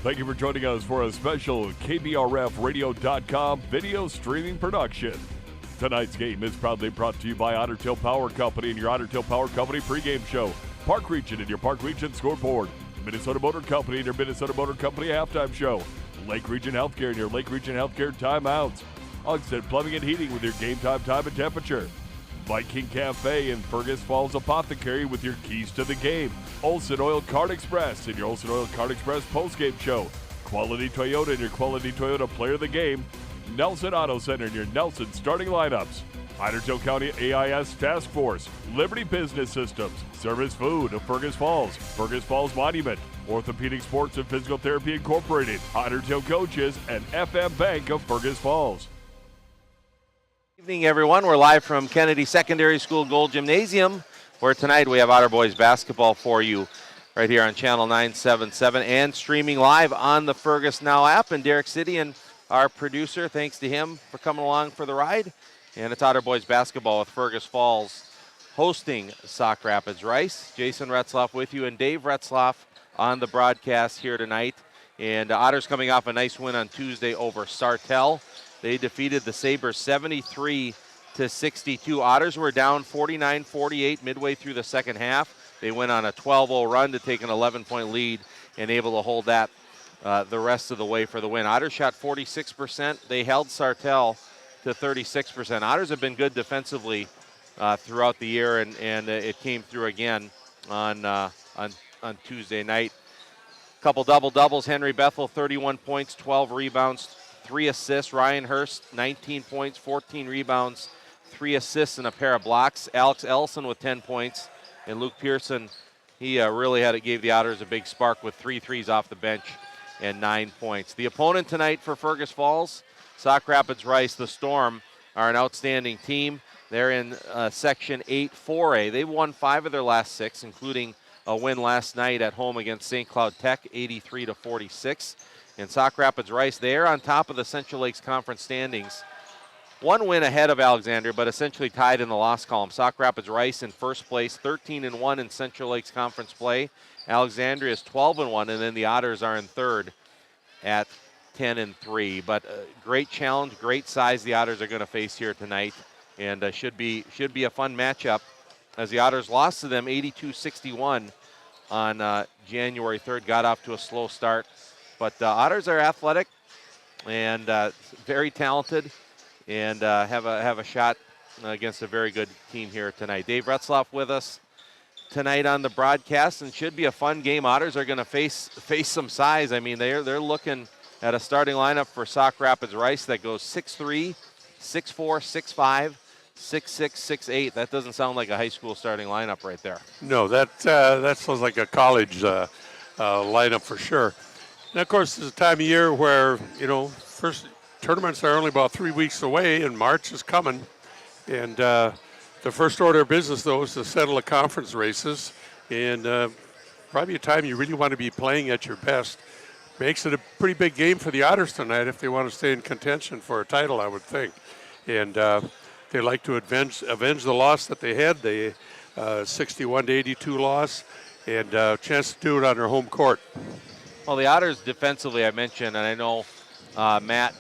Thank you for joining us for a special KBRFradio.com video streaming production. Tonight's game is proudly brought to you by Otter Tail Power Company and your Otter Tail Power Company pregame show. Park Region and your Park Region scoreboard. Minnesota Motor Company and your Minnesota Motor Company halftime show. Lake Region Healthcare and your Lake Region Healthcare timeouts. Ogden Plumbing and Heating with your game time and temperature. Viking Cafe and Fergus Falls Apothecary with your keys to the game. Olson Oil Card Express and your Olson Oil Card Express postgame show. Quality Toyota and your Quality Toyota player of the game. Nelson Auto Center and your Nelson starting lineups. Otter Tail County AIS Task Force. Liberty Business Systems. Service Food of Fergus Falls Monument. Orthopedic Sports and Physical Therapy Incorporated. Otter Tail Coaches and FM Bank of Fergus Falls. Evening, everyone. We're live from Kennedy Secondary School Gold Gymnasium, where tonight we have Otter Boys basketball for you right here on Channel 977 and streaming live on the Fergus Now app. And Derek City and our producer, thanks to him for coming along for the ride. And it's Otter Boys basketball with Fergus Falls hosting Sauk Rapids Rice. Jason Retzloff with you and Dave Retzloff on the broadcast here tonight. And Otters coming off a nice win on Tuesday over Sartell. They defeated the Sabres 73-62. Otters were down 49-48 midway through the second half. They went on a 12-0 run to take an 11-point lead and able to hold that the rest of the way for the win. Otters shot 46%. They held Sartell to 36%. Otters have been good defensively throughout the year, and it came through again on Tuesday night. Couple double-doubles. Henry Bethel, 31 points, 12 rebounds, 3 assists. Ryan Hurst, 19 points, 14 rebounds, 3 assists, and a pair of blocks. Alex Ellison with 10 points. And Luke Pearson, he really gave the Otters a big spark with 3 threes off the bench and 9 points. The opponent tonight for Fergus Falls, Sauk Rapids Rice, the Storm, are an outstanding team. They're in Section 8 4A. They've won 5 of their last 6, including a win last night at home against St. Cloud Tech, 83-46. And Sauk Rapids Rice, they're on top of the Central Lakes Conference standings. 1 win ahead of Alexandria, but essentially tied in the loss column. Sauk Rapids Rice in first place, 13-1 in Central Lakes Conference play. Alexandria is 12-1, and then the Otters are in third at 10-3. But great challenge, great size the Otters are going to face here tonight, and should be a fun matchup as the Otters lost to them 82-61 on January 3rd. Got off to a slow start. But Otters are athletic and very talented, and have a shot against a very good team here tonight. Dave Retzloff with us tonight on the broadcast, and should be a fun game. Otters are going to face some size. I mean, they're looking at a starting lineup for Sauk Rapids Rice that goes 6'3", 6'4", 6'5", 6'6", 6'8". That doesn't sound like a high school starting lineup right there. No, that sounds like a college lineup for sure. And, of course, there's a time of year where, first tournaments are only about 3 weeks away, and March is coming. And the first order of business, though, is to settle the conference races. And probably a time you really want to be playing at your best. Makes it a pretty big game for the Otters tonight if they want to stay in contention for a title, I would think. And they like to avenge the loss that they had, the 61-82 loss, and a chance to do it on their home court. Well, the Otters defensively, I mentioned, and I know Matt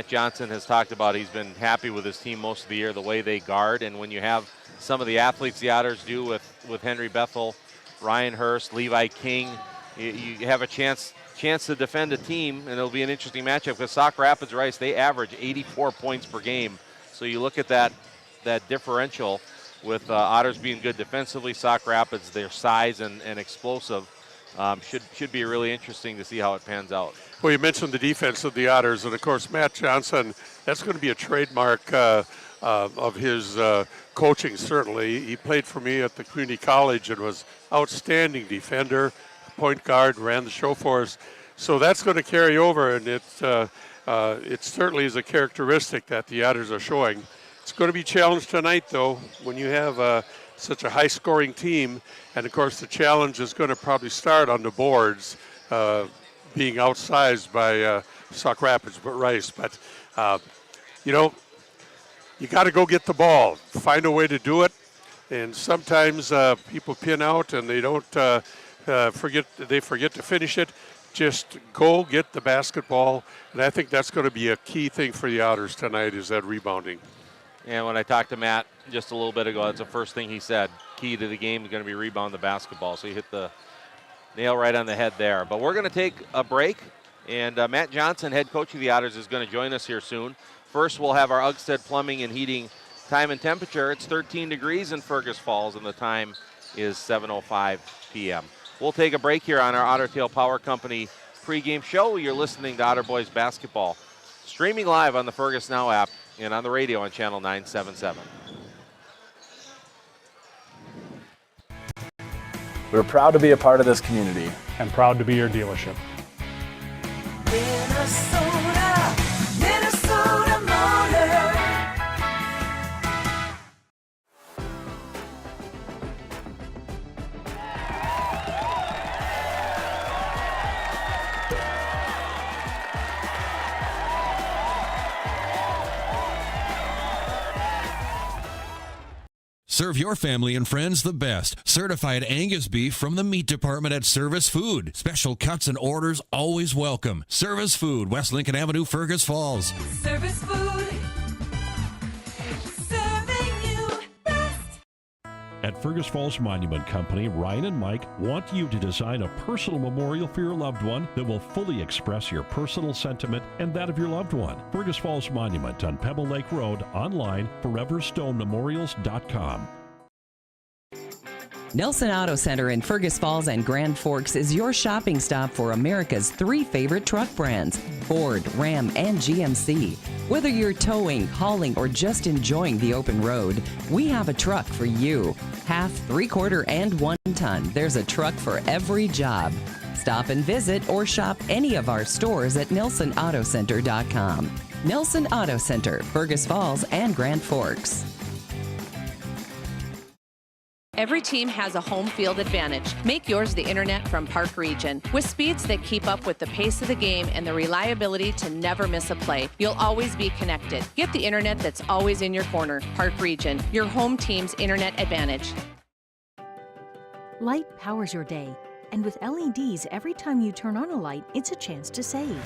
Johnson has talked about he's been happy with his team most of the year, the way they guard. And when you have some of the athletes the Otters do with Henry Bethel, Ryan Hurst, Levi King, you have a chance to defend a team, and it'll be an interesting matchup because Sauk Rapids Rice, they average 84 points per game. So you look at that differential with Otters being good defensively, Sauk Rapids, their size and explosive. Should be really interesting to see how it pans out. Well, you mentioned the defense of the Otters, and of course Matt Johnson, that's going to be a trademark of his coaching, certainly. He played for me at the community college and was outstanding defender, point guard, ran the show for us. So that's going to carry over, and it certainly is a characteristic that the Otters are showing. It's going to be challenged tonight, though, when you have such a high-scoring team. And, of course, the challenge is going to probably start on the boards, being outsized by Sauk Rapids Rice. But, you got to go get the ball, find a way to do it. And sometimes people pin out and they don't forget to finish it. just go get the basketball, and I think that's going to be a key thing for the Otters tonight is that rebounding. And when I talked to Matt just a little bit ago, that's the first thing he said. Key to the game is going to be rebound the basketball. So you hit the nail right on the head there. But we're going to take a break, and Matt Johnson, head coach of the Otters, is going to join us here soon. First, we'll have our Ugstead Plumbing and Heating time and temperature. It's 13 degrees in Fergus Falls, and the time is 7:05 p.m. We'll take a break here on our Otter Tail Power Company pregame show. You're listening to Otter Boys Basketball, streaming live on the Fergus Now app and on the radio on Channel 977. We're proud to be a part of this community. And proud to be your dealership. Minnesota Motor. Serve your family and friends the best. Certified Angus beef from the meat department at Service Food. Special cuts and orders always welcome. Service Food, West Lincoln Avenue, Fergus Falls. Service Food. Serving you best. At Fergus Falls Monument Company, Ryan and Mike want you to design a personal memorial for your loved one that will fully express your personal sentiment and that of your loved one. Fergus Falls Monument on Pebble Lake Road, online, foreverstonememorials.com. Nelson Auto Center in Fergus Falls and Grand Forks is your shopping stop for America's 3 favorite truck brands, Ford, Ram, and GMC. Whether you're towing, hauling, or just enjoying the open road, we have a truck for you. Half, 3/4, and 1 ton. There's a truck for every job. Stop and visit or shop any of our stores at NelsonAutoCenter.com. Nelson Auto Center, Fergus Falls and Grand Forks. Every team has a home field advantage. Make yours the internet from Park Region. With speeds that keep up with the pace of the game and the reliability to never miss a play, you'll always be connected. Get the internet that's always in your corner. Park Region, your home team's internet advantage. Light powers your day. And with LEDs, every time you turn on a light, it's a chance to save.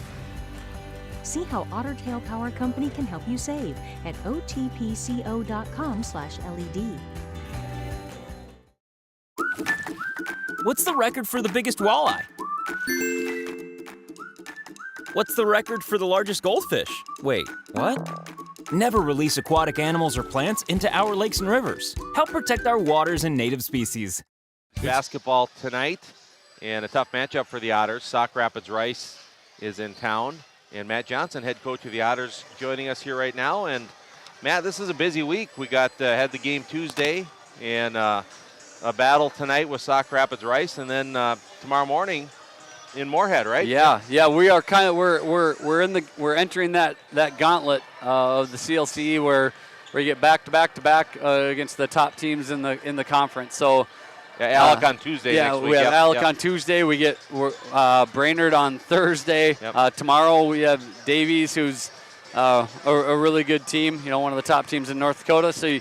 See how Otter Tail Power Company can help you save at otpco.com/LED. What's the record for the biggest walleye? What's the record for the largest goldfish? Wait, what? Never release aquatic animals or plants into our lakes and rivers. Help protect our waters and native species. Basketball tonight, and a tough matchup for the Otters. Sauk Rapids Rice is in town, and Matt Johnson, head coach of the Otters, joining us here right now. And Matt, this is a busy week. We got had the game Tuesday, and a battle tonight with Sauk Rapids Rice, and then tomorrow morning in Moorhead, right? Yeah, we are kind of we're entering that gauntlet of the CLCE where you get back to back against the top teams in the conference. So Alec on Tuesday. Yeah, next week. we have Alec on Tuesday. We get Brainerd on Thursday. Yep. Tomorrow we have Davies, who's a really good team. You know, one of the top teams in North Dakota. So.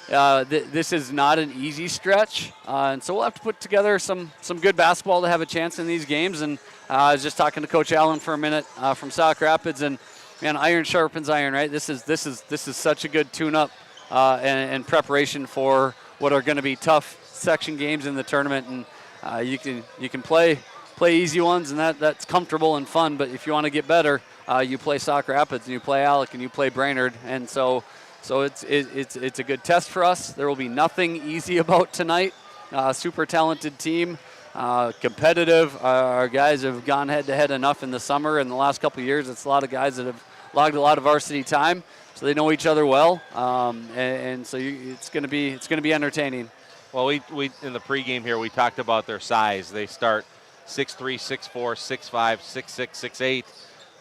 This is not an easy stretch, and so we'll have to put together some good basketball to have a chance in these games. And I was just talking to Coach Allen for a minute from Sauk Rapids, and man, iron sharpens iron, right? This is such a good tune-up and preparation for what are going to be tough section games in the tournament. And you can play easy ones, and that's comfortable and fun. But if you want to get better, you play Sauk Rapids, and you play Alec, and you play Brainerd, and so it's a good test for us. There will be nothing easy about tonight. Super talented team, competitive. Our guys have gone head-to-head enough in the summer. In the last couple of years, it's a lot of guys that have logged a lot of varsity time, so they know each other well. And so it's going to be entertaining. Well, we in the pregame here we talked about their size. They start 6'3", 6'4", 6'5", 6'6", 6'8".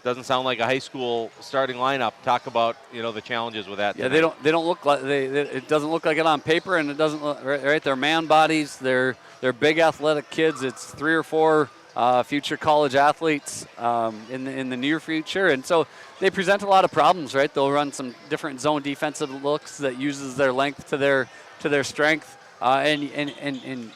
Doesn't sound like a high school starting lineup. Talk about the challenges with that. Yeah, tonight. they don't look like it doesn't look like it on paper, and it doesn't look right. They're man bodies. They're big athletic kids. It's 3 or 4 future college athletes in the near future, and so they present a lot of problems. Right, they'll run some different zone defensive looks that uses their length to their strength, and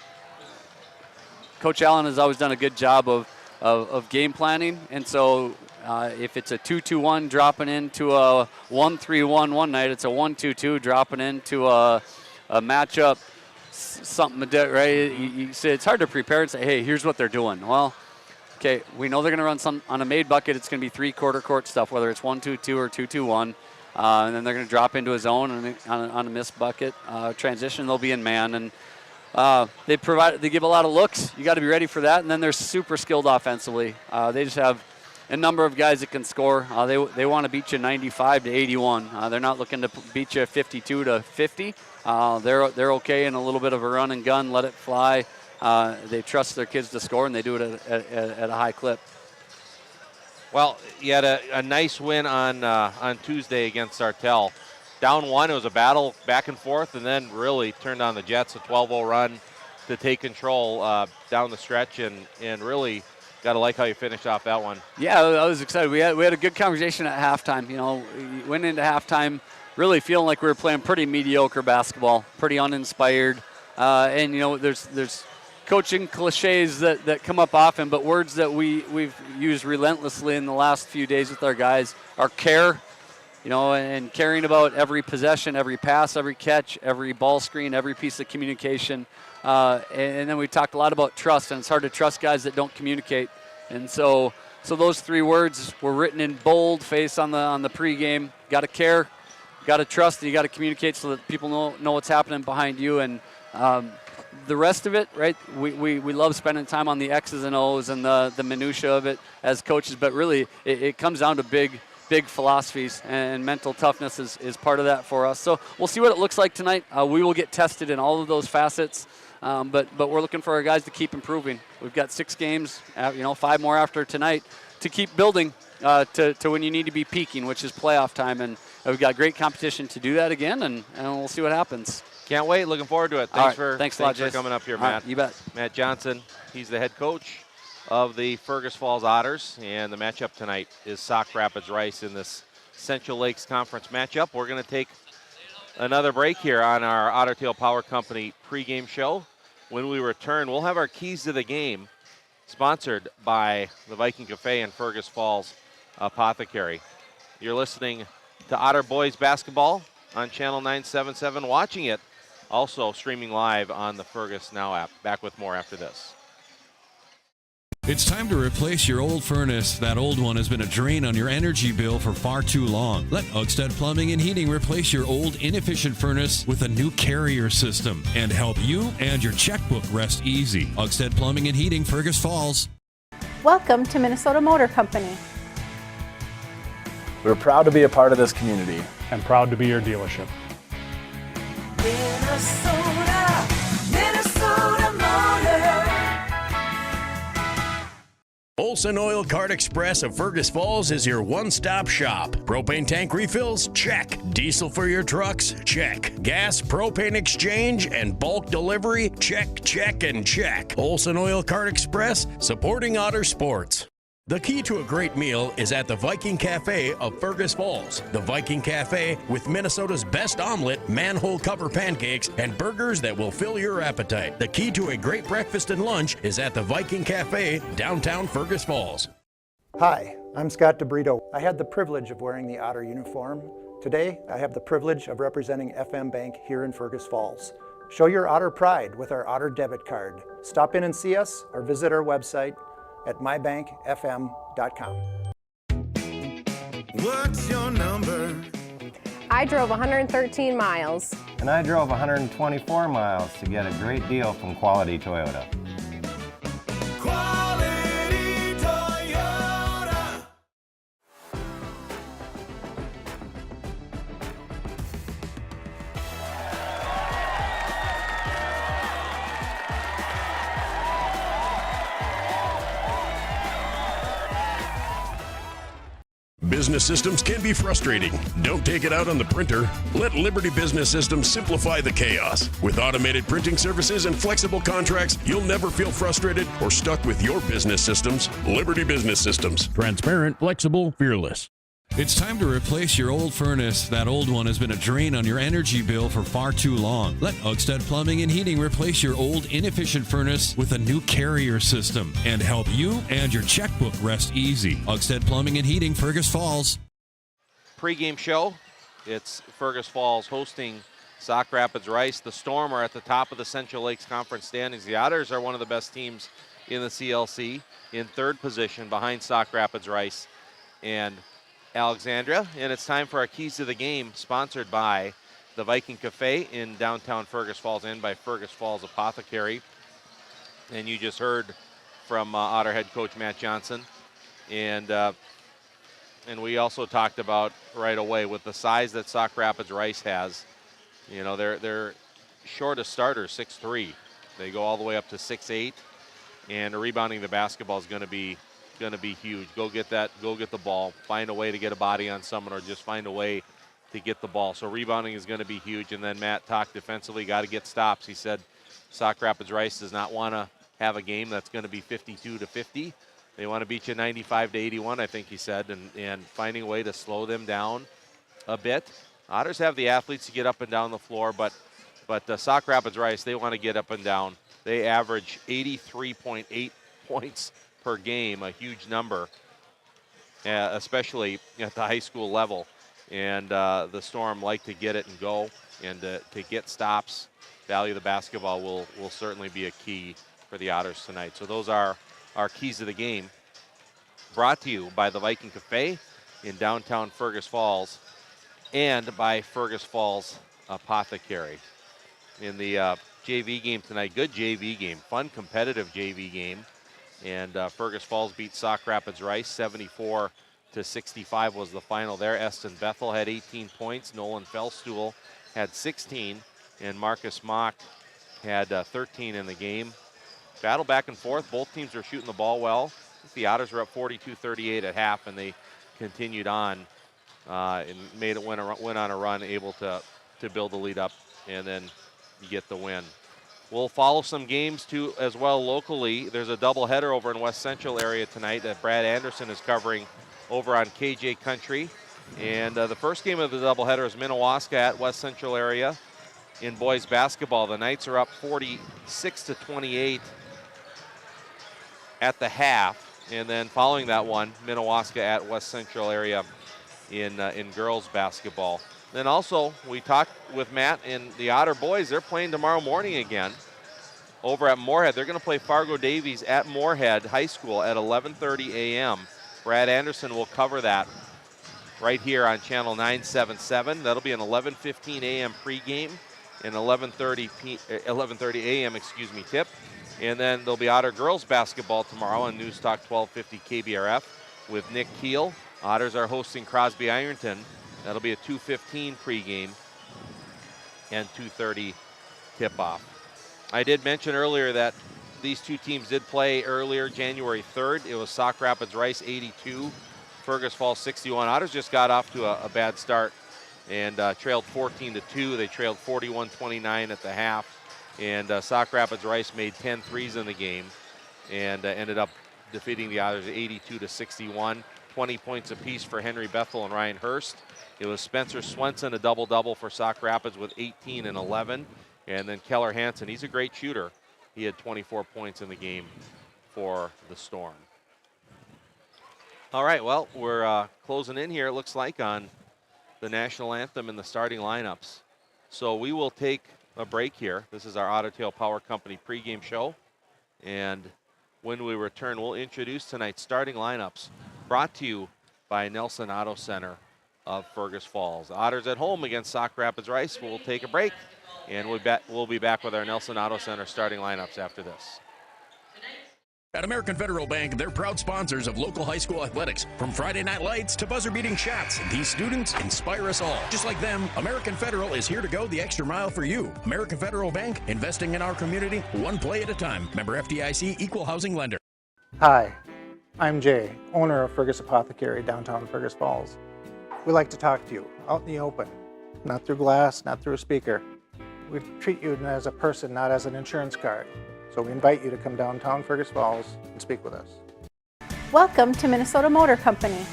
Coach Allen has always done a good job of of game planning. And so if it's a 2-2-1 dropping into a 1-3-1 one night, it's a 1-2-2 dropping into a matchup, something, right? You say it's hard to prepare and say, hey, here's what they're doing. Well, okay, we know they're going to run some on a made bucket. It's going to be 3/4 court stuff, whether it's 1-2-2 or 2-2-1. And then they're going to drop into a zone and on a missed bucket transition. They'll be in man, and they give a lot of looks. You got to be ready for that. And then they're super skilled offensively. They just have a number of guys that can score. They want to beat you 95-81. They're not looking to beat you 52-50. They're okay in a little bit of a run and gun, let it fly. They trust their kids to score, and they do it at a high clip. Well, you had a nice win on Tuesday against Sartell. Down one, it was a battle back and forth, and then really turned on the Jets, a 12-0 run to take control down the stretch, and really got to like how you finished off that one. Yeah, I was excited. We had a good conversation at halftime. You know, we went into halftime really feeling like we were playing pretty mediocre basketball, pretty uninspired. And, you know, there's coaching cliches that come up often, but words that we've used relentlessly in the last few days with our guys are care, you know, and caring about every possession, every pass, every catch, every ball screen, every piece of communication. And then we talked a lot about trust, and it's hard to trust guys that don't communicate. And so those three words were written in bold face on the pregame. Got to care, got to trust, and you got to communicate so that people know what's happening behind you. And the rest of it, right, we love spending time on the X's and O's and the minutia of it as coaches, but really it comes down to big philosophies, and mental toughness is part of that for us. So we'll see what it looks like tonight. We will get tested in all of those facets, but we're looking for our guys to keep improving. We've got 6 games, 5 more after tonight to keep building to when you need to be peaking, which is playoff time, and we've got great competition to do that again, and we'll see what happens. Can't wait. Looking forward to it. Thanks Thanks a lot, for Jason. coming up here, All Matt. right, you bet. Matt Johnson, he's the head coach of the Fergus Falls Otters, and the matchup tonight is Sauk Rapids Rice in this Central Lakes Conference matchup. We're going to take another break here on our Otter Tail Power Company pregame show. When we return, we'll have our keys to the game sponsored by the Viking Cafe and Fergus Falls Apothecary. You're listening to Otter Boys Basketball on Channel 977, watching it also streaming live on the Fergus Now app. Back with more after this. It's time to replace your old furnace. That old one has been a drain on your energy bill for far too long. Let Ugstead Plumbing and Heating replace your old inefficient furnace with a new carrier system and help you and your checkbook rest easy. Ugstead Plumbing and Heating, Fergus Falls. Welcome to Minnesota Motor Company. We're proud to be a part of this community. And proud to be your dealership. Minnesota Motor. Olson Oil Cart Express of Fergus Falls is your one-stop shop. Propane tank refills? Check. Diesel for your trucks? Check. Gas, propane exchange, and bulk delivery? Check, check, and check. Olson Oil Cart Express, supporting Otter sports. The key to a great meal is at the Viking Cafe of Fergus Falls. The Viking Cafe, with Minnesota's best omelet, manhole cover pancakes, and burgers that will fill your appetite. The key to a great breakfast and lunch is at the Viking Cafe, downtown Fergus Falls. Hi, I'm Scott DeBrito. I had the privilege of wearing the Otter uniform. Today, I have the privilege of representing FM Bank here in Fergus Falls. Show your Otter pride with our Otter debit card. Stop in and see us or visit our website at mybankfm.com. What's your number? I drove 113 miles. And I drove 124 miles to get a great deal from Quality Toyota. Quality Toyota. Business systems can be frustrating. Don't take it out on the printer. Let Liberty Business Systems simplify the chaos. With automated printing services and flexible contracts, you'll never feel frustrated or stuck with your business systems. Liberty Business Systems. Transparent, flexible, fearless. It's time to replace your old furnace. That old one has been a drain on your energy bill for far too long. Let Otters Plumbing and Heating replace your old inefficient furnace with a new carrier system and help you and your checkbook rest easy. Otters Plumbing and Heating, Fergus Falls. Pre-game show. It's Fergus Falls hosting Sauk Rapids Rice. The Storm are at the top of the Central Lakes Conference standings. The Otters are one of the best teams in the CLC, in third position behind Sauk Rapids Rice and Alexandria. And it's time for our Keys to the Game, sponsored by the Viking Cafe in downtown Fergus Falls and by Fergus Falls Apothecary. And you just heard from Otter head coach Matt Johnson. And we also talked about right away with the size that Sauk Rapids Rice has. You know, they're shortest starters 6'3". They go all the way up to 6'8", and rebounding the basketball is going to be huge. Go get the ball, find a way to get a body on someone, or just find a way to get the ball. So rebounding is going to be huge. And then Matt talked defensively, got to get stops. He said Sauk Rapids Rice does not want to have a game that's going to be 52-50. They want to beat you 95-81, I think he said, and finding a way to slow them down a bit. Otters have the athletes to get up and down the floor, but Sauk Rapids Rice, they want to get up and down. They average 83.8 points per game, a huge number, especially at the high school level. And the Storm like to get it and go, and to get stops, value the basketball will certainly be a key for the Otters tonight. So those are our keys to the game, brought to you by the Viking Cafe in downtown Fergus Falls and by Fergus Falls Apothecary. In the JV game tonight, good JV game, fun competitive JV game. And Fergus Falls beat Sauk Rapids Rice, 74-65 was the final there. Eston Bethel had 18 points. Nolan Fellstuhl had 16. And Marcus Mock had 13 in the game. Battle back and forth. Both teams were shooting the ball well. I think the Otters were up 42-38 at half, and they continued on and went on a run, able to build the lead up and then get the win. We'll follow some games too as well locally. There's a doubleheader over in West Central area tonight that Brad Anderson is covering over on KJ Country. And the first game of the doubleheader is Minnewaska at West Central area in boys basketball. The Knights are up 46-28 at the half. And then following that one, Minnewaska at West Central area in girls basketball. Then also, we talked with Matt and the Otter boys. They're playing tomorrow morning again over at Moorhead. They're going to play Fargo Davies at Moorhead High School at 11:30 a.m. Brad Anderson will cover that right here on Channel 977. That'll be an 11:15 a.m. pregame and 11:30 a.m. tip. And then there'll be Otter girls basketball tomorrow on News Talk 1250 KBRF with Nick Keel. Otters are hosting Crosby Ironton. That'll be a 2:15 pregame and 2:30 tip-off. I did mention earlier that these two teams did play earlier, January 3rd. It was Sauk Rapids Rice 82, Fergus Falls 61. Otters just got off to a bad start and trailed 14-2. They trailed 41-29 at the half. And Sauk Rapids Rice made 10 threes in the game and ended up defeating the Otters 82-61. 20 points apiece for Henry Bethel and Ryan Hurst. It was Spencer Swenson, a double-double for Sauk Rapids with 18 and 11. And then Keller Hansen, he's a great shooter. He had 24 points in the game for the Storm. All right, well, we're closing in here, it looks like, on the national anthem and the starting lineups. So we will take a break here. This is our Otter Tail Power Company pregame show. And when we return, we'll introduce tonight's starting lineups, brought to you by Nelson Auto Center of Fergus Falls. Otters at home against Sauk Rapids Rice. We'll take a break, and we'll be back with our Nelson Auto Center starting lineups after this. At American Federal Bank, they're proud sponsors of local high school athletics. From Friday night lights to buzzer-beating shots, these students inspire us all. Just like them, American Federal is here to go the extra mile for you. American Federal Bank, investing in our community, one play at a time. Member FDIC, equal housing lender. Hi, I'm Jay, owner of Fergus Apothecary, downtown Fergus Falls. We like to talk to you out in the open, not through glass, not through a speaker. We treat you as a person, not as an insurance card. So we invite you to come downtown Fergus Falls and speak with us. Welcome to Minnesota Motor Company.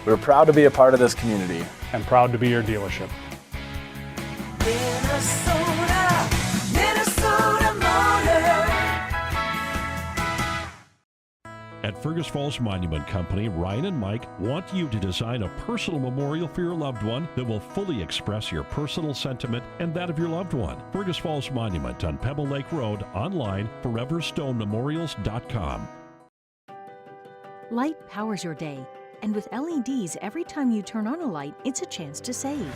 We're proud to be a part of this community. And proud to be your dealership. Minnesota Motor. At Fergus Falls Monument Company, Ryan and Mike want you to design a personal memorial for your loved one that will fully express your personal sentiment and that of your loved one. Fergus Falls Monument on Pebble Lake Road, online, foreverstonememorials.com. Light powers your day, and with LEDs, every time you turn on a light, it's a chance to save.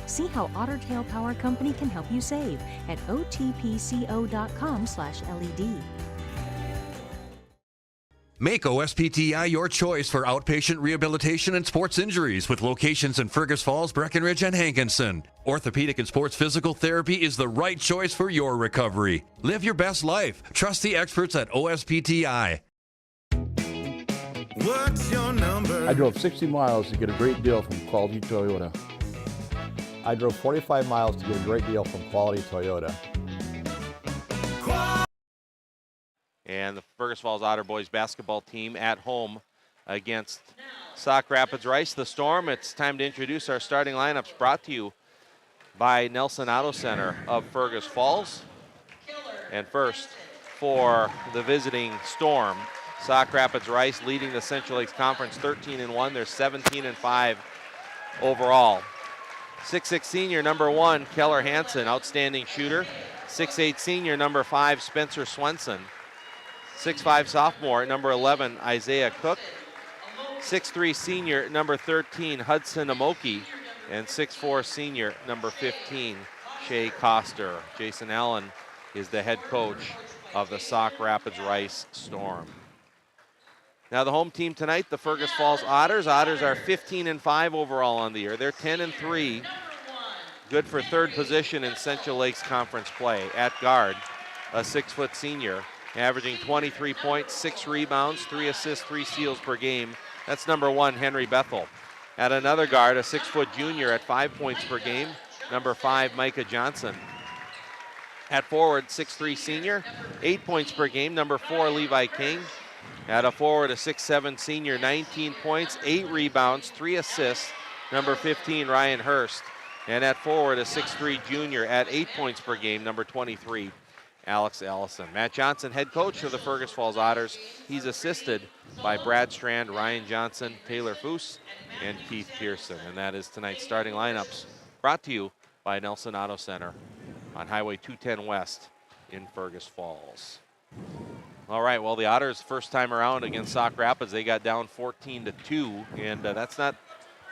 See how Otter Tail Power Company can help you save at otpco.com/LED. Make OSPTI your choice for outpatient rehabilitation and sports injuries with locations in Fergus Falls, Breckenridge, and Hankinson. Orthopedic and sports physical therapy is the right choice for your recovery. Live your best life. Trust the experts at OSPTI. What's your number? I drove 60 miles to get a great deal from Quality Toyota. I drove 45 miles to get a great deal from Quality Toyota. And the Fergus Falls Otter boys basketball team at home against Sauk Rapids Rice. The Storm. It's time to introduce our starting lineups, brought to you by Nelson Auto Center of Fergus Falls. And first, for the visiting Storm, Sauk Rapids Rice leading the Central Lakes Conference 13-1. They're 17-5 overall. 6'6" senior number 1, Keller Hansen, outstanding shooter. 6'8" senior number 5, Spencer Swenson. 6'5" sophomore number 11, Isaiah Cook. 6'3" senior number 13, Hudson Amoki. And 6'4" senior number 15, Shea Coster. Jason Allen is the head coach of the Sauk Rapids Rice Storm. Now the home team tonight, the Fergus Falls Otters. Otters are 15-5 overall on the year. They're 10-3, good for third position in Central Lakes Conference play. At guard, a 6-foot senior, averaging 23 points, 6 rebounds, 3 assists, 3 steals per game. That's number 1, Henry Bethel. At another guard, a 6-foot junior at 5 points per game, number 5, Micah Johnson. At forward, 6'3" senior, 8 points per game, number 4, Levi King. At a forward, a 6'7" senior, 19 points, 8 rebounds, 3 assists, number 15, Ryan Hurst. And at forward, a 6'3" junior at 8 points per game, number 23, Alex Allison. Matt Johnson, head coach of the Fergus Falls Otters. He's assisted by Brad Strand, Ryan Johnson, Taylor Foose, and Keith Pearson. And that is tonight's starting lineups, brought to you by Nelson Auto Center on Highway 210 West in Fergus Falls. All right, well, the Otters first time around against Sauk Rapids, they got down 14-2, and that's not.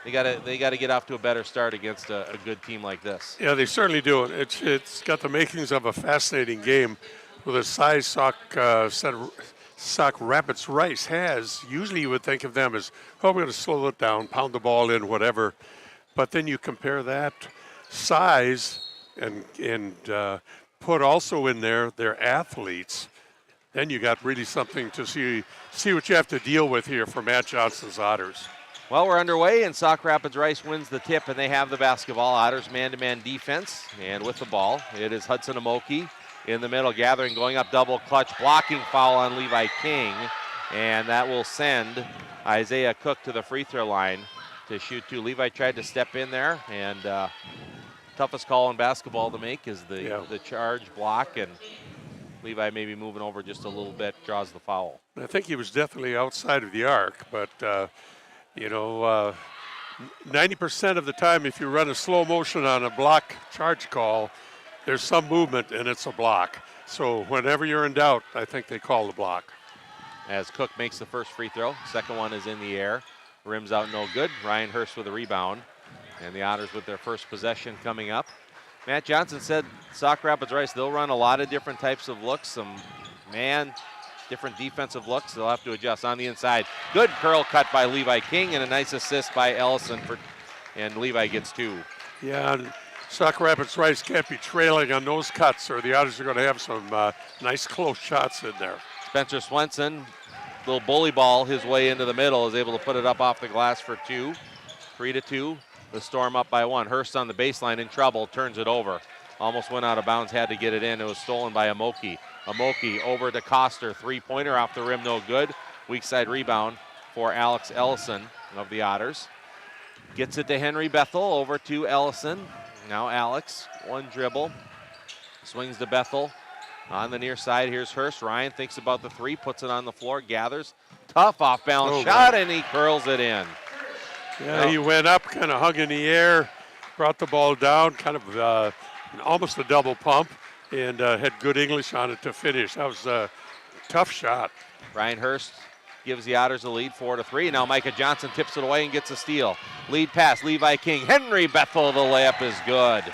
They got to get off to a better start against a good team like this. Yeah, they certainly do. It's got the makings of a fascinating game with the size Sauk Rapids Rice has. Usually you would think of them as, oh, we're going to slow it down, pound the ball in, whatever. But then you compare that size and put also in there their athletes. Then you got really something to see what you have to deal with here for Matt Johnson's Otters. Well, we're underway, and Sauk Rapids Rice wins the tip, and they have the basketball. Otters man-to-man defense, and with the ball, it is Hudson Amoki in the middle, gathering, going up double clutch, blocking foul on Levi King, and that will send Isaiah Cook to the free throw line to shoot 2. Levi tried to step in there, and toughest call in basketball to make is the charge block, and Levi maybe moving over just a little bit, draws the foul. I think he was definitely outside of the arc, but 90% of the time if you run a slow motion on a block charge call, there's some movement and it's a block. So whenever you're in doubt, I think they call the block. As Cook makes the first free throw, second one is in the air. Rims out no good. Ryan Hurst with a rebound. And the Otters with their first possession coming up. Matt Johnson said Sauk Rapids Rice, they'll run a lot of different types of looks, some different defensive looks. They'll have to adjust on the inside. Good curl cut by Levi King and a nice assist by Ellison, and Levi gets 2. Yeah, and Sauk Rapids Rice can't be trailing on those cuts or the Otters are going to have some nice close shots in there. Spencer Swenson, little bully ball his way into the middle, is able to put it up off the glass for 2. 3-2. The Storm up by 1. Hurst on the baseline in trouble, turns it over. Almost went out of bounds, had to get it in. It was stolen by Amoki. Amoki over to Coster. 3-pointer off the rim, no good. Weak side rebound for Alex Ellison. of the Otters. Gets it to Henry Bethel, over to Ellison. Now Alex, one dribble. Swings to Bethel. On the near side, here's Hurst. Ryan thinks about the three, puts it on the floor, gathers. Tough off-balance shot, and he curls it in. Yeah, he went up, kind of hung in the air, brought the ball down, kind of almost a double pump, and had good English on it to finish. That was a tough shot. Ryan Hurst gives the Otters a lead, 4-3. Now Micah Johnson tips it away and gets a steal. Lead pass, Levi King. Henry Bethel, the layup is good.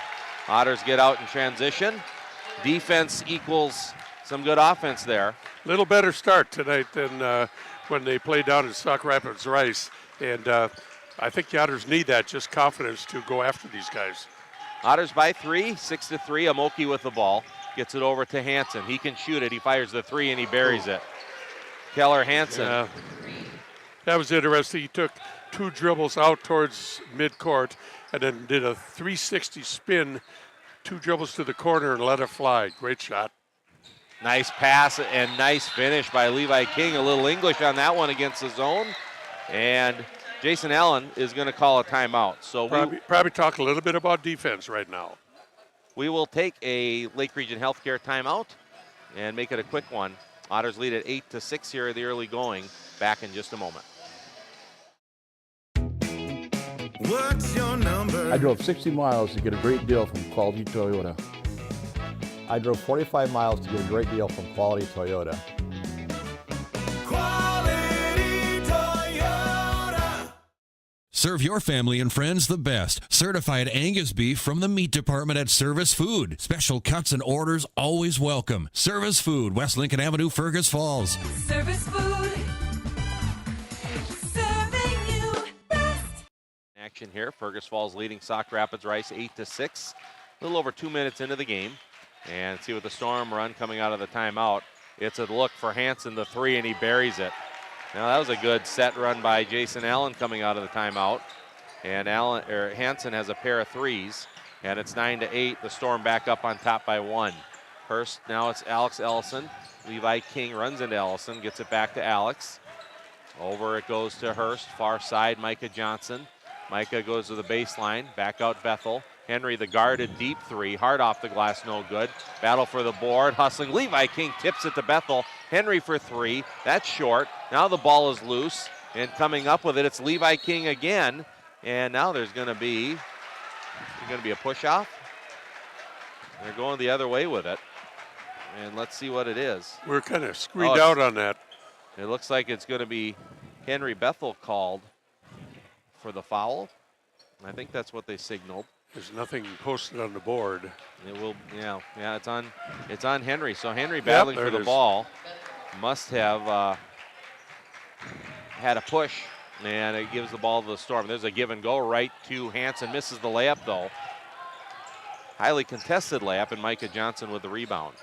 Otters get out in transition. Defense equals some good offense there. Little better start tonight than when they played down in Sauk Rapids Rice. And I think the Otters need that, just confidence to go after these guys. Otters by 3, 6-3. Amoki with the ball. Gets it over to Hansen. He can shoot it. He fires the three and he buries it. Keller Hansen. Yeah. That was interesting. He took 2 dribbles out towards midcourt and then did a 360 spin, 2 dribbles to the corner and let it fly. Great shot. Nice pass and nice finish by Levi King. A little English on that one against the zone. And Jason Allen is going to call a timeout. So probably talk a little bit about defense right now. We will take a Lake Region Healthcare timeout and make it a quick one. Otters lead at 8-6 here in the early going. Back in just a moment. What's your number? I drove 60 miles to get a great deal from Quality Toyota. I drove 45 miles to get a great deal from Quality Toyota. Quality Toyota. Serve your family and friends the best. Certified Angus beef from the meat department at Service Food. Special cuts and orders always welcome. Service Food, West Lincoln Avenue, Fergus Falls. Service Food. Serving you best. Action here. Fergus Falls leading Sauk Rapids Rice 8-6. A little over 2 minutes into the game. And see with the Storm run coming out of the timeout. It's a look for Hansen, the three, and he buries it. Now that was a good set run by Jason Allen coming out of the timeout. And Hansen has a pair of threes. And it's 9-8. The Storm back up on top by 1. First, now it's Alex Ellison. Levi King runs into Ellison, gets it back to Alex. Over it goes to Hurst, far side, Micah Johnson. Micah goes to the baseline, back out Bethel. Henry, the guarded deep three, hard off the glass, no good. Battle for the board, hustling. Levi King tips it to Bethel. Henry for three, that's short. Now the ball is loose, and coming up with it, it's Levi King again. And now there's going to be a push-off. They're going the other way with it. And let's see what it is. We're kind of screened out on that. It looks like it's going to be Henry Bethel called for the foul. I think that's what they signaled. There's nothing posted on the board. It will, yeah, it's on Henry. So Henry battling for the ball must have had a push, and it gives the ball to the Storm. There's a give and go right to Hansen. Misses the layup though. Highly contested layup, and Micah Johnson with the rebound.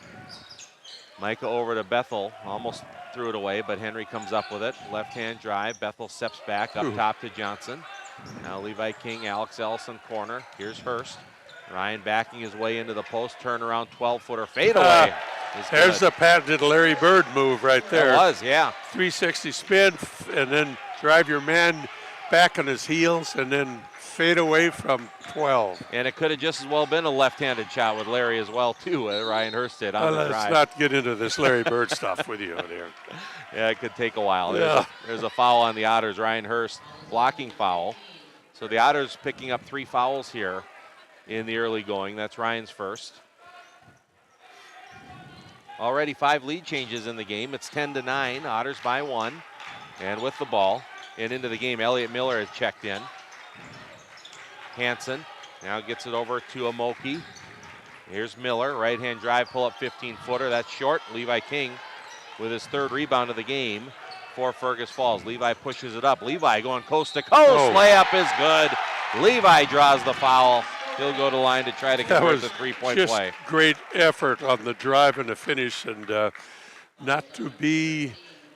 Micah over to Bethel, almost threw it away, but Henry comes up with it. Left-hand drive, Bethel steps back up top to Johnson. Now Levi King, Alex Ellison corner. Here's Hurst. Ryan backing his way into the post, turnaround 12-footer fadeaway. There's the patented Larry Bird move right there. It was, yeah. 360 spin, and then drive your man back on his heels, and then fade away from 12. And it could have just as well been a left-handed shot with Larry as well, too. Ryan Hurst did on the drive. Let's not get into this Larry Bird stuff with you there. Yeah, it could take a while. Yeah. There's a foul on the Otters. Ryan Hurst blocking foul. So the Otters picking up 3 fouls here in the early going. That's Ryan's first. Already 5 lead changes in the game. It's 10-9. Otters by 1. And with the ball and into the game, Elliot Miller has checked in. Hansen now gets it over to Amoki. Here's Miller, right-hand drive, pull-up 15-footer. That's short. Levi King with his 3rd rebound of the game for Fergus Falls. Levi pushes it up. Levi going coast to coast. Layup is good. Levi draws the foul. He'll go to line to try to convert the 3-point play. Great effort on the drive and the finish, and not to be,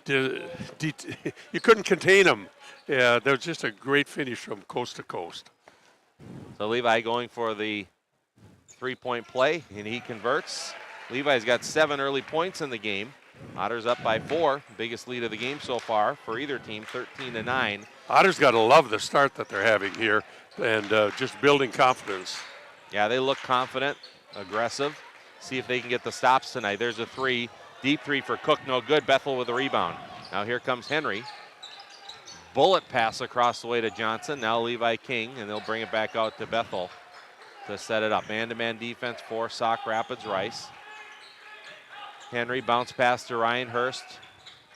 you couldn't contain him. Yeah, that was just a great finish from coast to coast. So Levi going for the 3-point play, and he converts. Levi's got 7 early points in the game. Otters up by 4, biggest lead of the game so far for either team, 13-9. Otters got to love the start that they're having here and just building confidence. Yeah, they look confident, aggressive. See if they can get the stops tonight. There's a three, deep three for Cook, no good. Bethel with the rebound. Now here comes Henry. Bullet pass across the way to Johnson. Now Levi King, and they'll bring it back out to Bethel to set it up. Man-to-man defense for Sauk Rapids Rice. Henry bounce pass to Ryan Hurst.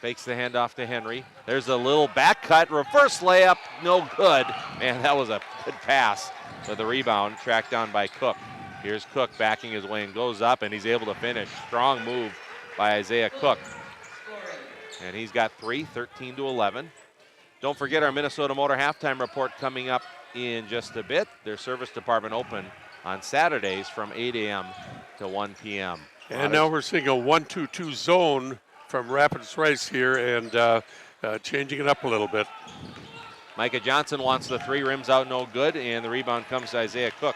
Fakes the handoff to Henry. There's a little back cut, reverse layup, no good. Man, that was a good pass with the rebound, tracked down by Cook. Here's Cook backing his way and goes up, and he's able to finish. Strong move by Isaiah Cook. And he's got 3, 13-11. Don't forget our Minnesota Motor halftime report coming up in just a bit. Their service department open on Saturdays from 8 a.m. to 1 p.m. And now we're seeing a 1-2-2 zone from Rapids Rice here and changing it up a little bit. Micah Johnson wants the three, rims out, no good, and the rebound comes to Isaiah Cook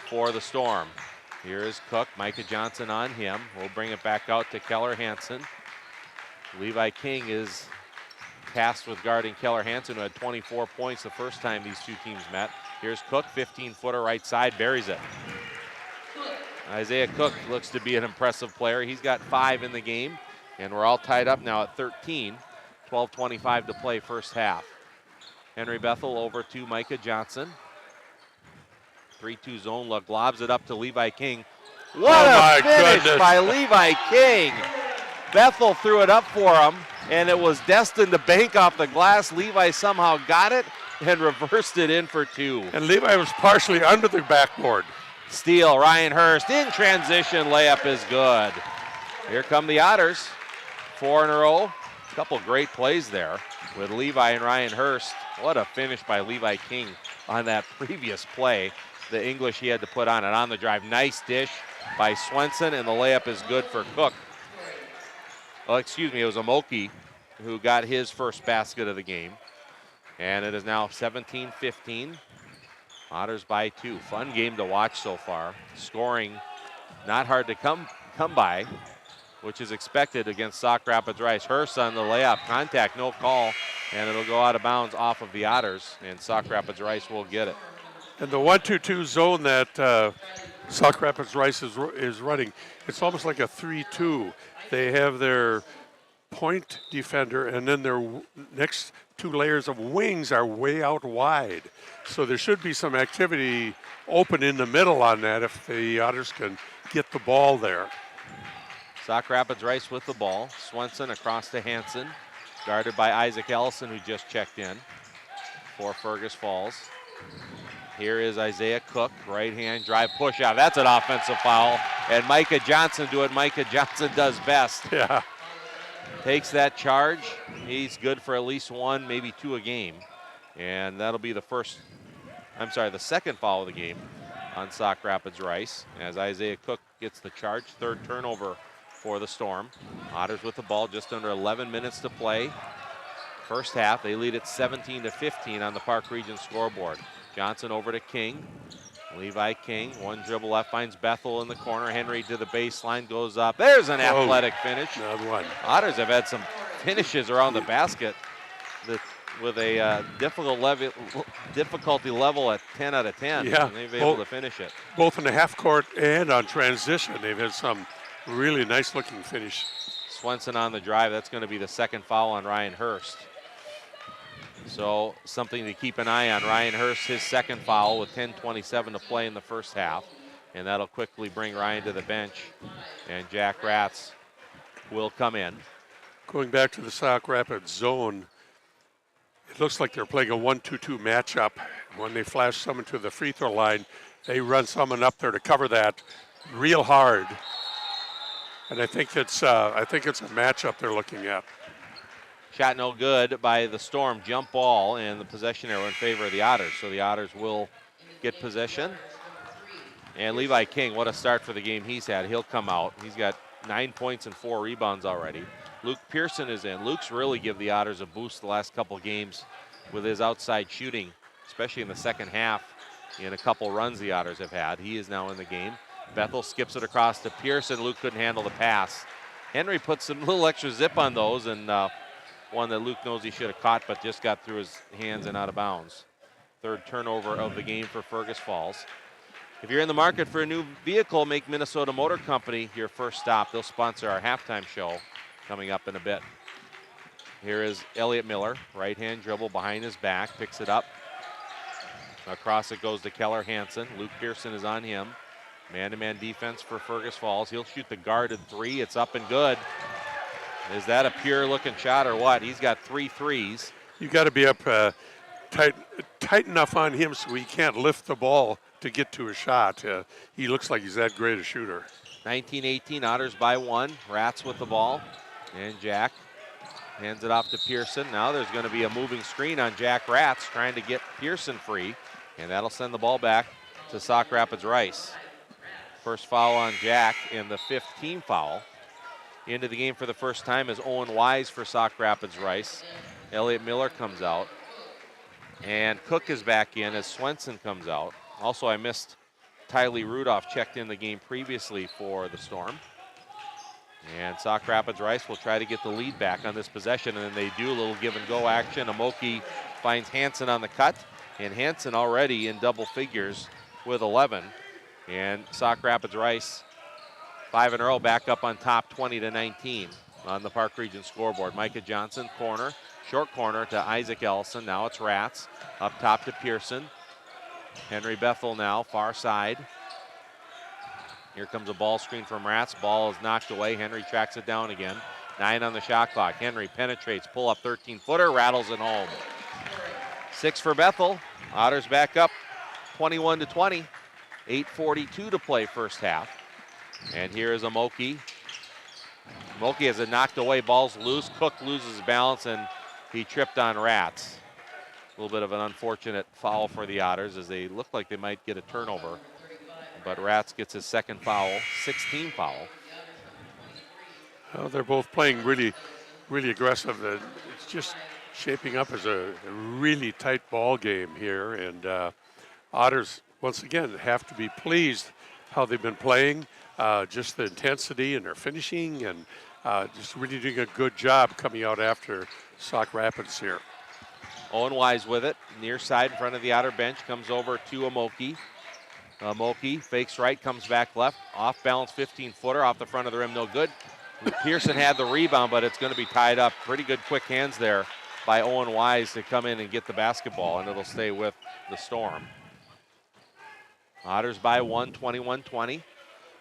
for the Storm. Here is Cook, Micah Johnson on him. We'll bring it back out to Keller Hansen. Levi King is tasked with guarding Keller Hansen, who had 24 points the first time these two teams met. Here's Cook, 15-footer right side, buries it. Isaiah Cook looks to be an impressive player. He's got 5 in the game, and we're all tied up now at 13. 12:25 to play first half. Henry Bethel over to Micah Johnson. 3-2 zone look, lobs it up to Levi King. What a finish by Levi King. Bethel threw it up for him, and it was destined to bank off the glass. Levi somehow got it and reversed it in for 2. And Levi was partially under the backboard. Steal, Ryan Hurst in transition, layup is good. Here come the Otters, 4 in a row. A couple great plays there with Levi and Ryan Hurst. What a finish by Levi King on that previous play. The English he had to put on it on the drive. Nice dish by Swenson, and the layup is good for Cook. Oh, excuse me, it was Amoki who got his first basket of the game. And it is now 17-15. Otters by 2. Fun game to watch so far. Scoring not hard to come by, which is expected against Sauk Rapids Rice. Hurst on the layup, contact, no call, and it'll go out of bounds off of the Otters, and Sauk Rapids Rice will get it. And the 1-2-2 zone that Sauk Rapids Rice is running, it's almost like a 3-2. They have their point defender, and then their next 2 layers of wings are way out wide. So there should be some activity open in the middle on that if the Otters can get the ball there. Sauk Rapids Rice with the ball. Swenson across to Hansen, guarded by Isaac Ellison, who just checked in for Fergus Falls. Here is Isaiah Cook, right hand drive, push out. That's an offensive foul. And Micah Johnson do what Micah Johnson does best. Yeah. Takes that charge. He's good for at least 1, maybe 2 a game. And that'll be the second foul of the game on Sauk Rapids Rice as Isaiah Cook gets the charge. 3rd turnover for the Storm. Otters with the ball, just under 11 minutes to play. First half, they lead it 17-15 on the Park Region scoreboard. Johnson over to King. Levi King, 1 dribble left, finds Bethel in the corner. Henry to the baseline, goes up. There's an athletic finish. Another one. Otters have had some finishes around the basket with a difficulty level at 10 out of 10. Yeah, And they've been able to finish it. Both in the half court and on transition, they've had some really nice looking finish. Swenson on the drive. That's going to be the 2nd foul on Ryan Hurst. So something to keep an eye on. Ryan Hurst, his 2nd foul with 10:27 to play in the first half. And that'll quickly bring Ryan to the bench. And Jack Ratz will come in. Going back to the Sauk Rapids zone, it looks like they're playing a 1-2-2 matchup. When they flash someone to the free throw line, they run someone up there to cover that real hard. And I think it's a matchup they're looking at. Shot no good by the Storm. Jump ball, and the possession arrow in favor of the Otters. So the Otters will get possession. And Levi King, what a start for the game he's had. He'll come out. He's got 9 points and 4 rebounds already. Luke Pearson is in. Luke's really give the Otters a boost the last couple games with his outside shooting, especially in the second half in a couple runs the Otters have had. He is now in the game. Bethel skips it across to Pearson. Luke couldn't handle the pass. Henry puts some little extra zip on those, and one that Luke knows he should have caught, but just got through his hands and out of bounds. Third turnover of the game for Fergus Falls. If you're in the market for a new vehicle, make Minnesota Motor Company your first stop. They'll sponsor our halftime show coming up in a bit. Here is Elliott Miller, right-hand dribble behind his back, picks it up. Across it goes to Keller Hansen. Luke Pearson is on him. Man-to-man defense for Fergus Falls. He'll shoot the guarded three. It's up and good. Is that a pure-looking shot or what? He's got 3 threes. You got to be up tight enough on him so he can't lift the ball to get to a shot. He looks like he's that great a shooter. 19-18, Otters by 1. Rats with the ball. And Jack hands it off to Pearson. Now there's going to be a moving screen on Jack Rats trying to get Pearson free. And that'll send the ball back to Sauk Rapids Rice. First foul on Jack and the 5th team foul. Into the game for the first time is Owen Wise for Sauk Rapids Rice. Elliott Miller comes out. And Cook is back in as Swenson comes out. Also, I missed Tylee Rudolph, checked in the game previously for the Storm. And Sauk Rapids Rice will try to get the lead back on this possession, and then they do a little give and go action. Amoki finds Hansen on the cut, and Hansen already in double figures with 11. And Sauk Rapids Rice 5 in a row, back up on top 20-19 on the Park Region scoreboard. Micah Johnson, corner, short corner to Isaac Ellison. Now it's Rats up top to Pearson. Henry Bethel now, far side. Here comes a ball screen from Rats. Ball is knocked away. Henry tracks it down again. 9 on the shot clock. Henry penetrates, pull up 13-footer, rattles it home. 6 for Bethel. Otters back up 21-20. 8:42 to play first half. And here is Amoki. Amoki has it knocked away, ball's loose. Cook loses balance and he tripped on Rats. A little bit of an unfortunate foul for the Otters as they look like they might get a turnover. But Rats gets his second foul, 16 foul. Well, they're both playing really, really aggressive. It's just shaping up as a really tight ball game here. And Otters, once again, have to be pleased how they've been playing. Just the intensity and their finishing and just really doing a good job coming out after Sauk Rapids here. Owen Wise with it, near side in front of the Otter bench, comes over to Amoki. Amoki fakes right, comes back left, off balance 15-footer, off the front of the rim, no good. Pearson had the rebound, but it's going to be tied up. Pretty good quick hands there by Owen Wise to come in and get the basketball, and it'll stay with the Storm. Otters by 1, 21-20.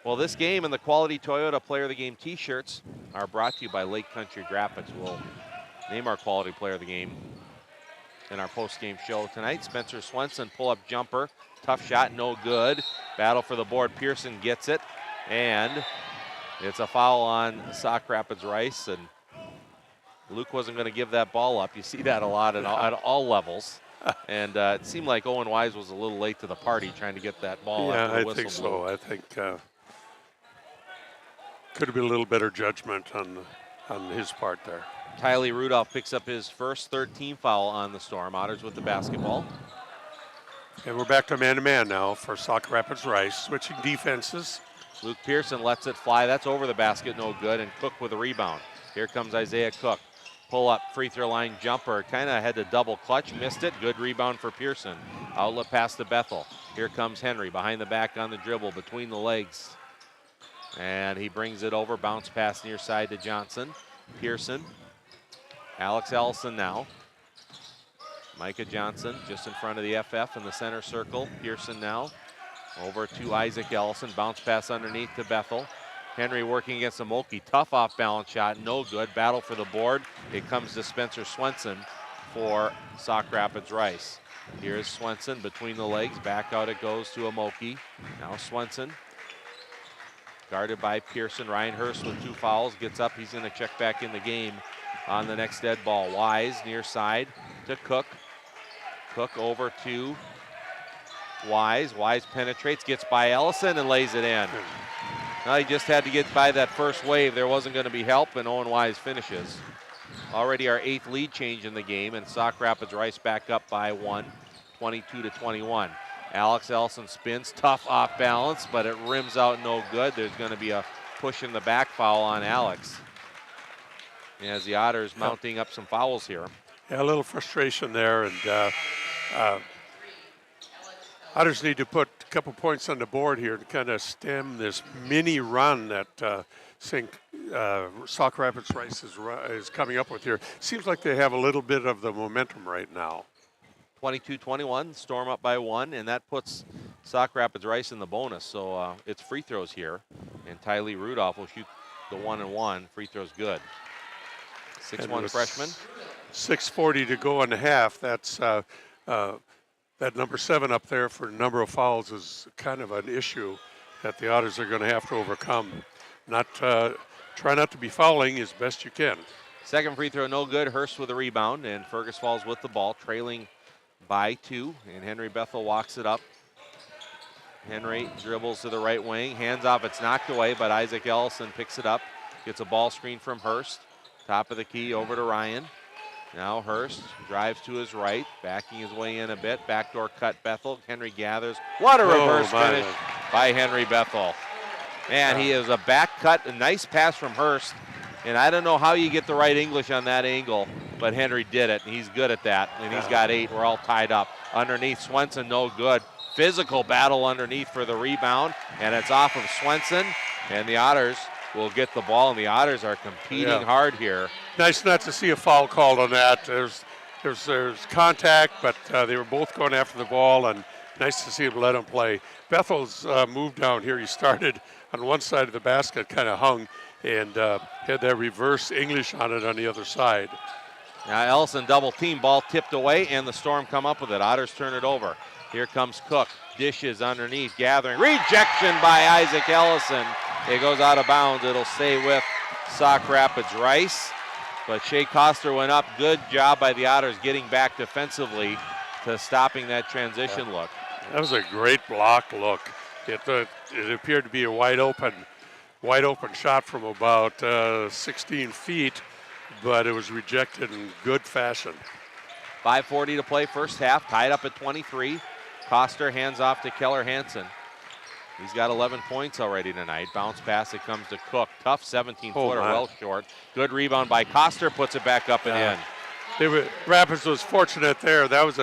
Well, this game and the Quality Toyota Player of the Game t-shirts are brought to you by Lake Country Graphics. We'll name our Quality Player of the Game in our post-game show tonight. Spencer Swenson, pull-up jumper. Tough shot, no good. Battle for the board. Pearson gets it. And it's a foul on Sauk Rapids Rice. And Luke wasn't going to give that ball up. You see that a lot at all levels. And it seemed like Owen Wise was a little late to the party trying to get that ball. Yeah, after the I think whistle blew. so. I think could have been a little better judgment on his part there. Tylee Rudolph picks up his first 13 foul on the Storm. Otters with the basketball. And we're back to man-to-man now for Sauk Rapids Rice, switching defenses. Luke Pearson lets it fly. That's over the basket, no good. And Cook with a rebound. Here comes Isaiah Cook. Pull up, free throw line jumper. Kind of had to double clutch, missed it. Good rebound for Pearson. Outlet pass to Bethel. Here comes Henry behind the back on the dribble, between the legs. And he brings it over, bounce pass near side to Johnson. Pearson. Alex Ellison now. Micah Johnson just in front of the FF in the center circle. Pearson now. Over to Isaac Ellison. Bounce pass underneath to Bethel. Henry working against Amoki. Tough off balance shot. No good. Battle for the board. It comes to Spencer Swenson for Sauk Rapids Rice. Here's Swenson between the legs. Back out it goes to Amoki. Now Swenson. Guarded by Pearson. Ryan Hurst with 2 fouls. Gets up. He's going to check back in the game on the next dead ball. Wise near side to Cook. Cook over to Wise. Wise penetrates, gets by Ellison and lays it in. Now he just had to get by that first wave. There wasn't going to be help, and Owen Wise finishes. Already our 8th lead change in the game, and Sauk Rapids Rice back up by 1, 22-21. Alex Ellison spins, tough off balance, but it rims out no good. There's going to be a push in the back foul on Alex. as the Otters mounting up some fouls here. Yeah, a little frustration there, and Otters need to put a couple points on the board here to kind of stem this mini run that Sauk Rapids Rice is coming up with here. Seems like they have a little bit of the momentum right now. 22-21, Storm up by 1, and that puts Sauk Rapids Rice in the bonus. So it's free throws here, and Tylee Rudolph will shoot the 1-and-1. Free throws good. 6'1" freshman. 6:40 to go in the half. That's that number 7 up there for number of fouls is kind of an issue that the Otters are going to have to overcome. Try not to be fouling as best you can. Second free throw, no good. Hurst with a rebound, and Fergus Falls with the ball, trailing by 2, and Henry Bethel walks it up. Henry dribbles to the right wing, hands off, it's knocked away, but Isaac Ellison picks it up, gets a ball screen from Hurst. Top of the key over to Ryan. Now Hurst drives to his right, backing his way in a bit. Backdoor cut Bethel. Henry gathers. What a reverse finish by Henry Bethel. Man, he is a back cut, a nice pass from Hurst. And I don't know how you get the right English on that angle, but Henry did it, and he's good at that. And he's got 8. We're all tied up. Underneath, Swenson, no good. Physical battle underneath for the rebound, and it's off of Swenson. And the Otters will get the ball, and the Otters are competing hard here. Nice not to see a foul called on that. There's contact, but they were both going after the ball, and nice to see him let him play. Bethel's move down here, he started on one side of the basket, kind of hung, and had that reverse English on it on the other side. Now Ellison double team, ball tipped away, and the Storm come up with it. Otters turn it over. Here comes Cook, dishes underneath, gathering. Rejection by Isaac Ellison. It goes out of bounds. It'll stay with Sauk Rapids Rice. But Shea Coster went up. Good job by the Otters getting back defensively to stopping that transition look. That was a great block look. It appeared to be a wide open shot from about 16 feet, but it was rejected in good fashion. 5:40 to play first half, tied up at 23. Coster hands off to Keller Hansen. He's got 11 points already tonight. Bounce pass, it comes to Cook. Tough 17-footer, well short. Good rebound by Coster, puts it back up and in. Rapids was fortunate there. That was,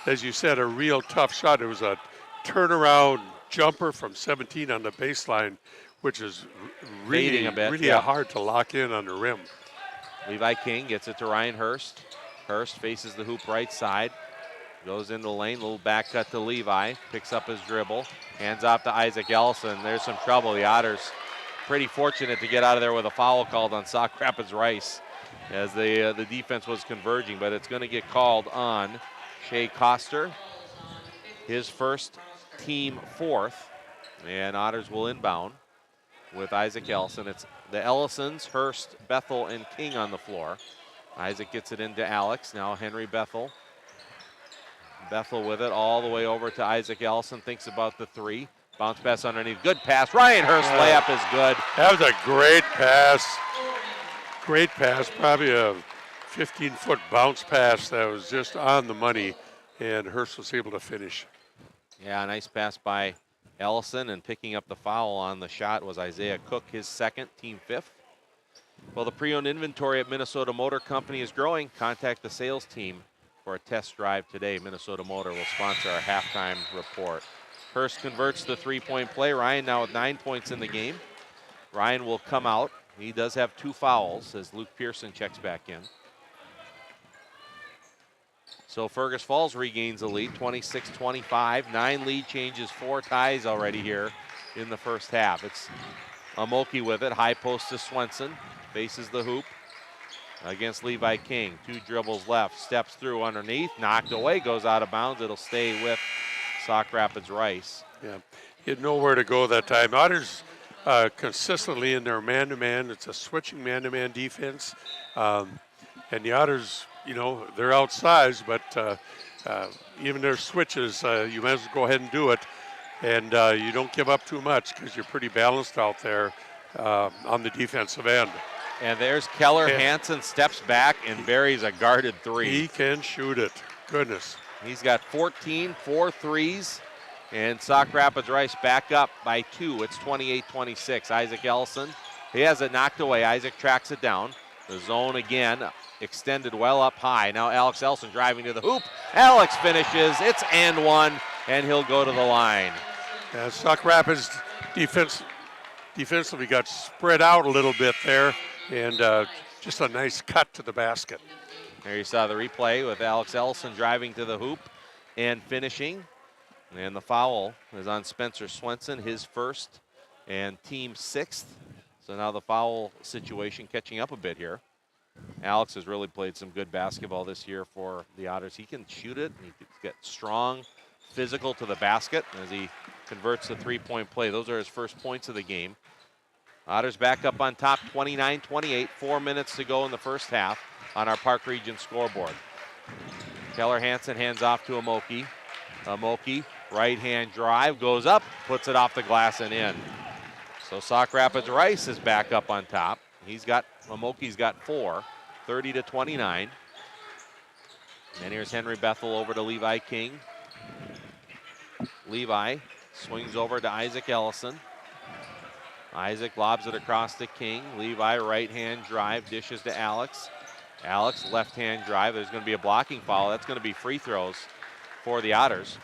as you said, a real tough shot. It was a turnaround jumper from 17 on the baseline, which is really, hard to lock in on the rim. Levi King gets it to Ryan Hurst. Hurst faces the hoop right side. Goes into the lane, little back cut to Levi. Picks up his dribble. Hands off to Isaac Ellison. There's some trouble. The Otters pretty fortunate to get out of there with a foul called on Sauk Rapids Rice as the defense was converging, but it's going to get called on Shea Coster. His first, team 4th. And Otters will inbound with Isaac Ellison. It's the Ellisons, Hurst, Bethel, and King on the floor. Isaac gets it into Alex. Now Henry Bethel. Bethel with it all the way over to Isaac Ellison. Thinks about the 3. Bounce pass underneath. Good pass. Ryan Hurst layup is good. That was a great pass. Great pass. Probably a 15-foot bounce pass that was just on the money, and Hurst was able to finish. Yeah, nice pass by Ellison, and picking up the foul on the shot was Isaiah Cook, his 2nd, team 5th. Well, the pre-owned inventory at Minnesota Motor Company is growing. Contact the sales team for a test drive today. Minnesota Motor will sponsor our halftime report. Hurst converts the 3-point play. Ryan now with 9 points in the game. Ryan will come out. He does have 2 fouls as Luke Pearson checks back in. So Fergus Falls regains the lead, 26-25. 9 lead changes, 4 ties already here in the first half. It's Amoki with it. High post to Swenson. Faces the hoop against Levi King. 2 dribbles left. Steps through underneath. Knocked away. Goes out of bounds. It'll stay with Sauk Rapids Rice. Yeah, he had nowhere to go that time. Otters consistently in their man-to-man. It's a switching man-to-man defense. And the Otters, you know, they're outsized, but even their switches, you might as well go ahead and do it. And you don't give up too much because you're pretty balanced out there on the defensive end. And there's Keller Hansen, steps back and buries a guarded 3. He can shoot it. Goodness. He's got 14, 4 threes. And Sauk Rapids Rice back up by 2. It's 28-26. Isaac Ellison, he has it knocked away. Isaac tracks it down. The zone again, extended well up high. Now Alex Elson driving to the hoop. Alex finishes. It's and one, and he'll go to the line. Yeah, Sauk Rapids defensively got spread out a little bit there, and just a nice cut to the basket. There you saw the replay with Alex Elson driving to the hoop and finishing. And the foul is on Spencer Swenson, his first and team sixth. So now the foul situation catching up a bit here. Alex has really played some good basketball this year for the Otters. He can shoot it, and he can get strong, physical to the basket as he converts the three-point play. Those are his first points of the game. Otters back up on top, 29-28, 4 minutes to go in the first half on our Park Region scoreboard. Keller Hansen hands off to Amoki. Amoki, right-hand drive, goes up, puts it off the glass and in. So Sauk Rapids Rice is back up on top. Amoki's got 4, 30-29. And here's Henry Bethel over to Levi King. Levi swings over to Isaac Ellison. Isaac lobs it across to King. Levi right-hand drive, dishes to Alex. Alex left-hand drive. There's going to be a blocking foul. That's going to be free throws for the Otters,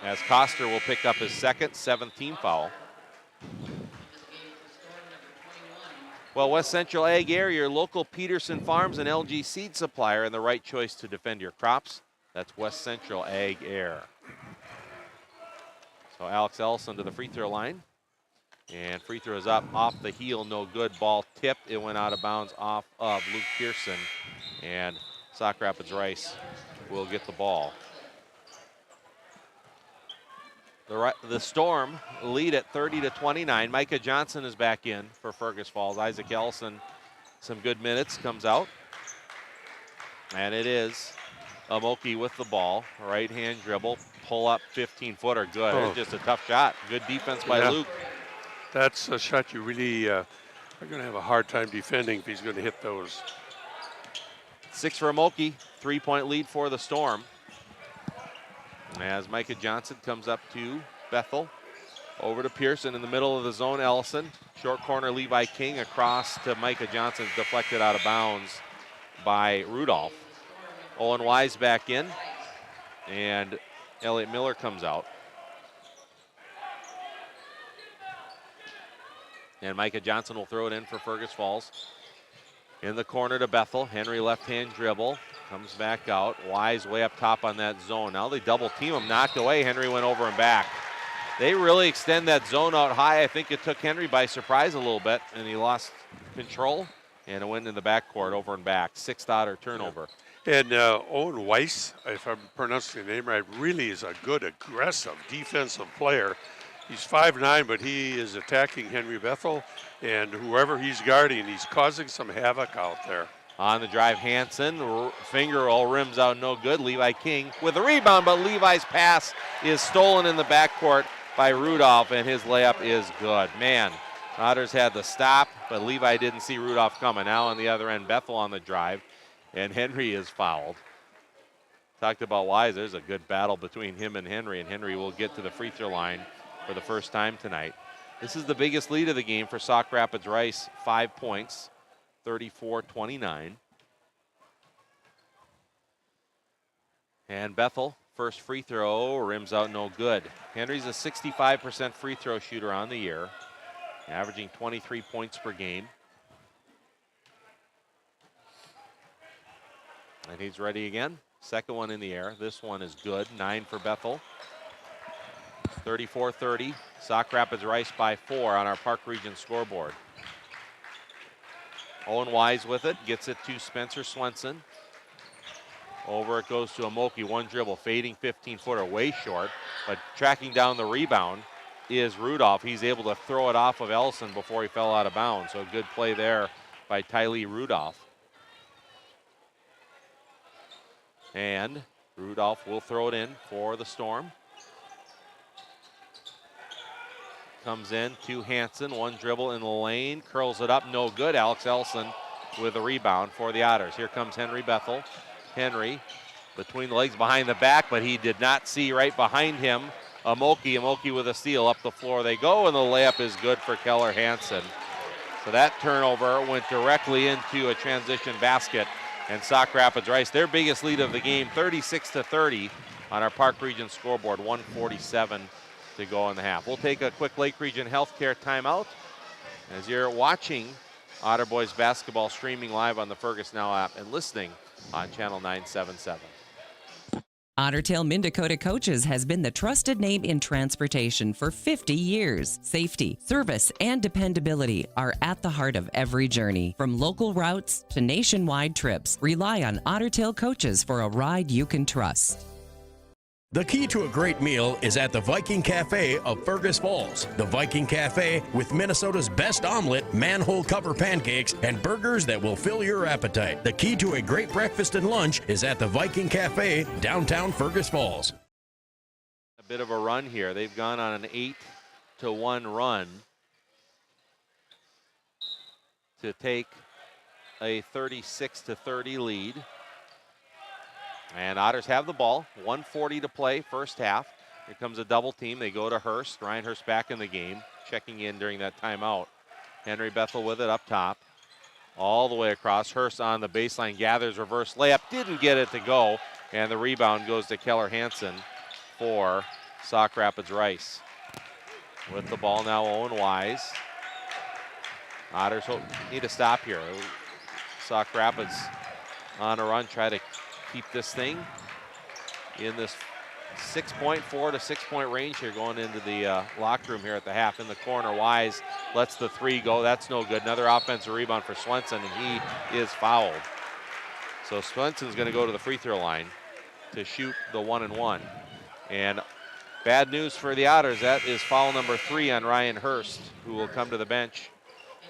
as Koster will pick up his second, 7th team foul. Well, West Central Ag Air, your local Peterson Farms and LG seed supplier, and the right choice to defend your crops. That's West Central Ag Air. So Alex Ellison to the free throw line. And free throw is up, off the heel, no good. Ball tipped. It went out of bounds off of Luke Pearson. And Sauk Rapids Rice will get the ball. The Storm lead at 30-29. Micah Johnson is back in for Fergus Falls. Isaac Ellison, some good minutes, comes out. And it is Amoki with the ball. Right-hand dribble, pull up 15-footer, good. It's just a tough shot. Good defense by Luke. That's a shot you really are going to have a hard time defending if he's going to hit those. 6 for Amoki, 3-point lead for the Storm. As Micah Johnson comes up to Bethel, over to Pearson in the middle of the zone, Ellison. Short corner, Levi King across to Micah Johnson, deflected out of bounds by Rudolph. Owen Wise back in, and Elliot Miller comes out. And Micah Johnson will throw it in for Fergus Falls. In the corner to Bethel. Henry left-hand dribble. Comes back out. Wise way up top on that zone. Now they double team him. Knocked away. Henry went over and back. They really extend that zone out high. I think it took Henry by surprise a little bit, and he lost control. And it went in the backcourt, over and back. 6th Otter turnover. And Owen Weiss, if I'm pronouncing the name right, really is a good, aggressive defensive player. He's 5'9", but he is attacking Henry Bethel, and whoever he's guarding, he's causing some havoc out there. On the drive, Hansen, finger roll, rims out, no good. Levi King with a rebound, but Levi's pass is stolen in the backcourt by Rudolph, and his layup is good. Man, Otters had the stop, but Levi didn't see Rudolph coming. Now on the other end, Bethel on the drive, and Henry is fouled. Talked about Wise. There's a good battle between him and Henry will get to the free throw line for the first time tonight. This is the biggest lead of the game for Sauk Rapids Rice, 5 points, 34-29. And Bethel, first free throw, rims out, no good. Henry's a 65% free throw shooter on the year, averaging 23 points per game. And he's ready again. Second one in the air. This one is good. 9 for Bethel. 34-30. Sauk Rapids Rice by 4 on our Park Region scoreboard. Owen Wise with it. Gets it to Spencer Swenson. Over it goes to Amoki. One dribble. Fading 15-footer. Way short. But tracking down the rebound is Rudolph. He's able to throw it off of Ellison before he fell out of bounds. So good play there by Tylee Rudolph. And Rudolph will throw it in for the Storm. Comes in to Hansen, one dribble in the lane, curls it up, no good. Alex Ellison with a rebound for the Otters. Here comes Henry Bethel. Henry between the legs, behind the back, but he did not see right behind him Amoki. Amoki with a steal, up the floor they go, and the layup is good for Keller Hansen. So that turnover went directly into a transition basket, and Sauk Rapids Rice, their biggest lead of the game, 36-30 on our Park Region scoreboard, 1:47 to go in the half. We'll take a quick Lake Region Healthcare timeout as you're watching Otter Boys basketball streaming live on the Fergus Now app and listening on Channel 977. Otter Tail Minn Dakota Coaches has been the trusted name in transportation for 50 years. Safety, service, and dependability are at the heart of every journey. From local routes to nationwide trips, rely on Otter Tail Coaches for a ride you can trust. The key to a great meal is at the Viking Cafe of Fergus Falls. The Viking Cafe with Minnesota's best omelet, manhole cover pancakes, and burgers that will fill your appetite. The key to a great breakfast and lunch is at the Viking Cafe, downtown Fergus Falls. A bit of a run here. They've gone on an 8-1 run to take a 36-30 lead. And Otters have the ball, 1:40 to play, first half. Here comes a double team. They go to Hurst. Ryan Hurst back in the game, checking in during that timeout. Henry Bethel with it up top. All the way across. Hurst on the baseline, gathers reverse layup. Didn't get it to go. And the rebound goes to Keller Hansen for Sauk Rapids Rice. With the ball now, Owen Wise. Otters need to stop here. Sauk Rapids on a run, try to keep this thing in this 4 to 6 point range here going into the locker room here at the half. In the corner, Wise lets the three go. That's no good. Another offensive rebound for Swenson, and he is fouled. So Swenson's going to go to the free throw line to shoot the 1-and-1. And bad news for the Otters. That is foul number 3 on Ryan Hurst, who will come to the bench,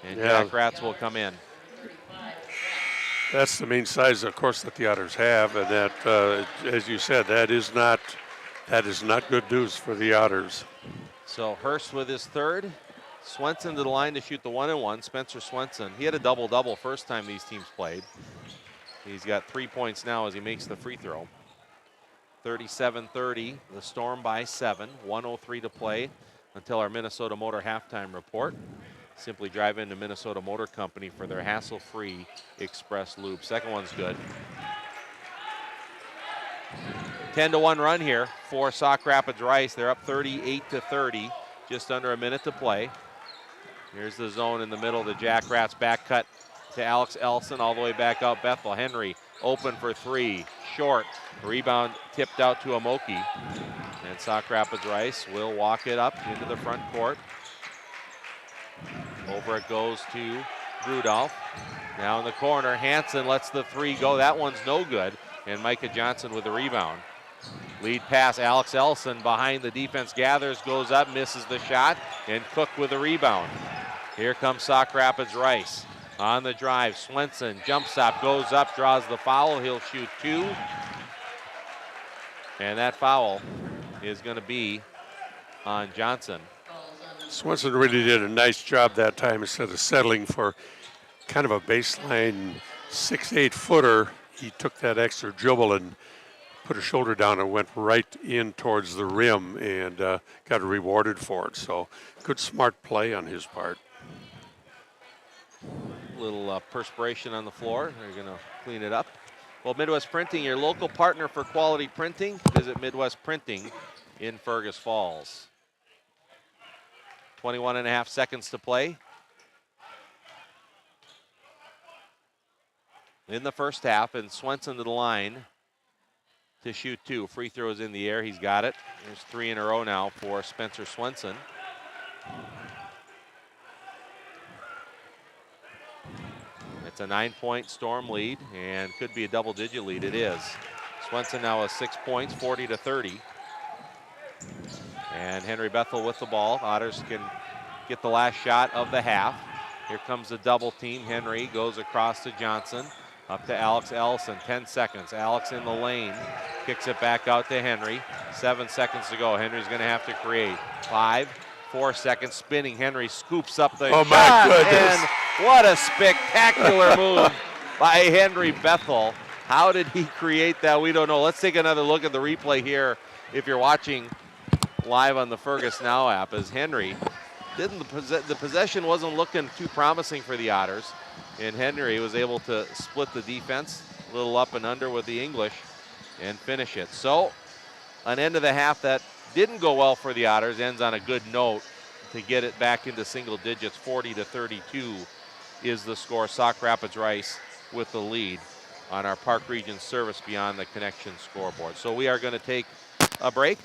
and Jack Ratz will come in. That's the main size, of course, that the Otters have, and that, as you said, that is not good news for the Otters. So Hurst with his third. Swenson to the line to shoot the 1-and-1. Spencer Swenson, he had a double-double first time these teams played. He's got 3 points now as he makes the free throw. 37-30, the Storm by 7. 1:03 to play until our Minnesota Motor halftime report. Simply drive into Minnesota Motor Company for their hassle-free express lube. Second one's good. 10-1 run here for Sauk Rapids Rice. They're up 38-30, just under a minute to play. Here's the zone in the middle to Jack Ratz. Back cut to Alex Elson, all the way back out Bethel. Henry open for 3, short. Rebound tipped out to Amoki. And Sauk Rapids Rice will walk it up into the front court. Over it goes to Rudolph. Now in the corner, Hansen lets the 3 go. That one's no good. And Micah Johnson with the rebound. Lead pass, Alex Elson behind the defense, gathers, goes up, misses the shot, and Cook with the rebound. Here comes Sauk Rapids Rice. On the drive, Swenson, jump stop, goes up, draws the foul. He'll shoot 2. And that foul is going to be on Johnson. Swenson really did a nice job that time instead of settling for kind of a baseline 6'8" footer. He took that extra dribble and put a shoulder down and went right in towards the rim and got rewarded for it. So good, smart play on his part. Little perspiration on the floor. They're going to clean it up. Well, Midwest Printing, your local partner for quality printing. Visit Midwest Printing in Fergus Falls. 21.5 seconds to play in the first half, and Swenson to the line to shoot 2. Free throws in the air. He's got it. There's 3 in a row now for Spencer Swenson. It's a 9-point Storm lead and could be a double-digit lead. It is. Swenson now has 6 points, 40-30. And Henry Bethel with the ball. Otters can get the last shot of the half. Here comes the double team. Henry goes across to Johnson. Up to Alex Ellison, 10 seconds. Alex in the lane, kicks it back out to Henry. 7 seconds to go. Henry's going to have to create. 5, 4 seconds, spinning. Henry scoops up the shot. My goodness. And what a spectacular move by Henry Bethel. How did he create that? We don't know. Let's take another look at the replay here if you're watching live on the Fergus Now app, as Henry the possession wasn't looking too promising for the Otters, and Henry was able to split the defense, a little up and under with the English, and finish it. So an end of the half that didn't go well for the Otters ends on a good note to get it back into single digits. 40-32 is the score. Sauk Rapids Rice with the lead on our Park Region Service Beyond the Connection scoreboard. So we are going to take a break.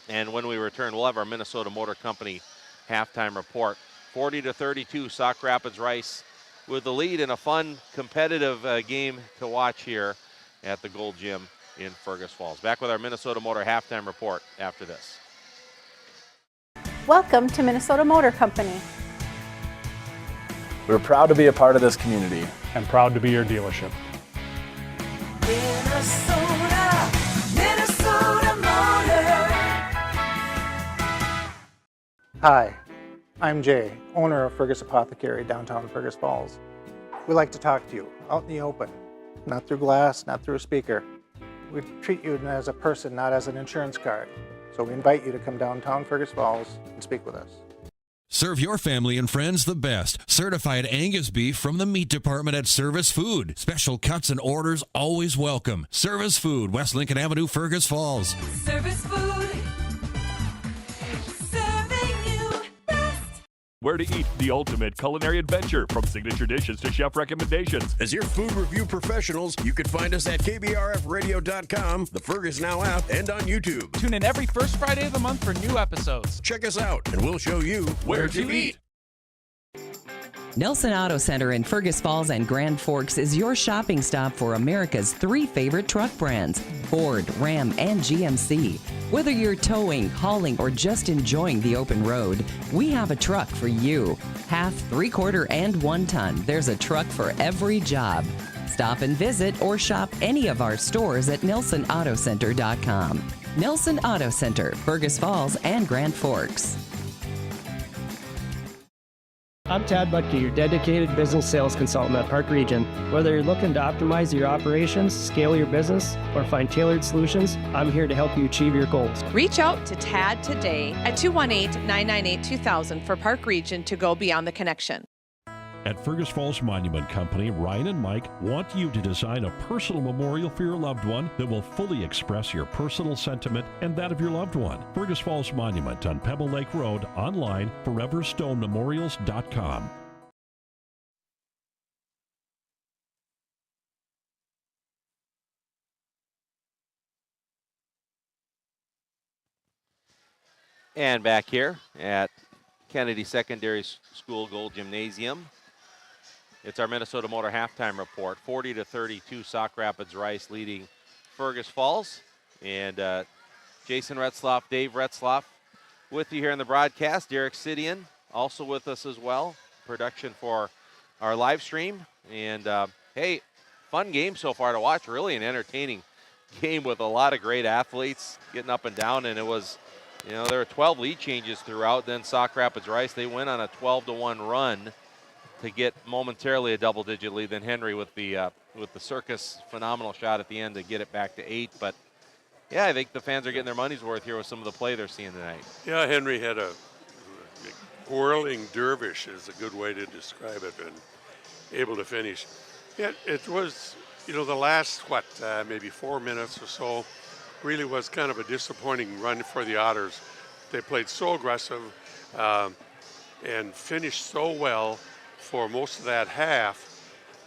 And when we return, we'll have our Minnesota Motor Company halftime report. 40-32, Sauk Rapids Rice with the lead in a fun, competitive game to watch here at the Gold Gym in Fergus Falls. Back with our Minnesota Motor halftime report after this. Welcome to Minnesota Motor Company. We're proud to be a part of this community. And proud to be your dealership. Minnesota Motor. Hi, I'm Jay, owner of Fergus Apothecary, downtown Fergus Falls. We like to talk to you out in the open, not through glass, not through a speaker. We treat you as a person, not as an insurance card. So we invite you to come downtown Fergus Falls and speak with us. Serve your family and friends the best. Certified Angus beef from the meat department at Service Food. Special cuts and orders always welcome. Service Food, West Lincoln Avenue, Fergus Falls. Service Food. Serving you best. Where to eat, the ultimate culinary adventure, from signature dishes to chef recommendations. As your food review professionals, you can find us at KBRFradio.com, the Fergus Now app, and on YouTube. Tune in every first Friday of the month for new episodes. Check us out, and we'll show you where to eat. Nelson Auto Center in Fergus Falls and Grand Forks is your shopping stop for America's 3 favorite truck brands, Ford, Ram, and GMC. Whether you're towing, hauling, or just enjoying the open road, we have a truck for you. Half, 3/4, and 1 ton, there's a truck for every job. Stop and visit or shop any of our stores at NelsonAutoCenter.com. Nelson Auto Center, Fergus Falls and Grand Forks. I'm Tad Butke, your dedicated business sales consultant at Park Region. Whether you're looking to optimize your operations, scale your business, or find tailored solutions, I'm here to help you achieve your goals. Reach out to Tad today at 218-998-2000 for Park Region to go beyond the connection. At Fergus Falls Monument Company, Ryan and Mike want you to design a personal memorial for your loved one that will fully express your personal sentiment and that of your loved one. Fergus Falls Monument on Pebble Lake Road, online, foreverstonememorials.com. And back here at Kennedy Secondary School Gold Gymnasium, it's our Minnesota Motor halftime report. 40-32, Sauk Rapids Rice leading Fergus Falls. And Jason Retzloff, Dave Retzloff with you here in the broadcast. Derek Sidian also with us as well. Production for our live stream. And hey, fun game so far to watch. Really an entertaining game with a lot of great athletes getting up and down. And it was, you know, there were 12 lead changes throughout. Then Sauk Rapids Rice, they went on a 12-1 run to get momentarily a double-digit lead. Then Henry with the Circus phenomenal shot at the end to get it back to 8. But yeah, I think the fans are getting their money's worth here with some of the play they're seeing tonight. Yeah, Henry had a whirling dervish is a good way to describe it, and able to finish. Yeah, it was, you know, the last, maybe 4 minutes or so really was kind of a disappointing run for the Otters. They played so aggressive and finished so well for most of that half,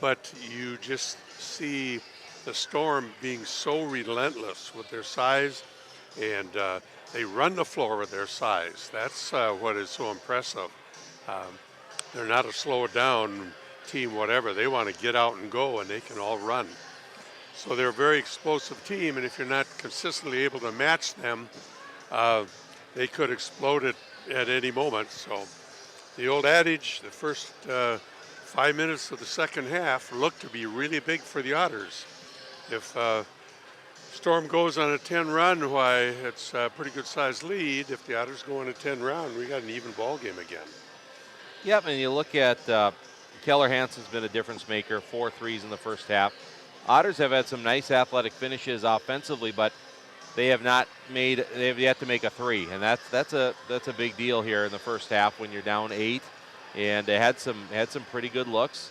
but you just see the Storm being so relentless with their size, and they run the floor with their size. That's what is so impressive. They're not a slow down team, whatever. They want to get out and go, and they can all run. So they're a very explosive team, and if you're not consistently able to match them, they could explode it at any moment. So the old adage, the first 5 minutes of the second half looked to be really big for the Otters. If Storm goes on a 10 run, why, it's a pretty good sized lead. If the Otters go on a 10 round, we got an even ball game again. Yep, and you look at Keller Hansen's been a difference maker, 4 threes in the first half. Otters have had some nice athletic finishes offensively, but They have not made. They have yet to make a three, and that's a big deal here in the first half when you're down 8, and they had some pretty good looks.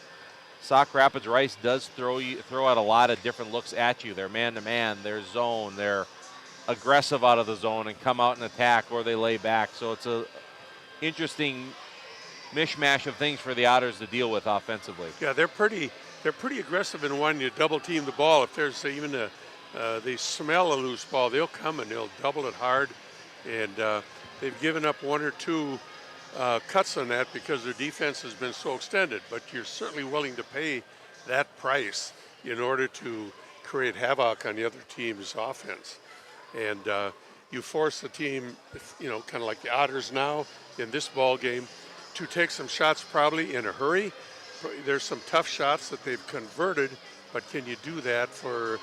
Sauk Rapids Rice does throw out a lot of different looks at you. They're man-to-man, they're zone, they're aggressive out of the zone and come out and attack, or they lay back. So it's a interesting mishmash of things for the Otters to deal with offensively. Yeah, they're pretty aggressive in one. You double team the ball. If there's even they smell a loose ball, they'll come and they'll double it hard. And they've given up 1 or 2 cuts on that because their defense has been so extended. But you're certainly willing to pay that price in order to create havoc on the other team's offense. And you force the team, kind of like the Otters now in this ball game, to take some shots probably in a hurry. There's some tough shots that they've converted, but can you do that for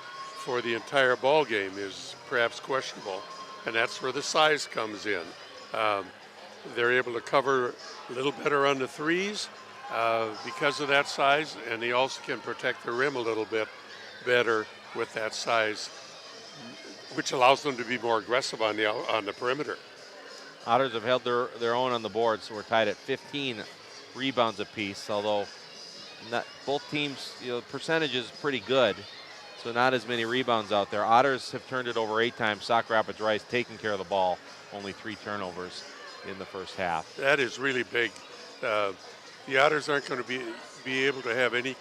the entire ball game is perhaps questionable. And that's where the size comes in. They're able to cover a little better on the threes because of that size, and they also can protect the rim a little bit better with that size, which allows them to be more aggressive on the perimeter. Otters have held their own on the board, so we're tied at 15 rebounds apiece, although both teams, percentage is pretty good, so not as many rebounds out there. Otters have turned it over 8 times. Sauk Rapids Rice taking care of the ball, only 3 turnovers in the first half. That is really big. The Otters aren't going to be able to have any,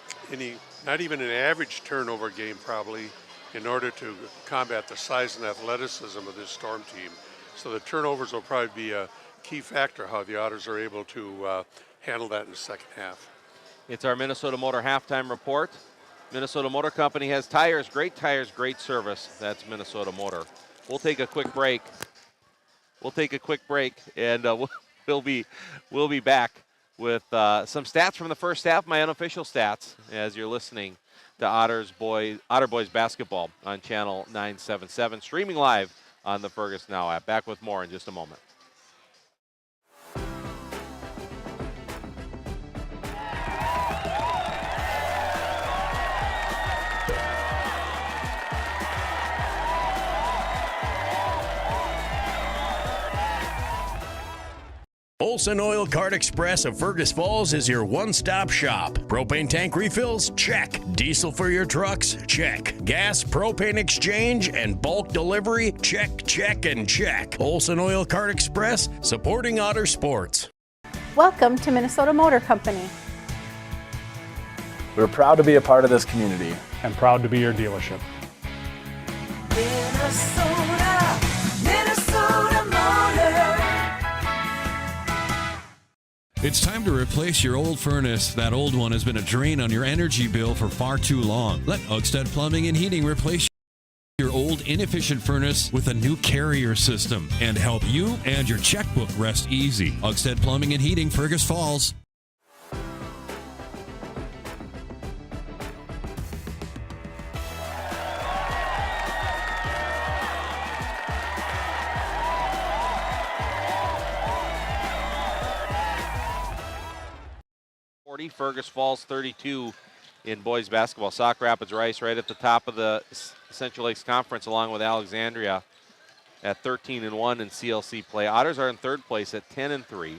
not even an average turnover game probably, in order to combat the size and athleticism of this Storm team. So the turnovers will probably be a key factor how the Otters are able to handle that in the second half. It's our Minnesota Motor halftime report. Minnesota Motor Company has tires, great service. That's Minnesota Motor. We'll take a quick break. And we'll be back with some stats from the first half, my unofficial stats, as you're listening to Otter Boys basketball on channel 977, streaming live on the Fergus Now app. Back with more in just a moment. Olson Oil Card Express of Fergus Falls is your one-stop shop. Propane tank refills? Check. Diesel for your trucks? Check. Gas, propane exchange, and bulk delivery? Check, check, and check. Olson Oil Card Express, supporting Otter sports. Welcome to Minnesota Motor Company. We're proud to be a part of this community. And proud to be your dealership. Minnesota Motor. It's time to replace your old furnace. That old one has been a drain on your energy bill for far too long. Let Otters Plumbing and Heating replace your old inefficient furnace with a new carrier system and help you and your checkbook rest easy. Otters Plumbing and Heating, Fergus Falls. Fergus Falls 32 in boys basketball. Sauk Rapids Rice right at the top of the Central Lakes Conference along with Alexandria at 13-1 in CLC play. Otters are in third place at 10-3.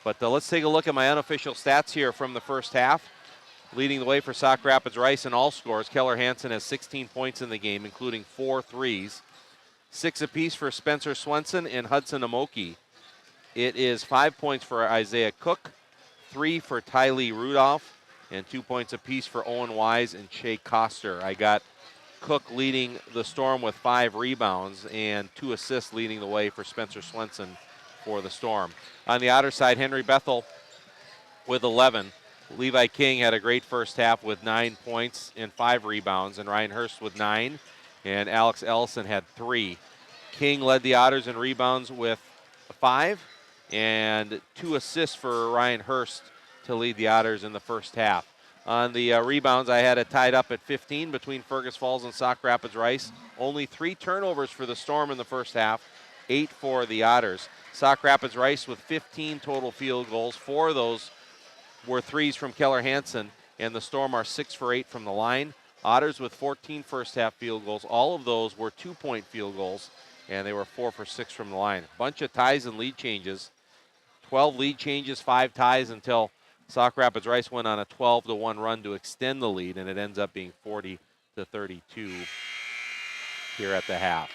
But let's take a look at my unofficial stats here from the first half. Leading the way for Sauk Rapids Rice in all scores, Keller Hansen has 16 points in the game, including 4 threes. 6 apiece for Spencer Swenson and Hudson Amoki. It is 5 points for Isaiah Cook, 3 for Tylee Rudolph, and 2 points apiece for Owen Wise and Shea Coster. I got Cook leading the Storm with 5 rebounds and 2 assists leading the way for Spencer Swenson for the Storm. On the Otter side, Henry Bethel with 11. Levi King had a great first half with 9 points and 5 rebounds, and Ryan Hurst with 9, and Alex Ellison had 3. King led the Otters in rebounds with 5, and 2 assists for Ryan Hurst to lead the Otters in the first half. On the rebounds, I had it tied up at 15 between Fergus Falls and Sauk Rapids Rice. Only 3 turnovers for the Storm in the first half, 8 for the Otters. Sauk Rapids Rice with 15 total field goals. 4 of those were threes from Keller Hansen, and the Storm are 6 for 8 from the line. Otters with 14 first-half field goals. All of those were 2-point field goals, and they were 4 for 6 from the line. Bunch of ties and lead changes. 12 lead changes, 5 ties until Sauk Rapids Rice went on a 12-1 run to extend the lead, and it ends up being 40-32 here at the half.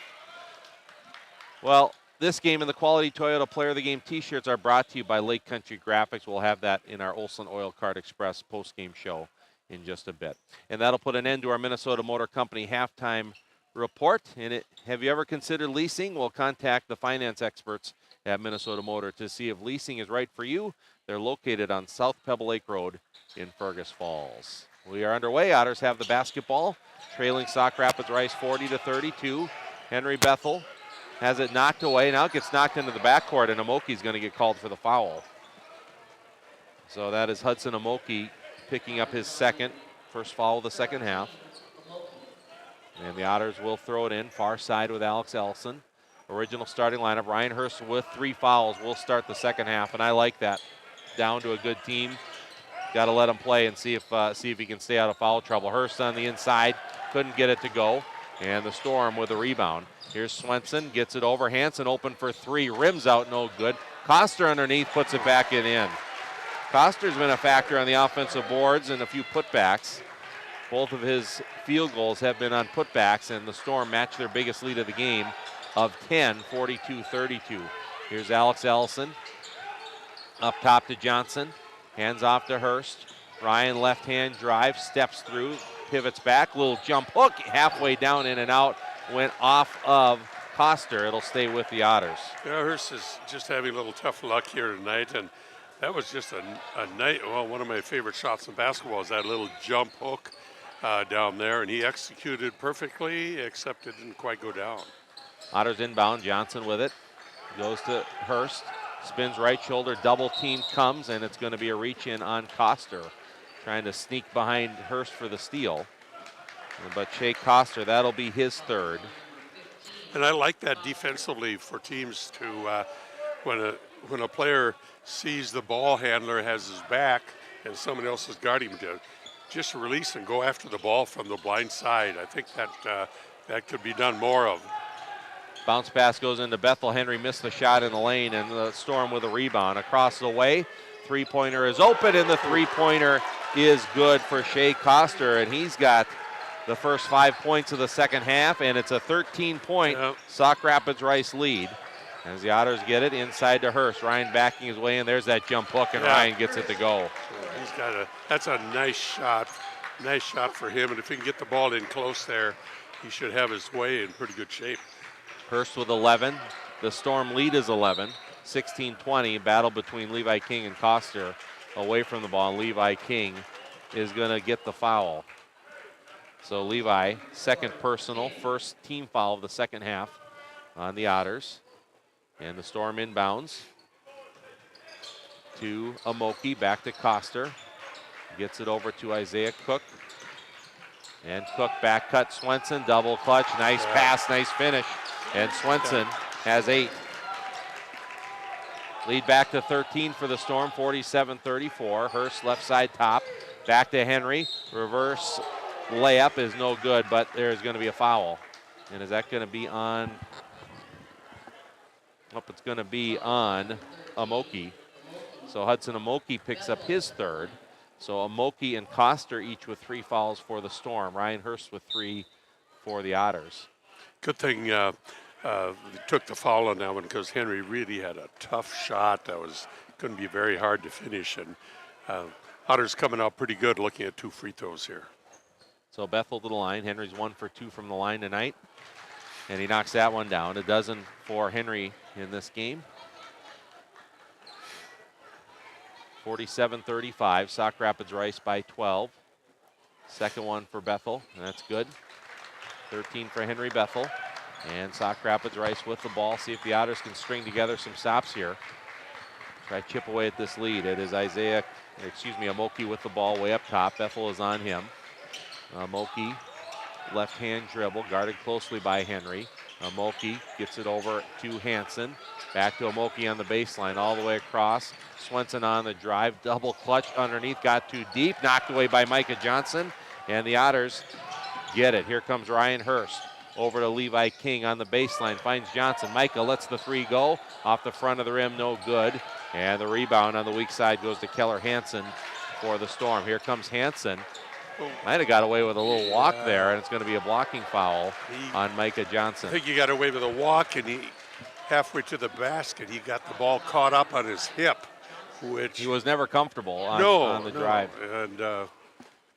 Well, this game and the Quality Toyota Player of the Game t-shirts are brought to you by Lake Country Graphics. We'll have that in our Olson Oil Card Express post-game show in just a bit. And that'll put an end to our Minnesota Motor Company halftime report. Have you ever considered leasing? Well, contact the finance experts at Minnesota Motor to see if leasing is right for you. They're located on South Pebble Lake Road in Fergus Falls. We are underway. Otters have the basketball, trailing Sauk Rapids Rice 40-32. Henry Bethel has it knocked away. Now it gets knocked into the backcourt, and Amoki's going to get called for the foul. So that is Hudson Amoki picking up his first foul of the second half. And the Otters will throw it in, far side with Alex Ellison. Original starting lineup, Ryan Hurst with 3 fouls will start the second half, and I like that. Down to a good team. Got to let him play and see if he can stay out of foul trouble. Hurst on the inside, couldn't get it to go. And the Storm with a rebound. Here's Swenson, gets it over. Hansen open for 3, rims out, no good. Koster underneath, puts it back in. Koster's been a factor on the offensive boards and a few putbacks. Both of his field goals have been on putbacks, and the Storm matched their biggest lead of the game of 10, 42-32. Here's Alex Ellison. Up top to Johnson. Hands off to Hurst. Ryan left-hand drive, steps through, pivots back. Little jump hook, halfway down, in and out. Went off of Koster. It'll stay with the Otters. Yeah, Hurst is just having a little tough luck here tonight, and that was just a night. Well, one of my favorite shots in basketball is that little jump hook down there, and he executed perfectly, except it didn't quite go down. Otters inbound. Johnson with it. Goes to Hurst. Spins right shoulder. Double team comes, and it's going to be a reach in on Koster. Trying to sneak behind Hurst for the steal. But Shea Koster, that'll be his third. And I like that defensively for teams to, when a player sees the ball handler has his back and someone else is guarding him, to just release and go after the ball from the blind side. I think that could be done more of. Bounce pass goes into Bethel. Henry missed the shot in the lane, and the Storm with a rebound. Across the way, three-pointer is open, and the three-pointer is good for Shea Koster, and he's got the first 5 points of the second half, and it's a 13-point Sauk Rapids Rice lead. As the Otters get it inside to Hurst. Ryan backing his way in. There's that jump hook, and Ryan gets it to go. That's a nice shot. Nice shot for him, and if he can get the ball in close there, he should have his way in pretty good shape. Hurst with 11. The Storm lead is 11. 16-20. Battle between Levi King and Koster away from the ball. Levi King is going to get the foul. So Levi, second personal, first team foul of the second half on the Otters. And the Storm inbounds to Amoki, back to Koster. Gets it over to Isaiah Cook. And Cook back cut Swenson, double clutch, nice pass, nice finish. And Swenson has 8. Lead back to 13 for the Storm, 47-34. Hurst left side top, back to Henry. Reverse layup is no good, but there's going to be a foul. And is that going to be on? Nope, it's going to be on Amoki. So Hudson Amoki picks up his third. So Amoki and Koster each with 3 fouls for the Storm. Ryan Hurst with 3 for the Otters. Good thing they took the foul on that one, because Henry really had a tough shot that was going to be very hard to finish. And Otters coming out pretty good, looking at 2 free throws here. So Bethel to the line. Henry's 1 for 2 from the line tonight. And he knocks that one down. A dozen for Henry in this game. 47-35. Sauk Rapids Rice by 12. Second one for Bethel, and that's good. 13 for Henry Bethel. And Sauk Rapids Rice with the ball. See if the Otters can string together some stops here. Try to chip away at this lead. It is Amoki with the ball way up top. Bethel is on him. Amoki, left-hand dribble, guarded closely by Henry. Amoki gets it over to Hansen. Back to Amoki on the baseline, all the way across. Swenson on the drive, double clutch underneath, got too deep, knocked away by Micah Johnson. And the Otters get it. Here comes Ryan Hurst. Over to Levi King on the baseline, finds Johnson. Micah lets the three go. Off the front of the rim, no good. And the rebound on the weak side goes to Keller Hansen for the Storm. Here comes Hansen. Might have got away with a little walk there, and it's going to be a blocking foul on Micah Johnson. I think he got away with a walk, and he halfway to the basket, he got the ball caught up on his hip, which he was never comfortable on the drive. And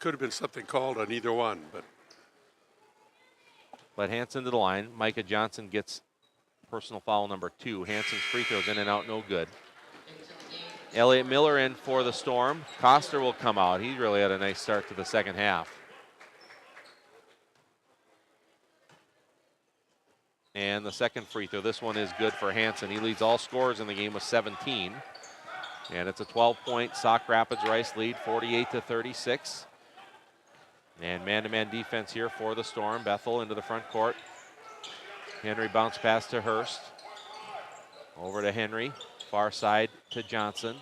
could have been something called on either one, But Hansen to the line. Micah Johnson gets personal foul number 2. Hansen's free throws in and out, no good. Elliot Miller in for the Storm. Coster will come out. He really had a nice start to the second half. And the second free throw, this one is good for Hansen. He leads all scorers in the game with 17. And it's a 12-point Sauk Rapids Rice lead, 48-36. And man-to-man defense here for the Storm. Bethel into the front court. Henry bounce pass to Hurst. Over to Henry. Far side to Johnson.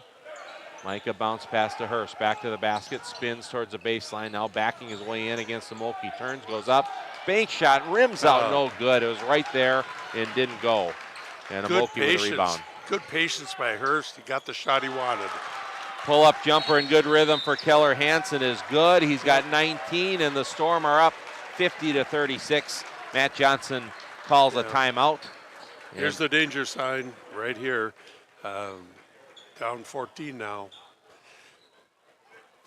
Micah bounce pass to Hurst. Back to the basket. Spins towards the baseline. Now backing his way in against Samolke. Turns, goes up. Bank shot. Rims out. No good. It was right there and didn't go. And Samolke with a rebound. Good patience by Hurst. He got the shot he wanted. Pull-up jumper in good rhythm for Keller Hansen is good. He's got 19, and the Storm are up 50-36. Matt Johnson calls a timeout. Here's the danger sign right here. Down 14 now.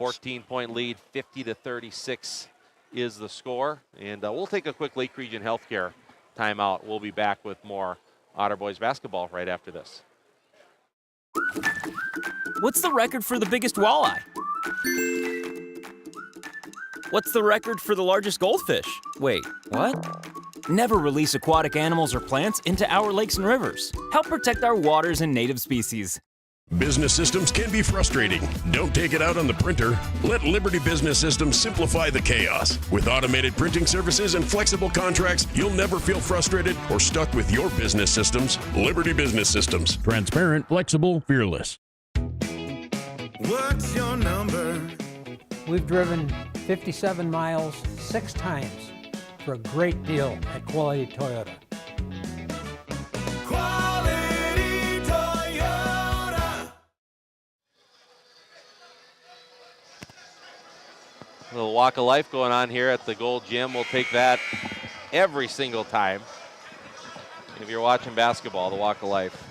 14-point lead, 50-36 is the score. And we'll take a quick Lake Region Healthcare timeout. We'll be back with more Otter Boys basketball right after this. What's the record for the biggest walleye? What's the record for the largest goldfish? Wait, what? Never release aquatic animals or plants into our lakes and rivers. Help protect our waters and native species. Business systems can be frustrating. Don't take it out on the printer. Let Liberty Business Systems simplify the chaos. With automated printing services and flexible contracts, you'll never feel frustrated or stuck with your business systems. Liberty Business Systems. Transparent, flexible, fearless. What's your number? We've driven 57 miles 6 times for a great deal at Quality Toyota. Quality Toyota. A little walk of life going on here at the Gold Gym. We'll take that every single time. If you're watching basketball, the walk of life.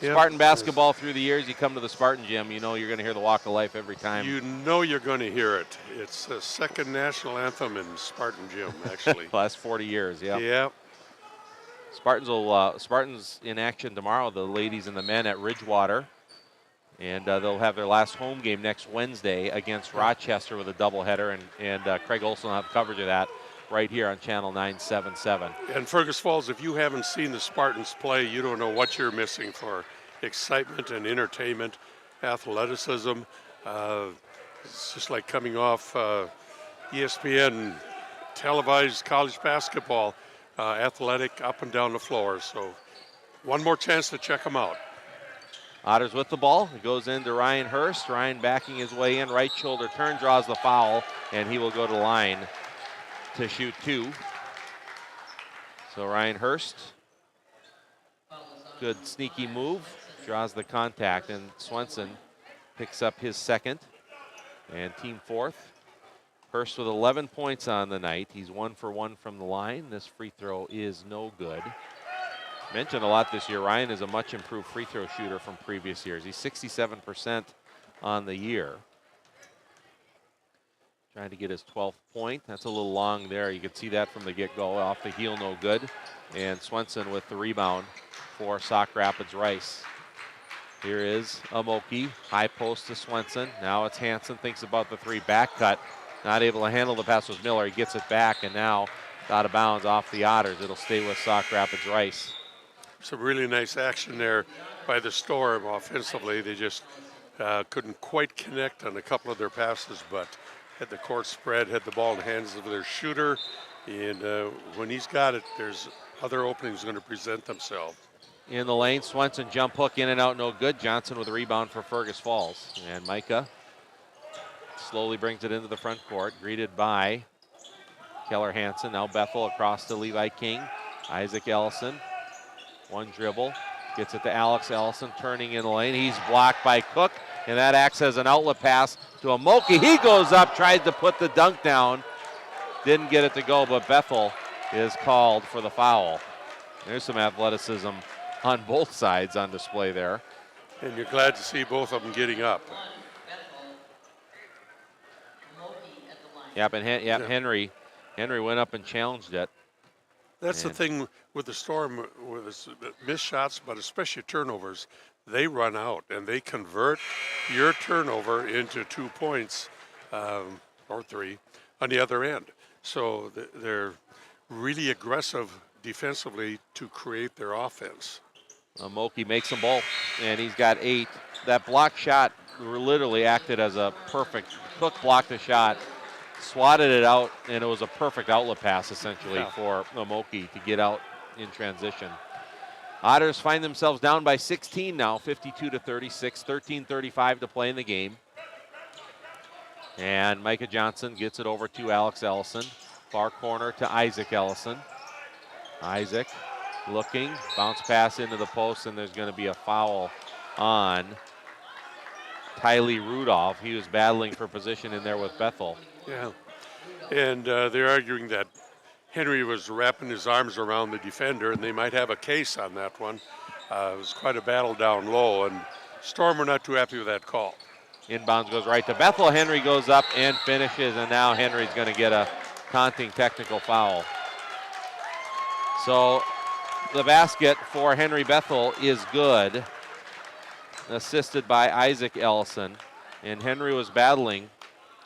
Yep. Spartan basketball through the years, you come to the Spartan Gym, you know you're going to hear the walk of life every time. You know you're going to hear it. It's the second national anthem in Spartan Gym, actually. Last 40 years, yeah. Yep. Spartans in action tomorrow, the ladies and the men at Ridgewater. And they'll have their last home game next Wednesday against Rochester with a doubleheader. And Craig Olson will have coverage of that right here on Channel 977. And Fergus Falls, if you haven't seen the Spartans play, you don't know what you're missing for excitement and entertainment, athleticism. It's just like coming off ESPN televised college basketball, athletic up and down the floor. So one more chance to check them out. Otters with the ball. It goes into Ryan Hurst. Ryan backing his way in. Right shoulder turn, draws the foul, and he will go to the line to shoot 2. So Ryan Hurst, good sneaky move, draws the contact, and Swenson picks up his second and team 4th. Hurst with 11 points on the night. He's 1 for 1 from the line. This free throw is no good. Mentioned a lot this year, Ryan is a much improved free throw shooter from previous years. He's 67% on the year. Trying to get his 12th point. That's a little long there. You can see that from the get-go. Off the heel, no good. And Swenson with the rebound for Sauk Rapids Rice. Here is Amoki. High post to Swenson. Now it's Hansen. Thinks about the 3. Back cut. Not able to handle the pass was Miller. He gets it back, and now out of bounds off the Otters. It'll stay with Sauk Rapids Rice. Some really nice action there by the Storm offensively. They just couldn't quite connect on a couple of their passes, but had the court spread, had the ball in the hands of their shooter, and when he's got it, there's other openings going to present themselves. In the lane, Swenson jump hook in and out, no good. Johnson with a rebound for Fergus Falls. And Micah slowly brings it into the front court, greeted by Keller Hansen, now Bethel across to Levi King. Isaac Ellison, one dribble, gets it to Alex Ellison, turning in the lane. He's blocked by Cook, and that acts as an outlet pass to Amoki. He goes up, tries to put the dunk down. Didn't get it to go, but Bethel is called for the foul. There's some athleticism on both sides on display there. And you're glad to see both of them getting up. Yep, and Henry went up and challenged it. That's the thing with the Storm, with its missed shots, but especially turnovers. They run out, and they convert your turnover into 2 points or 3 on the other end. So they're really aggressive defensively to create their offense. Moki makes them both, and he's got 8. That block shot literally acted as a perfect. Cook blocked the shot, swatted it out, and it was a perfect outlet pass essentially for Moki to get out in transition. Otters find themselves down by 16 now, 52-36, 13:35 to play in the game. And Micah Johnson gets it over to Alex Ellison. Far corner to Isaac Ellison. Isaac looking, bounce pass into the post, and there's going to be a foul on Tylee Rudolph. He was battling for position in there with Bethel. Yeah, and they're arguing that Henry was wrapping his arms around the defender, and they might have a case on that one. It was quite a battle down low, and Storm were not too happy with that call. Inbounds goes right to Bethel. Henry goes up and finishes, and now Henry's going to get a taunting technical foul. So the basket for Henry Bethel is good, assisted by Isaac Ellison, and Henry was battling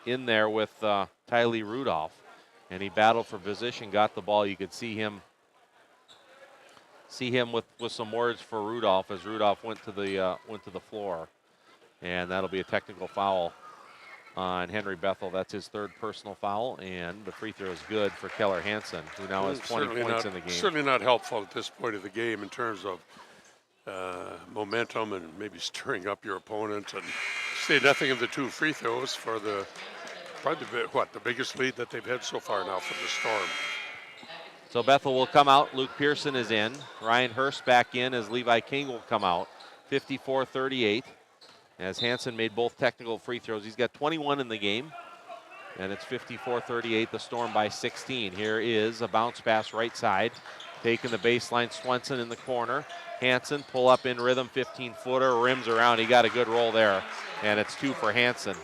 in there with Tylee Rudolph, and he battled for position, got the ball. You could see him with some words for Rudolph as Rudolph went to the floor, and that'll be a technical foul on Henry Bethel. That's his 3rd personal foul, and the free throw is good for Keller Hansen, who now has 20 points in the game. Certainly not helpful at this point of the game in terms of momentum and maybe stirring up your opponent. And say nothing of the 2 free throws for the biggest lead that they've had so far now from the Storm. So Bethel will come out. Luke Pearson is in. Ryan Hurst back in as Levi King will come out. 54-38. As Hansen made both technical free throws. He's got 21 in the game. And it's 54-38, the Storm by 16. Here is a bounce pass right side. Taking the baseline, Swenson in the corner. Hansen pull up in rhythm, 15-footer, rims around. He got a good roll there. And it's 2 for Hansen.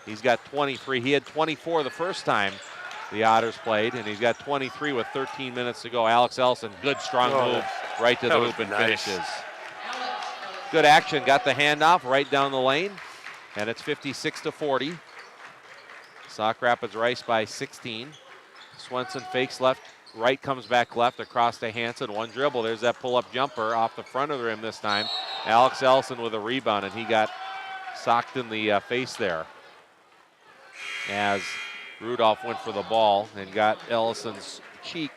He's got 23. He had 24 the first time the Otters played, and he's got 23 with 13 minutes to go. Alex Ellison, good strong move right to the hoop and finishes. Good action, got the handoff right down the lane, and it's 56-40. Sauk Rapids Rice by 16. Swenson fakes left, right comes back left across to Hansen. One dribble, there's that pull-up jumper off the front of the rim this time. Alex Ellison with a rebound, and he got socked in the face there as Rudolph went for the ball and got Ellison's cheek,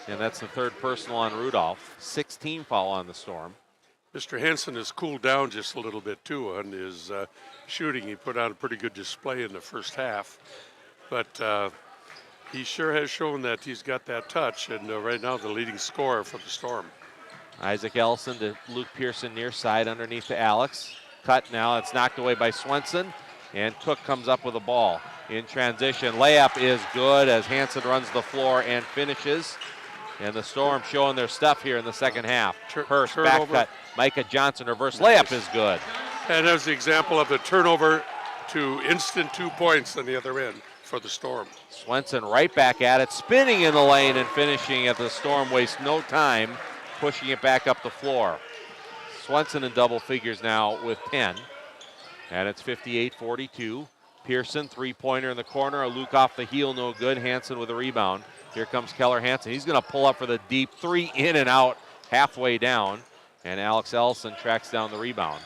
and that's the 3rd personal on Rudolph. 16 foul on the Storm. Mr. Hansen has cooled down just a little bit too on his shooting. He put on a pretty good display in the first half, but he sure has shown that he's got that touch, and right now the leading scorer for the Storm. Isaac Ellison to Luke Pearson near side underneath to Alex. Cut now, it's knocked away by Swenson, and Cook comes up with a ball. In transition, layup is good as Hansen runs the floor and finishes. And the Storm showing their stuff here in the second half. Hurst back cut. Micah Johnson reverse layup is good. And there's the example of the turnover to instant 2 points on the other end for the Storm. Swenson right back at it, spinning in the lane and finishing at the Storm. Wastes no time pushing it back up the floor. Swenson in double figures now with 10. And it's 58-42. Pearson, 3-pointer in the corner. A Luke off the heel, no good. Hansen with a rebound. Here comes Keller Hansen. He's going to pull up for the deep 3 in and out halfway down. And Alex Ellison tracks down the rebound.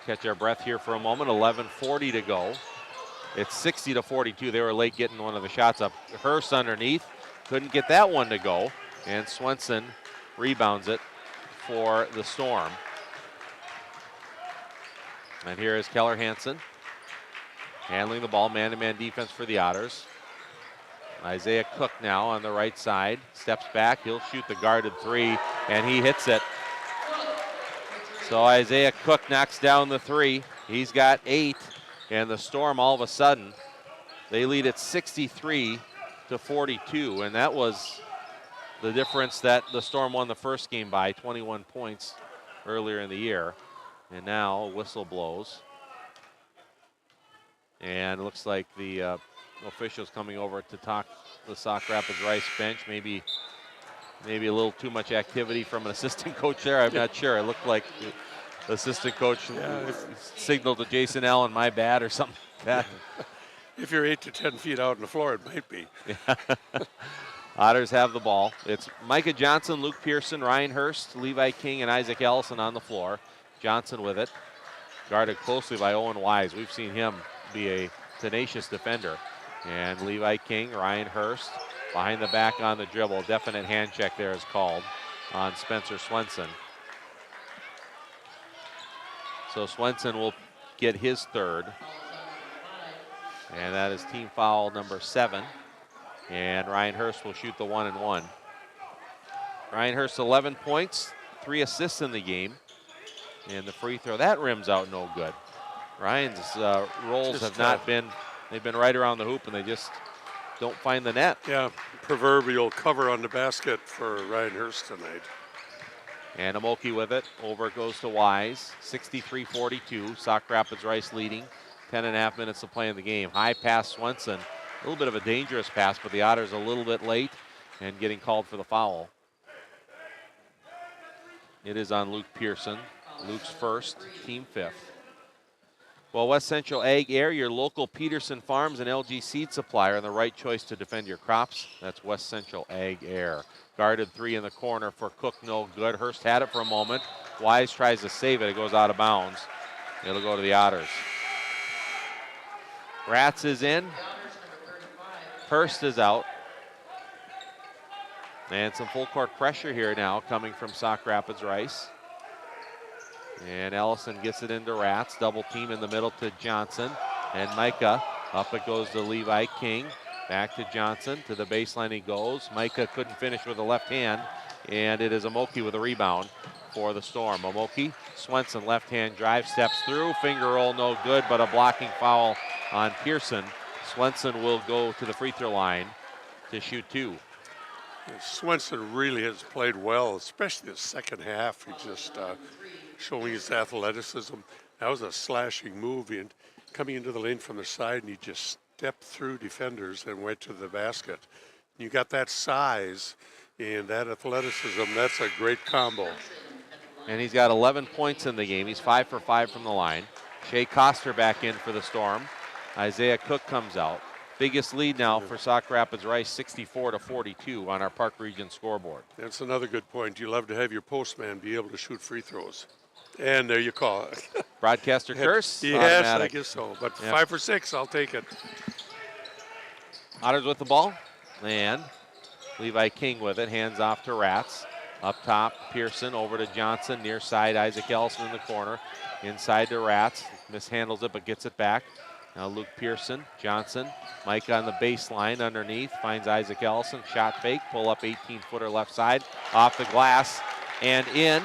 Catch our breath here for a moment. 11:40 to go. It's 60-42. They were late getting one of the shots up. Hurst underneath. Couldn't get that one to go. And Swenson rebounds it for the Storm. And here is Keller Hansen. handling the ball, man-to-man defense for the Otters. Isaiah Cook now on the right side, steps back, he'll shoot the guarded three, and he hits it. So Isaiah Cook knocks down the three. He's got 8, and the Storm all of a sudden, they lead at 63-42, and that was the difference that the Storm won the first game by, 21 points earlier in the year. And now a whistle blows. And it looks like the officials coming over to talk the Sauk Rapids Rice bench. Maybe a little too much activity from an assistant coach there. I'm not sure. It looked like the assistant coach signaled to Jason Allen, my bad, or something like that. If you're 8 to 10 feet out on the floor, it might be. Yeah. Otters have the ball. It's Micah Johnson, Luke Pearson, Ryan Hurst, Levi King, and Isaac Ellison on the floor. Johnson with it, guarded closely by Owen Wise. We've seen him be a tenacious defender. And Levi King, Ryan Hurst, behind the back on the dribble. Definite hand check there is called on Spencer Swenson. So Swenson will get his third. And that is team foul number 7. And Ryan Hurst will shoot the 1 and 1. Ryan Hurst 11 points, 3 assists in the game. And the free throw, that rims out no good. Ryan's rolls have not been, they've been right around the hoop and they just don't find the net. Yeah, proverbial cover on the basket for Ryan Hurst tonight. And Amoki with it, over it goes to Wise, 63-42, Sauk Rapids Rice leading, 10.5 minutes to play in the game. High pass Swenson. A little bit of a dangerous pass, but the Otters a little bit late and getting called for the foul. It is on Luke Pearson. Luke's first, team 5th. Well, West Central Ag Air, your local Peterson Farms and LG seed supplier, and the right choice to defend your crops. That's West Central Ag Air. Guarded 3 in the corner for Cook, no good. Hurst had it for a moment. Wise tries to save it. It goes out of bounds. It'll go to the Otters. Ratz is in. Hurst is out. And some full court pressure here now coming from Sauk Rapids Rice. And Ellison gets it into Ratz. Double team in the middle to Johnson. And Micah, up it goes to Levi King. Back to Johnson, to the baseline he goes. Micah couldn't finish with the left hand. And it is Amoki with a rebound for the Storm. Amoki, Swenson left hand drive, steps through. Finger roll no good, but a blocking foul on Pearson. Swenson will go to the free throw line to shoot 2. Swenson really has played well, especially the second half. He's just showing his athleticism. That was a slashing move and coming into the lane from the side, and he just stepped through defenders and went to the basket. You got that size and that athleticism. That's a great combo. And he's got 11 points in the game. He's 5 for 5 from the line. Shea Coster back in for the Storm. Isaiah Cook comes out. Biggest lead now for Sauk Rapids Rice, 64-42 on our Park Region scoreboard. That's another good point. You love to have your postman be able to shoot free throws. And there you call it. Broadcaster curse? Yes, automatic. I guess so. But Yep. 5 for 6, I'll take it. Otters with the ball. And Levi King with it. Hands off to Ratz. Up top, Pearson over to Johnson. Near side, Isaac Ellison in the corner. Inside to Ratz. Mishandles it but gets it back. Now Luke Pearson, Johnson, Mike on the baseline underneath, finds Isaac Ellison, shot fake, pull up 18-footer left side, off the glass and in.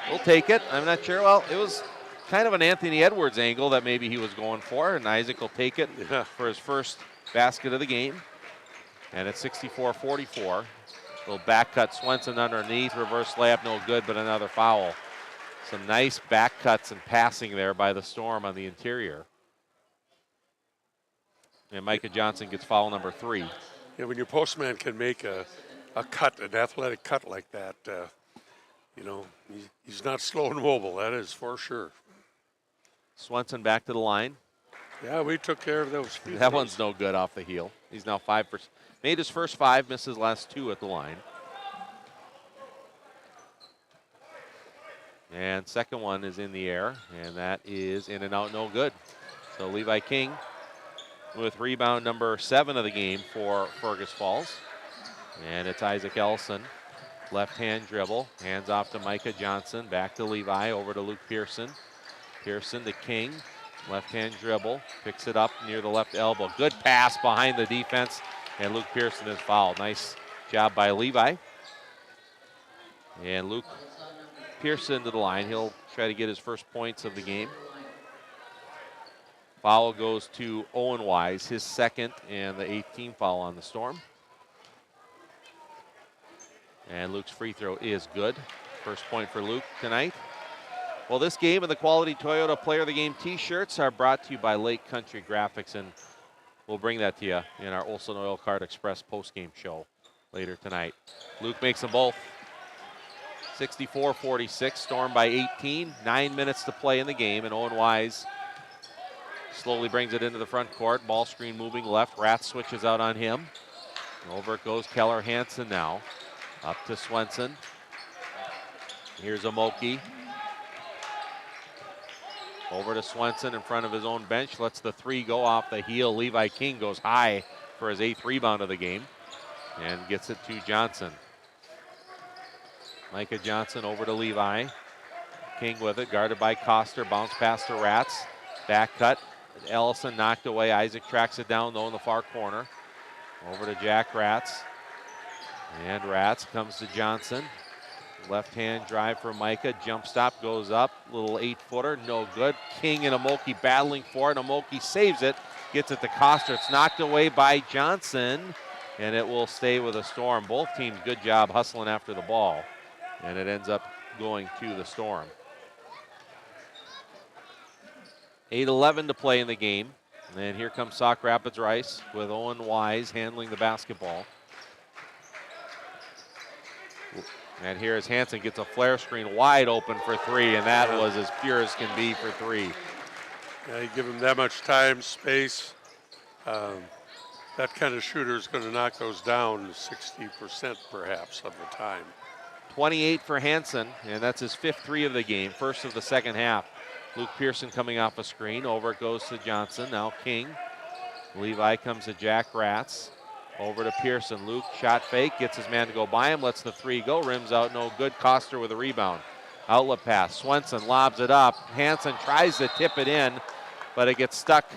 We'll take it. I'm not sure. Well, it was kind of an Anthony Edwards angle that maybe he was going for, and Isaac will take it for his first basket of the game. And it's 64-44. Little back cut, Swenson underneath, reverse layup, no good, but another foul. Some nice back cuts and passing there by the Storm on the interior. And Micah Johnson gets foul number 3. Yeah, when your postman can make a cut, an athletic cut like that, you know, he's not slow and mobile, that is for sure. Swenson back to the line. Yeah, we took care of those. That one's no good off the heel. He's now 5 for, made his first 5, missed his last 2 at the line. And second one is in the air, and that is in and out, no good. So Levi King with rebound number 7 of the game for Fergus Falls. And it's Isaac Ellison, left hand dribble, hands off to Micah Johnson, back to Levi, over to Luke Pearson. Pearson to King, Left-hand dribble, picks it up near the left elbow. Good pass behind the defense, and Luke Pearson is fouled. Nice job by Levi. And Luke Pearson to the line. He'll try to get his first points of the game. Foul goes to Owen Wise, his second and the 8th team foul on the Storm. And Luke's free throw is good. First point for Luke tonight. Well, this game and the Quality Toyota Player of the Game t-shirts are brought to you by Lake Country Graphics, and we'll bring that to you in our Olson Oil Card Express postgame show later tonight. Luke makes them both. 64-46, Storm by 18. 9 minutes to play in the game, and Owen Wise slowly brings it into the front court. Ball screen moving left. Rath switches out on him. Over it goes Keller Hansen now. Up to Swenson. Here's Amoki. Over to Swenson in front of his own bench. Lets the three go off the heel. Levi King goes high for his 8th rebound of the game. And gets it to Johnson. Micah Johnson over to Levi. King with it, guarded by Coster. Bounce pass to Rats. Back cut. Ellison knocked away. Isaac tracks it down though in the far corner. Over to Jack Rats. And Rats comes to Johnson. Left-hand drive for Micah. Jump stop goes up. Little 8-footer, no good. King and Amoki battling for it. Amoki saves it. Gets it to Coster. It's knocked away by Johnson. And it will stay with the Storm. Both teams, good job hustling after the ball. And it ends up going to the Storm. 8:11 to play in the game. And here comes Sauk Rapids Rice with Owen Wise handling the basketball. And here as Hansen gets a flare screen wide open for three, and that was as pure as can be for three. Yeah, you give him that much time, space. That kind of shooter is going to knock those down 60% perhaps of the time. 28 for Hansen, and that's his 5th three of the game, first of the second half. Luke Pearson coming off a screen. Over it goes to Johnson. Now King. Levi comes to Jack Rats. Over to Pearson. Luke shot fake. Gets his man to go by him. Lets the three go. Rims out. No good. Coster with a rebound. Outlet pass. Swenson lobs it up. Hansen tries to tip it in, but it gets stuck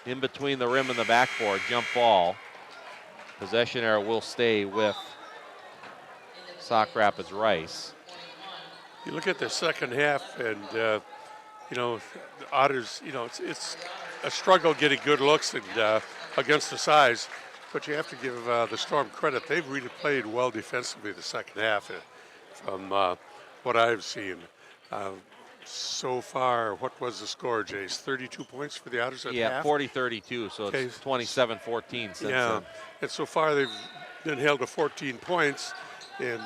in between the rim and the backboard. Jump ball. Possession error will stay with Sauk Rapids Rice. You look at the second half, and you know, the Otters, you know, it's a struggle getting good looks and against the size, but you have to give the Storm credit. They've really played well defensively the second half from what I've seen. So far, what was the score, Jace? 32 points for the Otters at half? Yeah, 40-32, so it's 27-14 since then. And so far they've been held to 14 points, and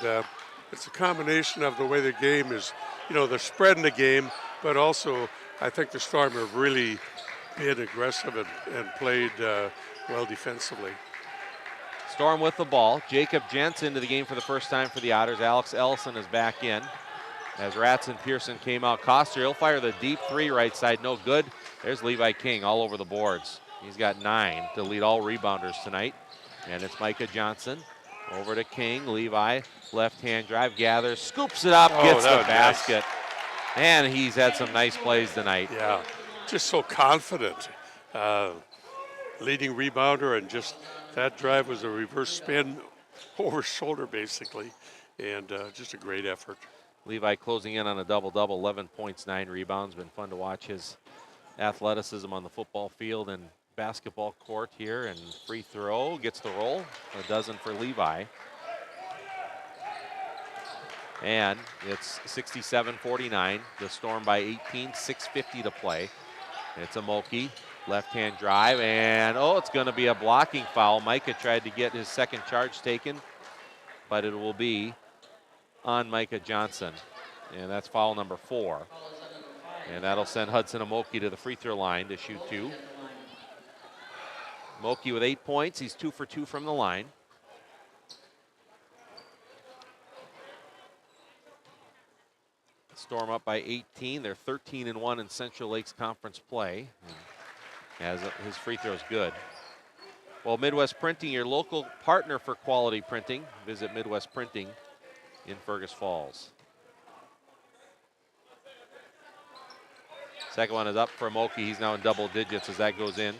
it's a combination of the way the game is, you know, they're spreading the game, but also I think the Storm have really been aggressive and played well defensively. Storm with the ball. Jacob Jentz into the game for the first time for the Otters. Alex Ellison is back in. As Rats and Pearson came out. Coster, he'll fire the deep three right side. No good. There's Levi King all over the boards. He's got 9 to lead all rebounders tonight. And it's Micah Johnson. Over to King. Levi, left-hand drive, gathers, scoops it up, gets the basket. Nice. And he's had some nice plays tonight. Yeah, just so confident. Leading rebounder, and just that drive was a reverse spin over shoulder, basically. And just a great effort. Levi closing in on a double-double, 11 points, 9 rebounds. Been fun to watch his athleticism on the football field and basketball court here. And free throw, gets the roll, a dozen for Levi. And it's 67-49, the Storm by 18, 6:50 to play. It's Amoki, left-hand drive, and it's going to be a blocking foul. Micah tried to get his second charge taken, but it will be on Micah Johnson, and that's foul number 4. And that'll send Hudson Amoki to the free throw line to shoot 2. Amoki with 8 points. He's 2 for 2 from the line. Storm up by 18. They're 13-1 in Central Lakes Conference play. As his free throw is good. Well, Midwest Printing, your local partner for quality printing. Visit Midwest Printing in Fergus Falls. Second one is up for Moki. He's now in double digits as that goes in.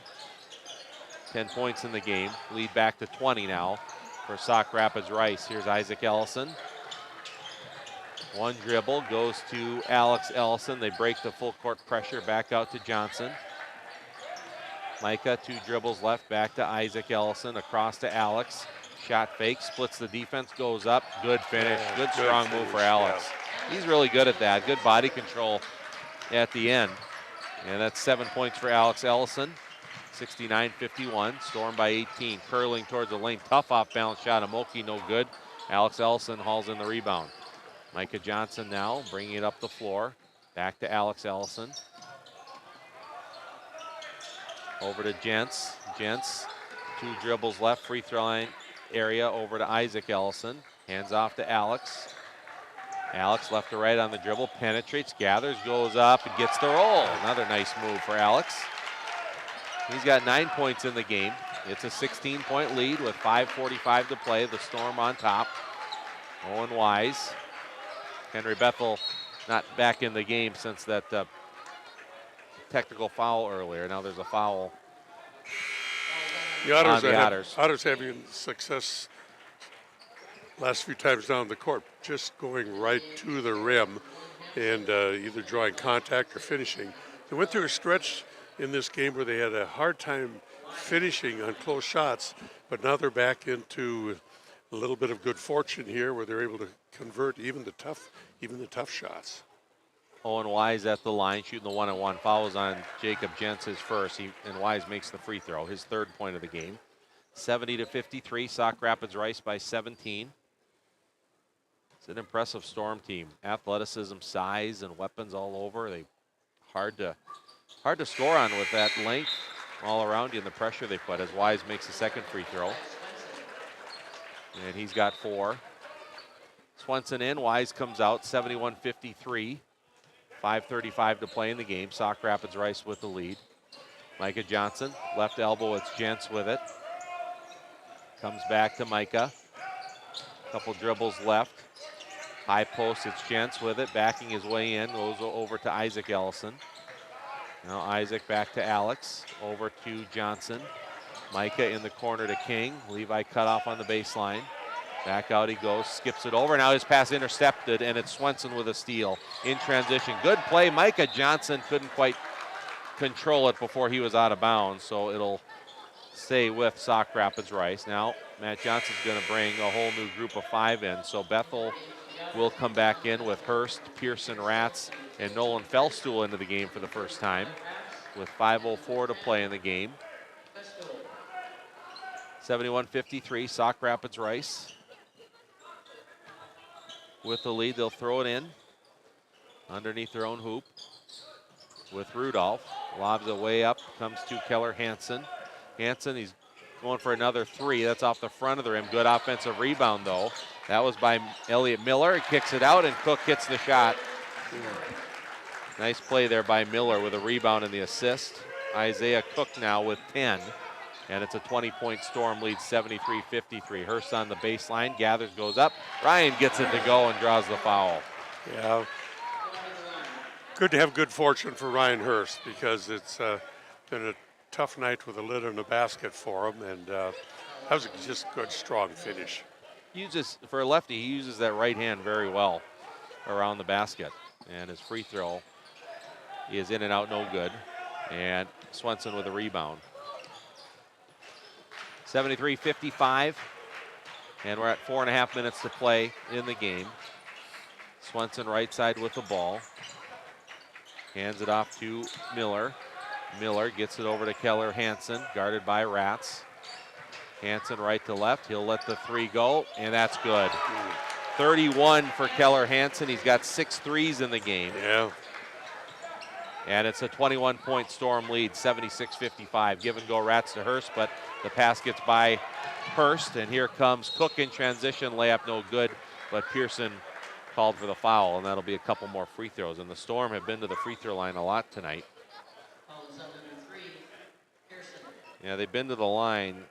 10 points in the game. Lead back to 20 now for Sauk Rapids Rice. Here's Isaac Ellison. One dribble goes to Alex Ellison. They break the full court pressure back out to Johnson. Micah, 2 dribbles left, back to Isaac Ellison, across to Alex. Shot fake, splits the defense, goes up. Good finish, good strong move for Alex. Yeah. He's really good at that. Good body control at the end. And that's 7 points for Alex Ellison. 69-51, Storm by 18. Curling towards the lane, tough off-balance shot. Amoki, no good. Alex Ellison hauls in the rebound. Micah Johnson now bringing it up the floor. Back to Alex Ellison. Over to Gents. Gents, 2 dribbles left, free throw line area over to Isaac Ellison. Hands off to Alex. Alex left to right on the dribble, penetrates, gathers, goes up, and gets the roll. Another nice move for Alex. He's got 9 points in the game. It's a 16-point lead with 5:45 to play. The Storm on top. Owen Wise. Henry Bethel not back in the game since that technical foul earlier. Now there's a foul the Otters on the Otters. Otters having success last few times down the court, just going right to the rim and either drawing contact or finishing. They went through a stretch in this game where they had a hard time finishing on close shots, but now they're back into a little bit of good fortune here where they're able to convert even the tough shots. Owen Wise at the line, shooting the one-on-one. Fouls on Jacob Gents, his first, and Wise makes the free throw, his 3rd point of the game. 70-53, Sauk Rapids Rice by 17. It's an impressive Storm team. Athleticism, size, and weapons all over. They hard to score on with that length all around you and the pressure they put as Wise makes the 2nd free throw. And he's got 4. Swenson in, Wise comes out, 71-53. 5:35 to play in the game. Sauk Rapids Rice with the lead. Micah Johnson, left elbow, it's Gents with it. Comes back to Micah. Couple dribbles left. High post, it's Gents with it, backing his way in, goes over to Isaac Ellison. Now Isaac back to Alex, over to Johnson. Micah in the corner to King. Levi cut off on the baseline. Back out he goes, skips it over. Now his pass intercepted, and it's Swenson with a steal in transition. Good play. Micah Johnson couldn't quite control it before he was out of bounds, so it'll stay with Sauk Rapids Rice. Now Matt Johnson's going to bring a whole new group of 5 in, so Bethel will come back in with Hurst, Pearson, Ratz, and Nolan Fellstuhl into the game for the first time with 5:04 to play in the game. 71-53, Sauk Rapids Rice with the lead. They'll throw it in underneath their own hoop with Rudolph. Lobs it way up, comes to Keller Hansen. Hansen, he's going for another 3. That's off the front of the rim. Good offensive rebound, though. That was by Elliot Miller. He kicks it out, and Cook hits the shot. Nice play there by Miller with a rebound and the assist. Isaiah Cook now with 10. And it's a 20-point Storm lead, 73-53. Hurst on the baseline, gathers, goes up. Ryan gets it to go and draws the foul. Yeah. Good to have good fortune for Ryan Hurst because it's been a tough night with a lid on the basket for him, and that was just a good, strong finish. For a lefty, he uses that right hand very well around the basket. And his free throw is in and out, no good. And Swenson with a rebound. 73-55, and we're at 4.5 minutes to play in the game. Swenson right side with the ball. Hands it off to Miller. Miller gets it over to Keller Hansen, guarded by Ratz. Hansen right to left. He'll let the 3 go, and that's good. 31 for Keller Hansen. He's got 6 threes in the game. Yeah. And it's a 21-point Storm lead, 76-55. Give and go Ratz to Hurst, but the pass gets by Hurst, and here comes Cook in transition. Layup no good, but Pearson called for the foul, and that'll be a couple more free throws. And the Storm have been to the free throw line a lot tonight. Yeah, they've been to the line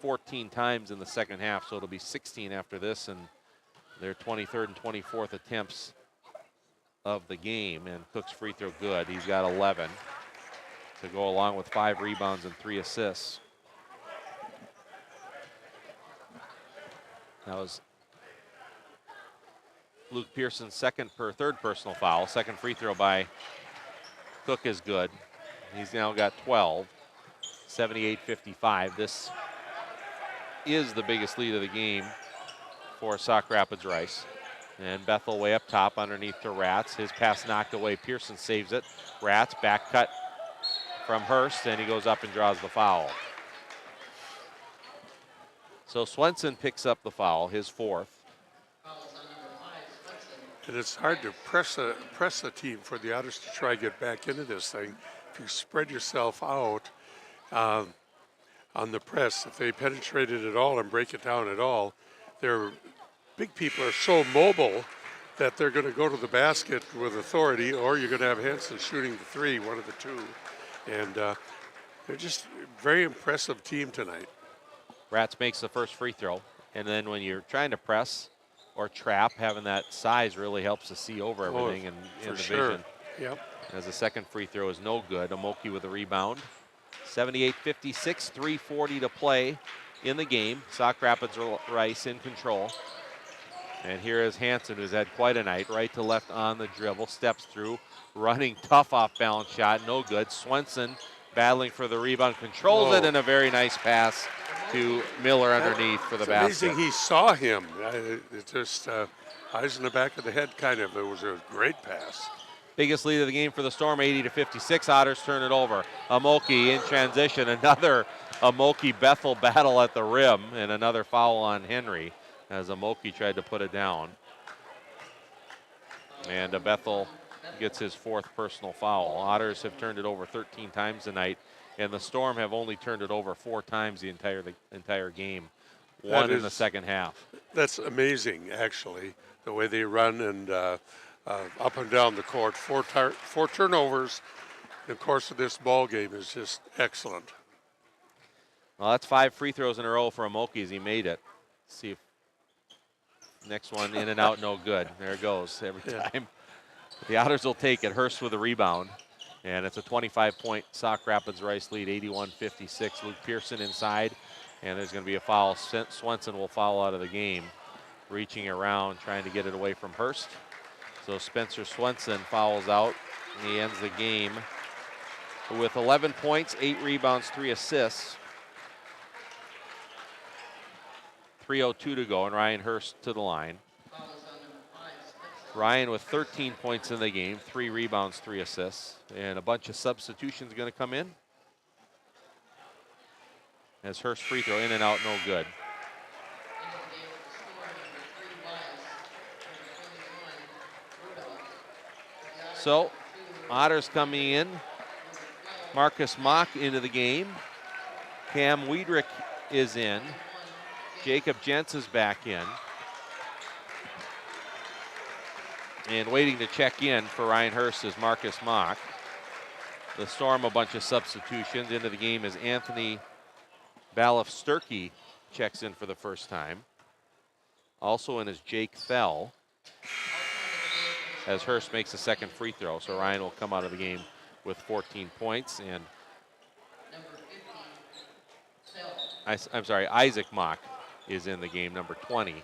14 times in the second half, so it'll be 16 after this, and their 23rd and 24th attempts of the game, and Cook's free throw good. He's got 11 to go along with 5 rebounds and 3 assists. That was Luke Pearson's third personal foul. Second free throw by Cook is good. He's now got 12, 78-55. This is the biggest lead of the game for Sauk Rapids Rice. And Bethel way up top underneath to Ratz. His pass knocked away. Pearson saves it. Ratz back cut from Hurst, and he goes up and draws the foul. So Swenson picks up the foul, his 4th. And it's hard to press the team for the Otters to try to get back into this thing. If you spread yourself out on the press, if they penetrate it at all and break it down at all, their big people are so mobile that they're going to go to the basket with authority, or you're going to have Hansen shooting the 3, one of the 2. And they're just a very impressive team tonight. Ratz makes the first free throw, and then when you're trying to press or trap, having that size really helps to see over everything in the vision. Yep. As the second free throw is no good. Amoki with a rebound. 78-56, 3:40 to play in the game. Sauk Rapids Rice in control. And here is Hansen, who's had quite a night. Right to left on the dribble, steps through, running tough off balance shot, no good. Swenson battling for the rebound, controls it, and a very nice pass to Miller underneath for the basket. It's amazing he saw him. It just eyes in the back of the head kind of. It was a great pass. Biggest lead of the game for the Storm, 80-56. Otters turn it over. Amoki in transition. Another Amoki-Bethel battle at the rim, and another foul on Henry as Amoki tried to put it down. And Bethel gets his 4th personal foul. Otters have turned it over 13 times tonight, and the Storm have only turned it over 4 times the entire game. One in the second half. That's amazing, actually, the way they run and up and down the court. 4 turnovers in the course of this ball game is just excellent. Well, that's 5 free throws in a row for Amoki as he made it. Let's see if next one in and out, no good. There it goes every time. The Otters will take it. Hurst with a rebound. And it's a 25-point Sauk Rapids Rice lead, 81-56. Luke Pearson inside, and there's going to be a foul. Swenson will foul out of the game, reaching around, trying to get it away from Hurst. So Spencer Swenson fouls out, and he ends the game with 11 points, 8 rebounds, 3 assists. 3:02 to go, and Ryan Hurst to the line. Ryan with 13 points in the game, 3 rebounds, 3 assists, and a bunch of substitutions going to come in. As Hurst free throw in and out, no good. So, Otters coming in. Marcus Mock into the game. Cam Wiedrich is in. Jacob Jentz is back in. And waiting to check in for Ryan Hurst is Marcus Mock. The Storm, a bunch of substitutions. Into the game is Anthony Balif-Sturkey checks in for the first time. Also in is Jake Fell. As Hurst makes a second free throw. So Ryan will come out of the game with 14 points. And I'm sorry, Isaac Mock is in the game, number 20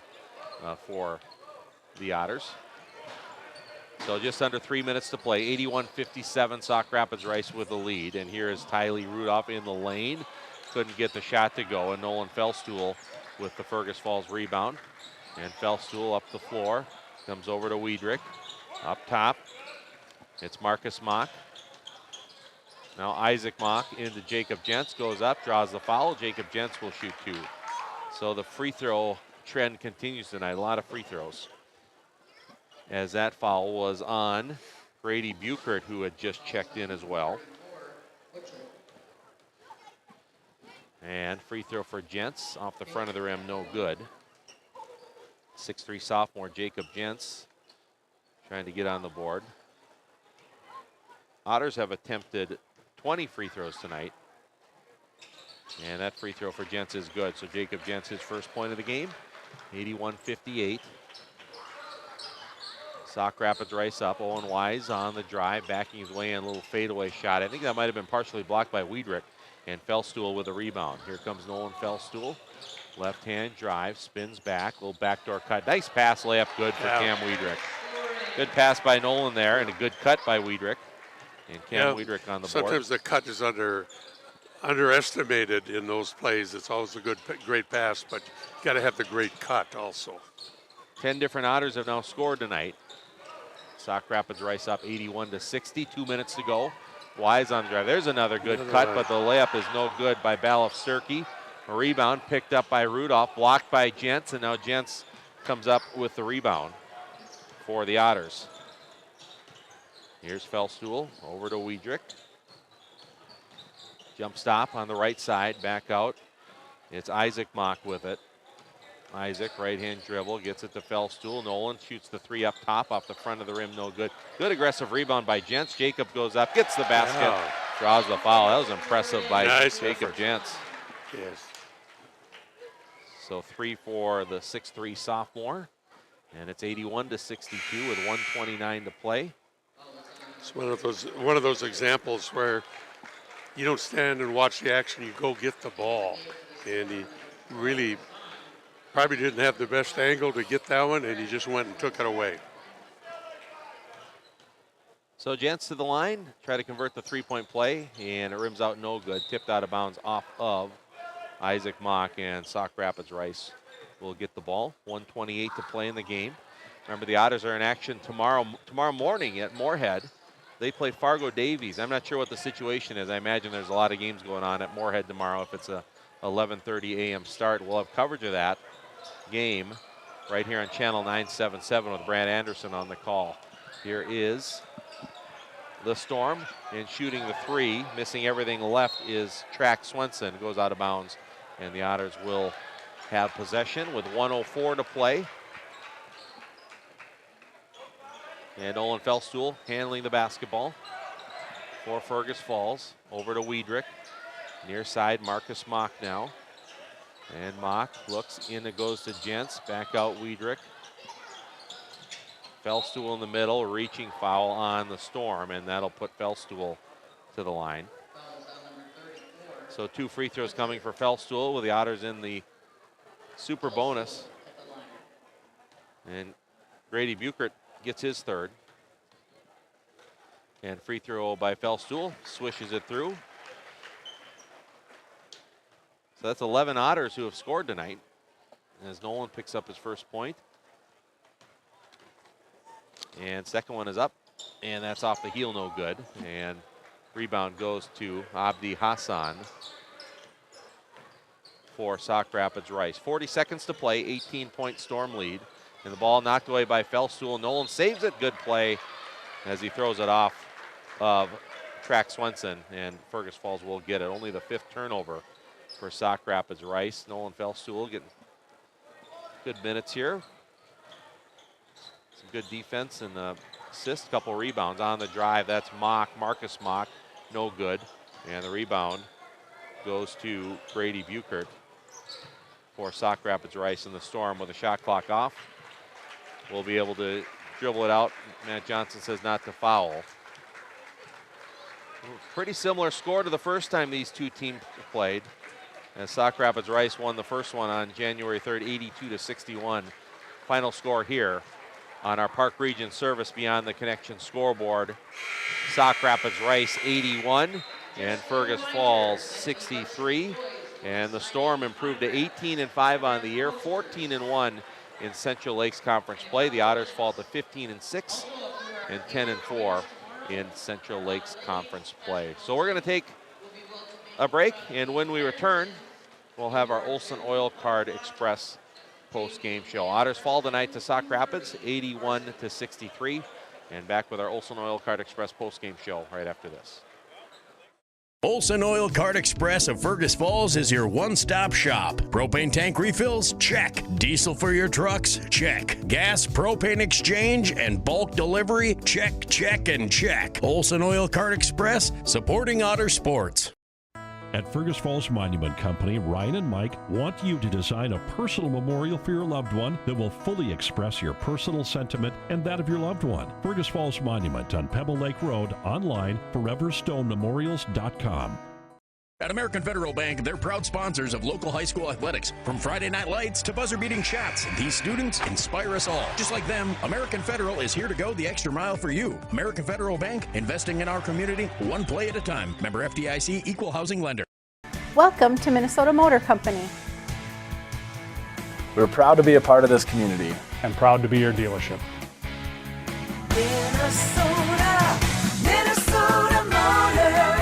for the Otters. So just under 3 minutes to play. 81-57, Sauk Rapids Rice with the lead. And here is Tylee Rudolph in the lane. Couldn't get the shot to go. And Nolan Fellstool with the Fergus Falls rebound. And Fellstool up the floor. Comes over to Wiedrich. Up top, it's Marcus Mock. Now Isaac Mock into Jacob Jentz. Goes up, draws the foul. Jacob Jentz will shoot 2. So the free throw trend continues tonight. A lot of free throws. As that foul was on Brady Buchert, who had just checked in as well. And free throw for Jentz off the front of the rim, no good. 6'3" sophomore Jacob Jentz trying to get on the board. Otters have attempted 20 free throws tonight. And that free throw for Jentz is good. So Jacob Jentz, his first point of the game, 81-58. Sauk Rapids Rice up. Owen Wise on the drive, backing his way in, a little fadeaway shot. I think that might have been partially blocked by Wiedrich. And Fellstuhl with a rebound. Here comes Nolan Fellstuhl. Left-hand drive, spins back, little backdoor cut. Nice pass, layup, good for Cam Wiedrich. Good pass by Nolan there, and a good cut by Wiedrich. And Cam Wiedrich on the board. Sometimes the cut is underestimated in those plays. It's always a great pass, but you got to have the great cut also. 10 different Otters have now scored tonight. Sauk Rapids Rice up 81-60. 2 minutes to go. Wise on the drive. There's another good cut, but the layup is no good by Balov Sturkey. A rebound picked up by Rudolph, blocked by Jentz, and now Jentz comes up with the rebound for the Otters. Here's Fellstuhl over to Wiedrich. Jump stop on the right side, back out. It's Isaac Mock with it. Isaac, right-hand dribble, gets it to Fellstuhl. Nolan shoots the three up top, off the front of the rim, no good. Good aggressive rebound by Jentz. Jacob goes up, gets the basket, draws the foul. That was impressive by Jacob Jentz. Yes. So 3 for the 6'3" sophomore, and it's 81-62 with 1:29 to play. It's one of those examples where you don't stand and watch the action, you go get the ball. And he really probably didn't have the best angle to get that one, and he just went and took it away. So Jentz to the line, try to convert the three-point play, and it rims out no good. Tipped out of bounds off of Isaac Mock, and Sauk Rapids Rice will get the ball. 1:28 to play in the game. Remember, the Otters are in action tomorrow morning at Moorhead. They play Fargo Davies. I'm not sure what the situation is. I imagine there's a lot of games going on at Moorhead tomorrow if it's a 11:30 a.m. start. We'll have coverage of that game right here on Channel 977 with Brad Anderson on the call. Here is the Storm, and shooting the three, missing everything left, is Track Swenson. Goes out of bounds, and the Otters will have possession with 1:04 to play. And Nolan Fellstuhl handling the basketball for Fergus Falls. Over to Wiedrich. Near side, Marcus Mock now. And Mock looks in, it goes to Jentz. Back out Wiedrich. Fellstuhl in the middle, reaching foul on the Storm, and that'll put Fellstuhl to the line. So 2 free throws coming for Fellstuhl with the Otters in the super bonus. And Grady Buchert gets his third. And free throw by Fellstuhl, swishes it through. So that's 11 Otters who have scored tonight, as Nolan picks up his first point. And second one is up, and that's off the heel, no good. And rebound goes to Abdi Hassan for Sauk Rapids Rice. 40 seconds to play, 18-point Storm lead. And the ball knocked away by Fellstuhl. Nolan saves it, good play as he throws it off of Track Swenson, and Fergus Falls will get it. Only the 5th turnover for Sauk Rapids Rice. Nolan Fellstuhl getting good minutes here. Some good defense and assist, couple rebounds on the drive. That's Mock, Marcus Mock, no good. And the rebound goes to Grady Buchert for Sauk Rapids Rice, and the Storm with a shot clock off will be able to dribble it out. Matt Johnson says not to foul. Pretty similar score to the first time these two teams played, as Sauk Rapids Rice won the first one on January 3rd, 82-61. Final score here on our Park Region Service Beyond the Connection scoreboard. Sauk Rapids Rice 81 and Fergus Falls 63. And the Storm improved to 18-5 on the year, 14-1 in Central Lakes Conference play. The Otters fall to 15-6 and 10-4 in Central Lakes Conference play. So we're going to take a break, and when we return, we'll have our Olson Oil Card Express post-game show. Otters fall tonight to Sauk Rapids, 81-63, and back with our Olson Oil Card Express post-game show right after this. Olson Oil Card Express of Fergus Falls is your one-stop shop. Propane tank refills? Check. Diesel for your trucks? Check. Gas, propane exchange, and bulk delivery? Check, check, and check. Olson Oil Card Express, supporting Otter sports. At Fergus Falls Monument Company, Ryan and Mike want you to design a personal memorial for your loved one that will fully express your personal sentiment and that of your loved one. Fergus Falls Monument on Pebble Lake Road, online, foreverstonememorials.com. At American Federal Bank, they're proud sponsors of local high school athletics. From Friday night lights to buzzer-beating shots, these students inspire us all. Just like them, American Federal is here to go the extra mile for you. American Federal Bank, investing in our community, one play at a time. Member FDIC, equal housing lender. Welcome to Minnesota Motor Company. We're proud to be a part of this community. And proud to be your dealership. Minnesota Motor.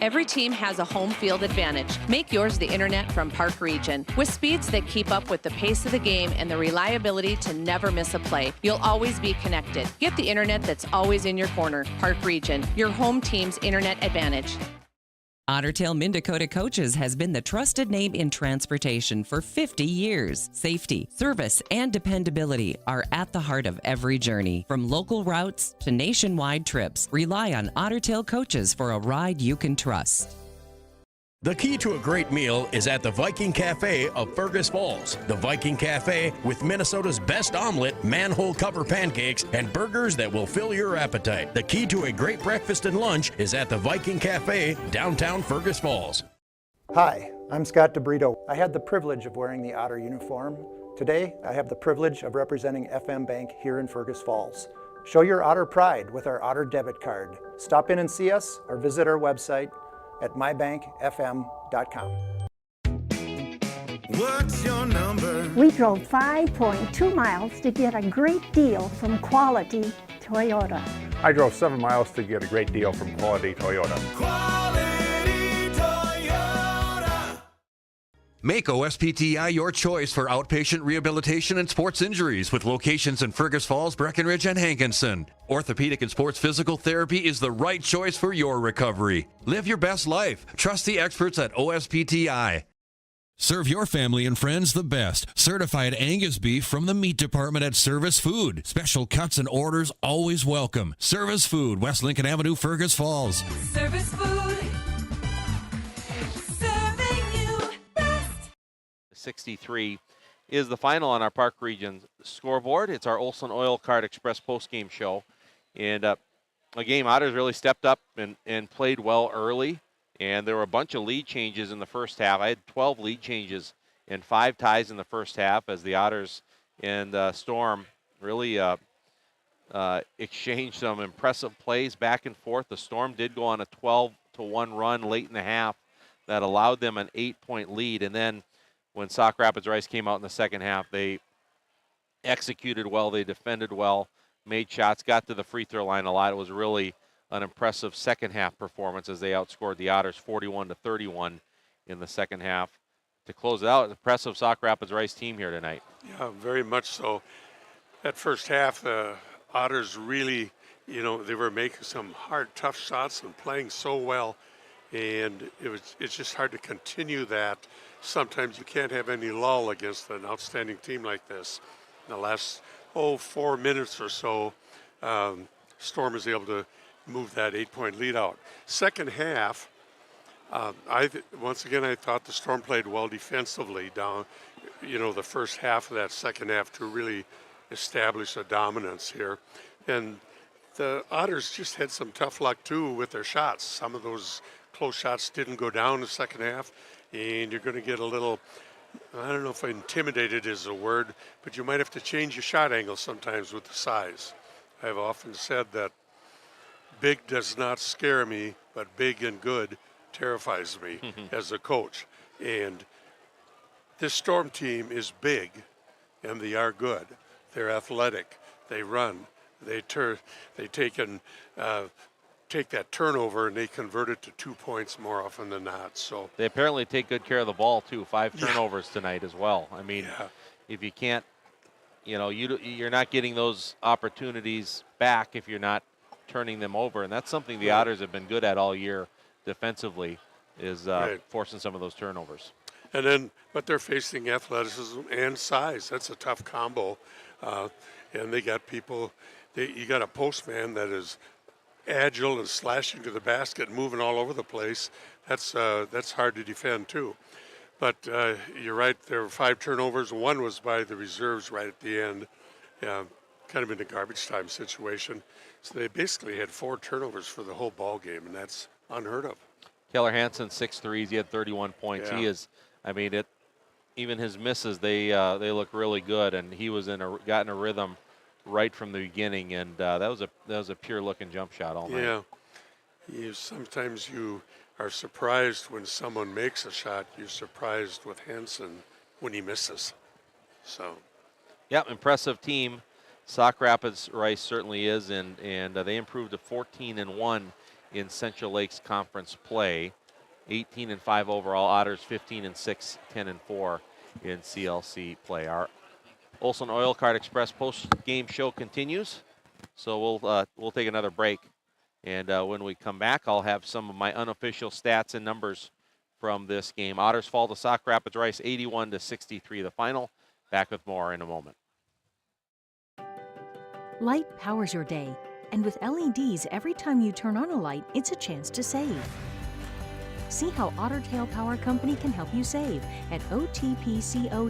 Every team has a home field advantage. Make yours the internet from Park Region. With speeds that keep up with the pace of the game and the reliability to never miss a play, you'll always be connected. Get the internet that's always in your corner. Park Region, your home team's internet advantage. Otter Tail Minn Dakota Coaches has been the trusted name in transportation for 50 years. Safety, service, and dependability are at the heart of every journey. From local routes to nationwide trips, rely on Otter Tail Coaches for a ride you can trust. The key to a great meal is at the Viking Cafe of Fergus Falls. The Viking Cafe with Minnesota's best omelet, manhole cover pancakes, and burgers that will fill your appetite. The key to a great breakfast and lunch is at the Viking Cafe, downtown Fergus Falls. Hi, I'm Scott DeBrito. I had the privilege of wearing the Otter uniform. Today, I have the privilege of representing FM Bank here in Fergus Falls. Show your Otter pride with our Otter debit card. Stop in and see us or visit our website at mybankfm.com. What's your number? We drove 5.2 miles to get a great deal from Quality Toyota. I drove 7 miles to get a great deal from Quality Toyota. Quality Toyota. Make OSPTI your choice for outpatient rehabilitation and sports injuries with locations in Fergus Falls, Breckenridge, and Hankinson. Orthopedic and sports physical therapy is the right choice for your recovery. Live your best life. Trust the experts at OSPTI. Serve your family and friends the best. Certified Angus beef from the meat department at Service Food. Special cuts and orders always welcome. Service Food, West Lincoln Avenue, Fergus Falls. Service Food. Serving you best. 63 is the final on our Park Region scoreboard. It's our Olson Oil Card Express postgame show. And a game Otters really stepped up and played well early. And there were a bunch of lead changes in the first half. I had 12 lead changes and 5 ties in the first half as the Otters and Storm really exchanged some impressive plays back and forth. The Storm did go on a 12-1 run late in the half that allowed them an 8-point lead. And then when Sauk Rapids Rice came out in the second half, they executed well, they defended well, made shots, got to the free throw line a lot. It was really an impressive second half performance as they outscored the Otters 41-31 in the second half to close it out. Impressive Sauk Rapids Rice team here tonight. Yeah, very much so. That first half, the Otters really, they were making some hard, tough shots and playing so well. And it's just hard to continue that. Sometimes you can't have any lull against an outstanding team like this. In the last, 4 minutes or so, Storm is able to move that 8-point lead out. Second half, once again, I thought the Storm played well defensively down, the first half of that second half to really establish a dominance here. And the Otters just had some tough luck, too, with their shots. Some of those close shots didn't go down in the second half, and you're going to get a little, I don't know if intimidated is a word, but you might have to change your shot angle sometimes with the size. I've often said that big does not scare me, but big and good terrifies me as a coach. And this Storm team is big, and they are good. They're athletic. They run. They take that turnover and they convert it to 2 points more often than not. So they apparently take good care of the ball too. 5 turnovers tonight as well. I mean, if you can't, you're not getting those opportunities back if you're not turning them over, and that's something the Otters have been good at all year defensively, is forcing some of those turnovers. And then, but they're facing athleticism and size. That's a tough combo, and they got people. You got a postman that is agile and slashing to the basket and moving all over the place. That's hard to defend too. But you're right, there were 5 turnovers. One was by the reserves right at the end, kind of in a garbage time situation. So they basically had 4 turnovers for the whole ball game, and that's unheard of. Keller Hansen, 6 threes. He had 31 points. Yeah. He is, even his misses, they look really good, and he was got in a rhythm right from the beginning, and that was a pure looking jump shot all night. Yeah, sometimes you are surprised when someone makes a shot. You're surprised with Hansen when he misses. So, yeah, impressive team. Sauk Rapids Rice certainly is, and they improved to 14-1 in Central Lakes Conference play. 18-5 overall. Otters 15-6, 10-4 in CLC play. Our Olson Oil Card Express post-game show continues, so we'll take another break, and when we come back, I'll have some of my unofficial stats and numbers from this game. Otters fall to Sauk Rapids Rice 81-63, the final. Back with more in a moment. Light powers your day, and with LEDs, every time you turn on a light, it's a chance to save. See how Ottertail Power Company can help you save at otpco.com/LED.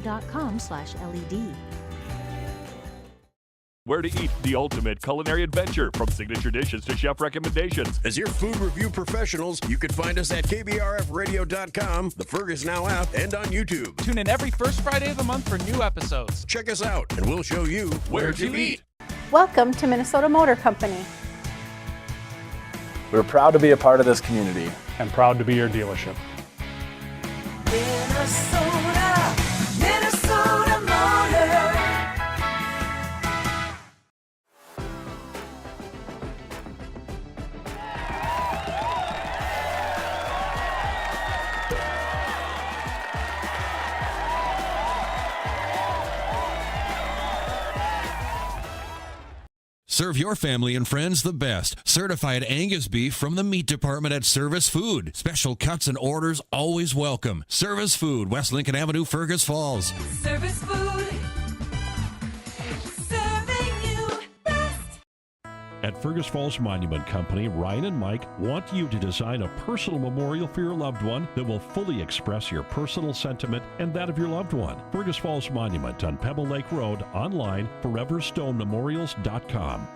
Where to eat, the ultimate culinary adventure, from signature dishes to chef recommendations. As your food review professionals, you can find us at KBRFradio.com, the Fergus Now app, and on YouTube. Tune in every first Friday of the month for new episodes. Check us out, and we'll show you where to eat. Welcome to Minnesota Motor Company. We're proud to be a part of this community. And proud to be your dealership. Minnesota, Minnesota Motor. Serve your family and friends the best. Certified Angus beef from the meat department at Service Food. Special cuts and orders always welcome. Service Food, West Lincoln Avenue, Fergus Falls. Service Food. Serving you best. At Fergus Falls Monument Company, Ryan and Mike want you to design a personal memorial for your loved one that will fully express your personal sentiment and that of your loved one. Fergus Falls Monument on Pebble Lake Road, online, foreverstonememorials.com.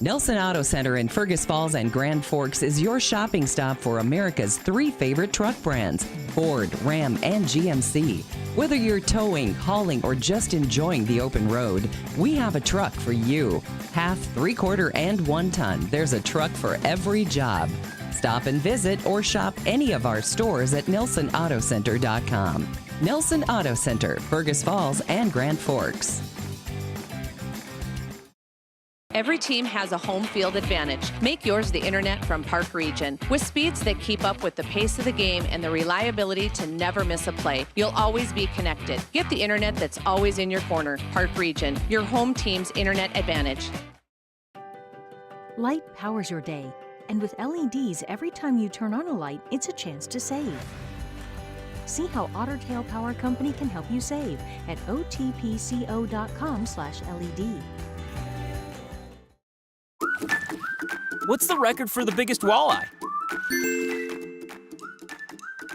Nelson Auto Center in Fergus Falls and Grand Forks is your shopping stop for America's 3 favorite truck brands, Ford, Ram, and GMC. Whether you're towing, hauling, or just enjoying the open road, we have a truck for you. Half, 3/4, and 1 ton, there's a truck for every job. Stop and visit or shop any of our stores at NelsonAutoCenter.com. Nelson Auto Center, Fergus Falls and Grand Forks. Every team has a home field advantage. Make yours the internet from Park Region. With speeds that keep up with the pace of the game and the reliability to never miss a play, you'll always be connected. Get the internet that's always in your corner. Park Region, your home team's internet advantage. Light powers your day, and with LEDs, every time you turn on a light, it's a chance to save. See how Ottertail Power Company can help you save at otpco.com/LED. What's the record for the biggest walleye?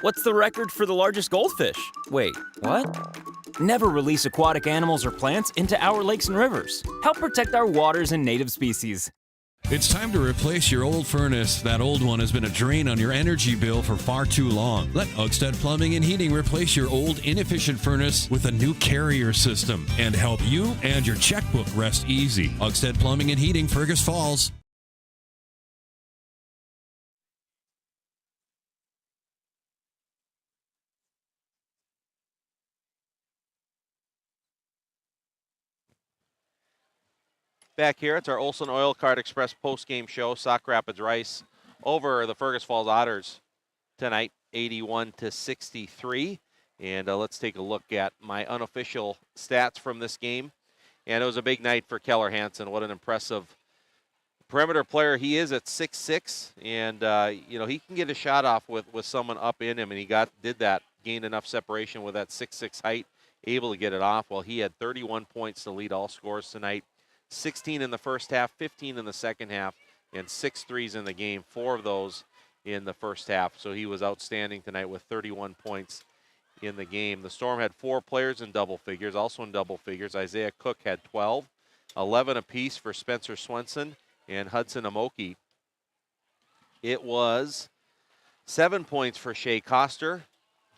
What's the record for the largest goldfish? Wait, what? Never release aquatic animals or plants into our lakes and rivers. Help protect our waters and native species. It's time to replace your old furnace. That old one has been a drain on your energy bill for far too long. Let Otters Plumbing and Heating replace your old inefficient furnace with a new carrier system and help you and your checkbook rest easy. Otters Plumbing and Heating, Fergus Falls. Back here, it's our Olson Oil Card Express post-game show. Sauk Rapids Rice over the Fergus Falls Otters tonight, 81-63. And let's take a look at my unofficial stats from this game. And it was a big night for Keller Hansen. What an impressive perimeter player he is at 6'6", and he can get a shot off with someone up in him, and he did that, gained enough separation with that 6'6" height, able to get it off. Well, he had 31 points to lead all scores tonight. 16 in the first half, 15 in the second half, and 6 threes in the game, 4 of those in the first half. So he was outstanding tonight with 31 points in the game. The Storm had 4 players in double figures, also in double figures. Isaiah Cook had 12, 11 apiece for Spencer Swenson and Hudson Amoki. It was 7 points for Shea Coster,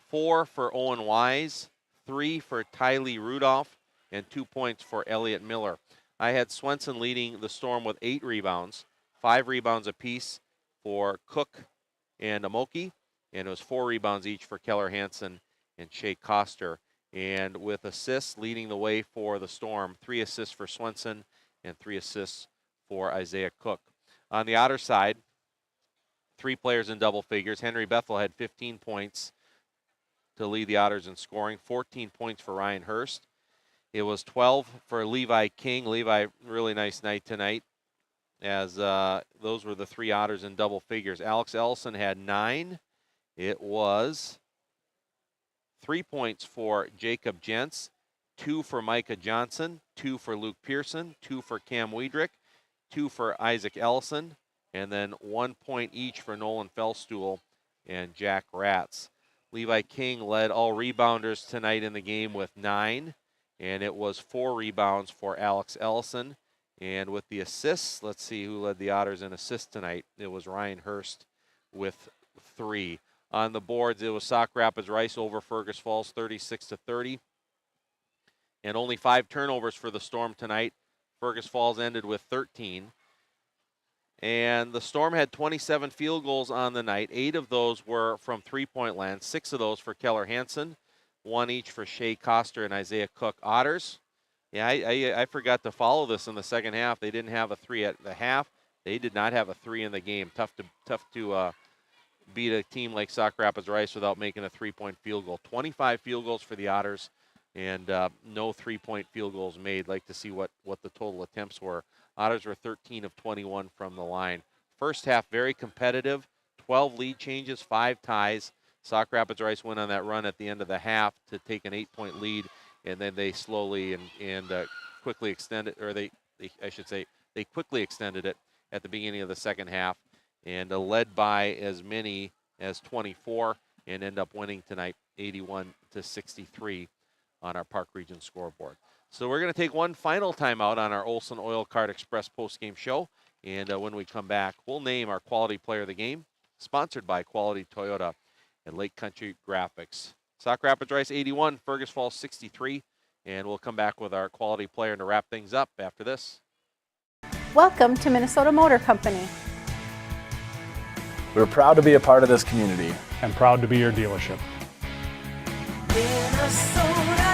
4 for Owen Wise, 3 for Tylee Rudolph, and 2 points for Elliot Miller. I had Swenson leading the Storm with 8 rebounds, 5 rebounds apiece for Cook and Amoki, and it was 4 rebounds each for Keller Hansen and Shea Coster. And with assists leading the way for the Storm, 3 assists for Swenson and 3 assists for Isaiah Cook. On the Otter side, 3 players in double figures. Henry Bethel had 15 points to lead the Otters in scoring, 14 points for Ryan Hurst. It was 12 for Levi King. Levi, really nice night tonight, as those were the 3 Otters in double figures. Alex Ellison had 9. It was 3 points for Jacob Jentz, 2 for Micah Johnson, 2 for Luke Pearson, 2 for Cam Wiedrich, 2 for Isaac Ellison, and then 1 point each for Nolan Fellstuhl and Jack Ratz. Levi King led all rebounders tonight in the game with 9, and it was 4 rebounds for Alex Ellison. And with the assists, let's see who led the Otters in assists tonight. It was Ryan Hurst with 3. On the boards, it was Sauk Rapids Rice over Fergus Falls, 36-30. And only 5 turnovers for the Storm tonight. Fergus Falls ended with 13. And the Storm had 27 field goals on the night. 8 of those were from three-point land, 6 of those for Keller Hansen, 1 each for Shea Coster and Isaiah Cook. Otters, yeah, I forgot to follow this in the second half. They didn't have a 3 at the half. They did not have a 3 in the game. Tough to beat a team like Sauk Rapids Rice without making a 3-point field goal. 25 field goals for the Otters, and no 3-point field goals made. Like to see what the total attempts were. Otters were 13 of 21 from the line. First half, very competitive. 12 lead changes, 5 ties. Sauk Rapids Rice went on that run at the end of the half to take an 8-point lead, and then they slowly and quickly extended, or they quickly extended it at the beginning of the second half, and led by as many as 24, and end up winning tonight 81-63 on our Park Region scoreboard. So we're going to take one final timeout on our Olson Oil Card Express postgame show. And when we come back, we'll name our Quality Player of the Game, sponsored by Quality Toyota and Lake Country Graphics. Sauk Rapids Rice 81, Fergus Falls 63. And we'll come back with our Quality Player to wrap things up after this. Welcome to Minnesota Motor Company. We're proud to be a part of this community. And proud to be your dealership. Minnesota Motor.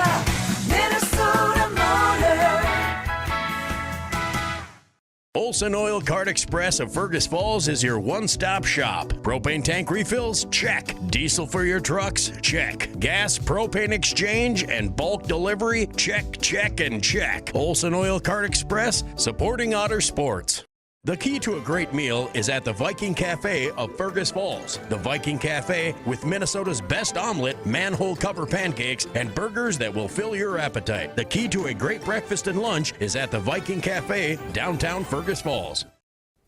Olson Oil Card Express of Fergus Falls is your one-stop shop. Propane tank refills? Check. Diesel for your trucks? Check. Gas, propane exchange, and bulk delivery? Check, check, and check. Olson Oil Card Express, supporting Otter sports. The key to a great meal is at the Viking Cafe of Fergus Falls. The Viking Cafe, with Minnesota's best omelet, manhole cover pancakes, and burgers that will fill your appetite. The key to a great breakfast and lunch is at the Viking Cafe, downtown Fergus Falls.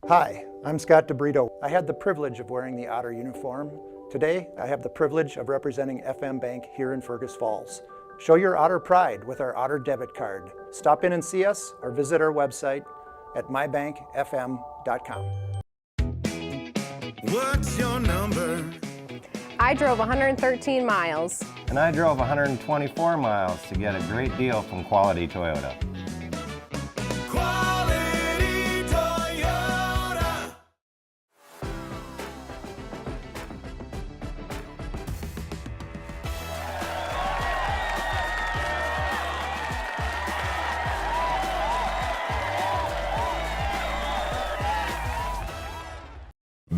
Hi, I'm Scott DeBrito. I had the privilege of wearing the Otter uniform. Today, I have the privilege of representing FM Bank here in Fergus Falls. Show your Otter pride with our Otter debit card. Stop in and see us or visit our website at mybankfm.com. What's your number? I drove 113 miles. And I drove 124 miles to get a great deal from Quality Toyota. Quality Toyota.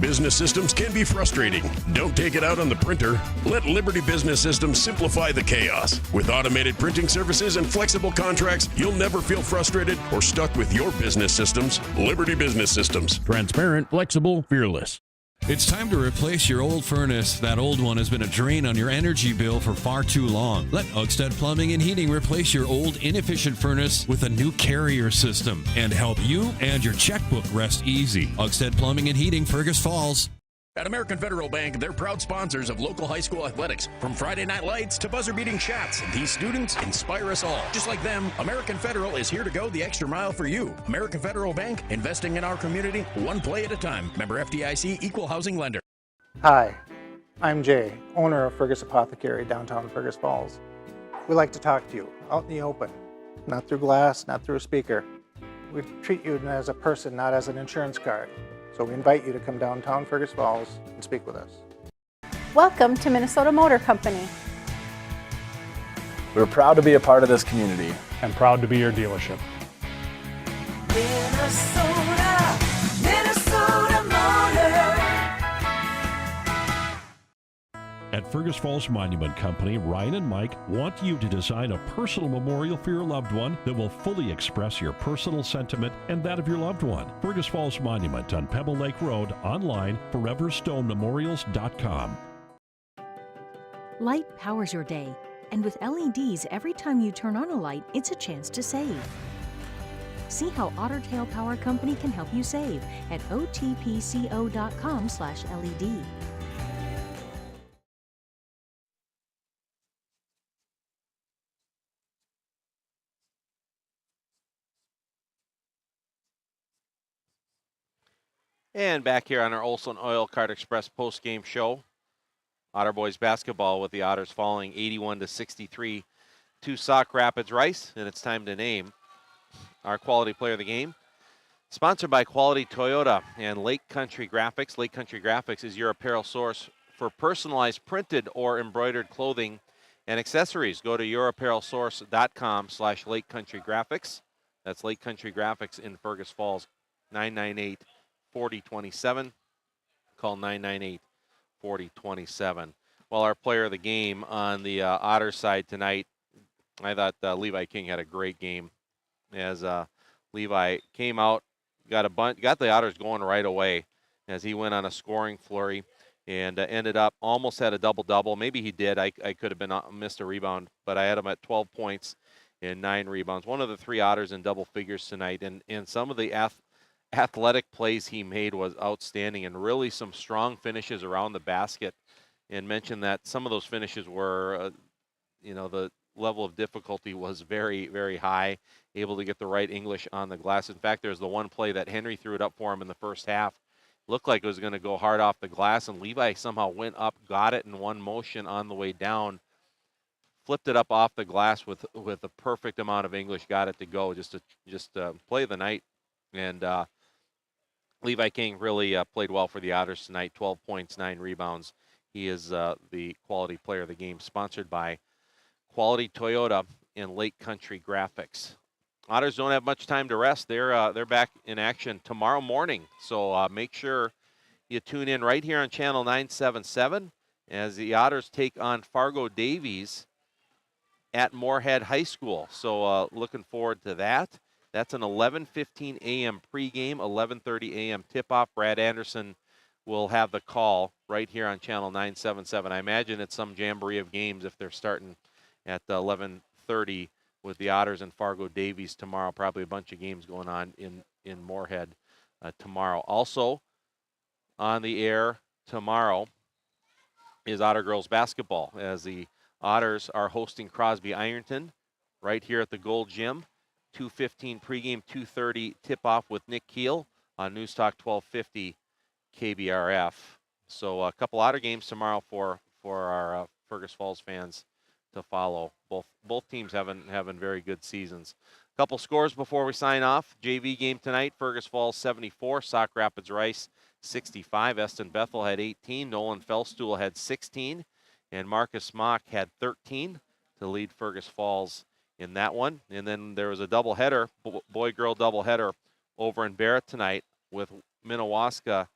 Business systems can be frustrating. Don't take it out on the printer. Let Liberty Business Systems simplify the chaos. With automated printing services and flexible contracts, you'll never feel frustrated or stuck with your business systems. Liberty Business Systems. Transparent, flexible, fearless. It's time to replace your old furnace. That old one has been a drain on your energy bill for far too long. Let Otters Plumbing and Heating replace your old inefficient furnace with a new carrier system and help you and your checkbook rest easy. Otters Plumbing and Heating, Fergus Falls. At American Federal Bank, they're proud sponsors of local high school athletics. From Friday night lights to buzzer-beating shots, these students inspire us all. Just like them, American Federal is here to go the extra mile for you. American Federal Bank, investing in our community, one play at a time. Member FDIC, equal housing lender. Hi, I'm Jay, owner of Fergus Apothecary, downtown Fergus Falls. We like to talk to you out in the open, not through glass, not through a speaker. We treat you as a person, not as an insurance card. So we invite you to come downtown Fergus Falls and speak with us. Welcome to Minnesota Motor Company. We're proud to be a part of this community. And proud to be your dealership. Minnesota Motor. At Fergus Falls Monument Company, Ryan and Mike want you to design a personal memorial for your loved one that will fully express your personal sentiment and that of your loved one. Fergus Falls Monument on Pebble Lake Road, online, foreverstonememorials.com. Light powers your day, and with LEDs, every time you turn on a light, it's a chance to save. See how Otter Tail Power Company can help you save at otpco.com/LED. And back here on our Olson Oil Card Express post-game show, Otter boys basketball with the Otters falling 81-63 to Sauk Rapids Rice, and it's time to name our quality player of the game. Sponsored by Quality Toyota and Lake Country Graphics. Lake Country Graphics is your apparel source for personalized printed or embroidered clothing and accessories. Go to yourapparelsource.com/Lake Country Graphics. That's Lake Country Graphics in Fergus Falls, 998-4027. Call 998-4027. Well, our player of the game on the Otter side tonight, I thought Levi King had a great game. As Levi came out, got the Otters going right away as he went on a scoring flurry and ended up almost had a double-double. Maybe he did. I could have been missed a rebound, but I had him at 12 points and 9 rebounds. One of the 3 Otters in double figures tonight, and some of the athletic plays he made was outstanding, and really some strong finishes around the basket. And mentioned that some of those finishes were, the level of difficulty was very, very high, able to get the right English on the glass. In fact, there's the one play that Henry threw it up for him in the first half. Looked like it was going to go hard off the glass, and Levi somehow went up, got it in one motion on the way down, flipped it up off the glass with the perfect amount of English, got it to go, just play of the night. And Levi King really played well for the Otters tonight, 12 points, 9 rebounds. He is the quality player of the game, sponsored by Quality Toyota and Lake Country Graphics. Otters don't have much time to rest. They're back in action tomorrow morning, so make sure you tune in right here on Channel 977 as the Otters take on Fargo Davies at Moorhead High School. So looking forward to that. That's an 11:15 a.m. pregame, 11:30 a.m. tip-off. Brad Anderson will have the call right here on Channel 977. I imagine it's some jamboree of games if they're starting at 11:30 with the Otters and Fargo Davies tomorrow. Probably a bunch of games going on in Moorhead tomorrow. Also on the air tomorrow is Otter girls basketball, as the Otters are hosting Crosby Ironton right here at the Gold Gym. 2:15 pregame, 2:30 tip-off with Nick Keel on News Talk 1250 KBRF. So a couple Otter games tomorrow for our Fergus Falls fans to follow. Both teams having very good seasons. A couple scores before we sign off. JV game tonight, Fergus Falls 74, Sauk Rapids Rice 65. Eston Bethel had 18, Nolan Fellstool had 16, and Marcus Mock had 13 to lead Fergus Falls in that one. And then there was a doubleheader, boy-girl doubleheader over in Barrett tonight with Minnewaska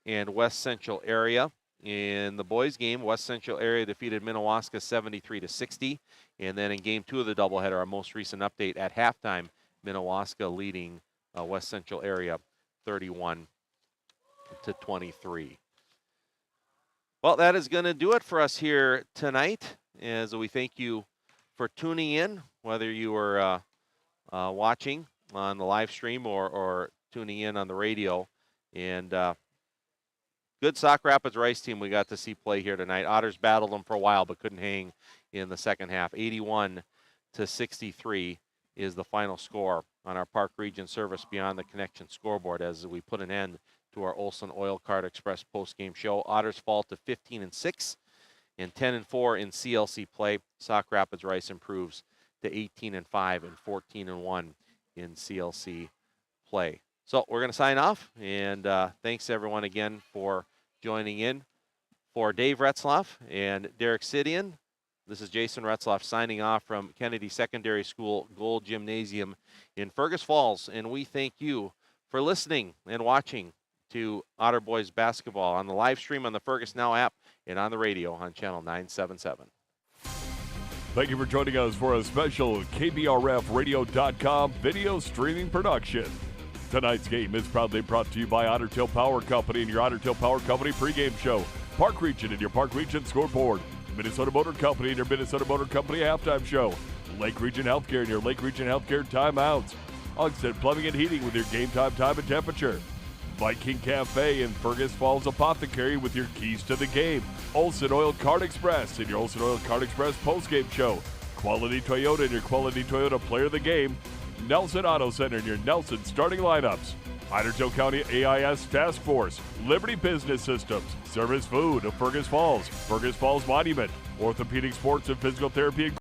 and West Central Area. In the boys' game, West Central Area defeated Minnewaska 73-60. And then in game 2 of the doubleheader, our most recent update at halftime, Minnewaska leading West Central Area 31-23. Well, that is going to do it for us here tonight, as we thank you for tuning in, whether you were watching on the live stream or tuning in on the radio. And good Sauk Rapids Rice team we got to see play here tonight. Otters battled them for a while but couldn't hang in the second half. 81-63 is the final score on our Park Region Service Beyond the Connection scoreboard as we put an end to our Olson Oil Card Express postgame show. Otters fall to 15-6 and 10-4 in CLC play. Sauk Rapids Rice improves to 18-5 and 14-1 in CLC play. So we're going to sign off, and thanks everyone again for joining in. For Dave Retzloff and Derek Sidian, this is Jason Retzloff signing off from Kennedy Secondary School Gold Gymnasium in Fergus Falls, and we thank you for listening and watching to Otter Boys basketball on the live stream on the Fergus Now app and on the radio on channel 977. Thank you for joining us for a special KBRFradio.com video streaming production. Tonight's game is proudly brought to you by Otter Tail Power Company and your Otter Tail Power Company pregame show. Park Region and your Park Region scoreboard. Minnesota Motor Company and your Minnesota Motor Company halftime show. Lake Region Healthcare and your Lake Region Healthcare timeouts. Oxted Plumbing and Heating with your game time and temperature. Viking Cafe and Fergus Falls Apothecary with your keys to the game. Olson Oil Card Express and your Olson Oil Card Express postgame show. Quality Toyota and your Quality Toyota player of the game. Nelson Auto Center and your Nelson starting lineups. Otter Tail County AIS Task Force. Liberty Business Systems. Service Food of Fergus Falls Monument. Orthopedic Sports and Physical Therapy.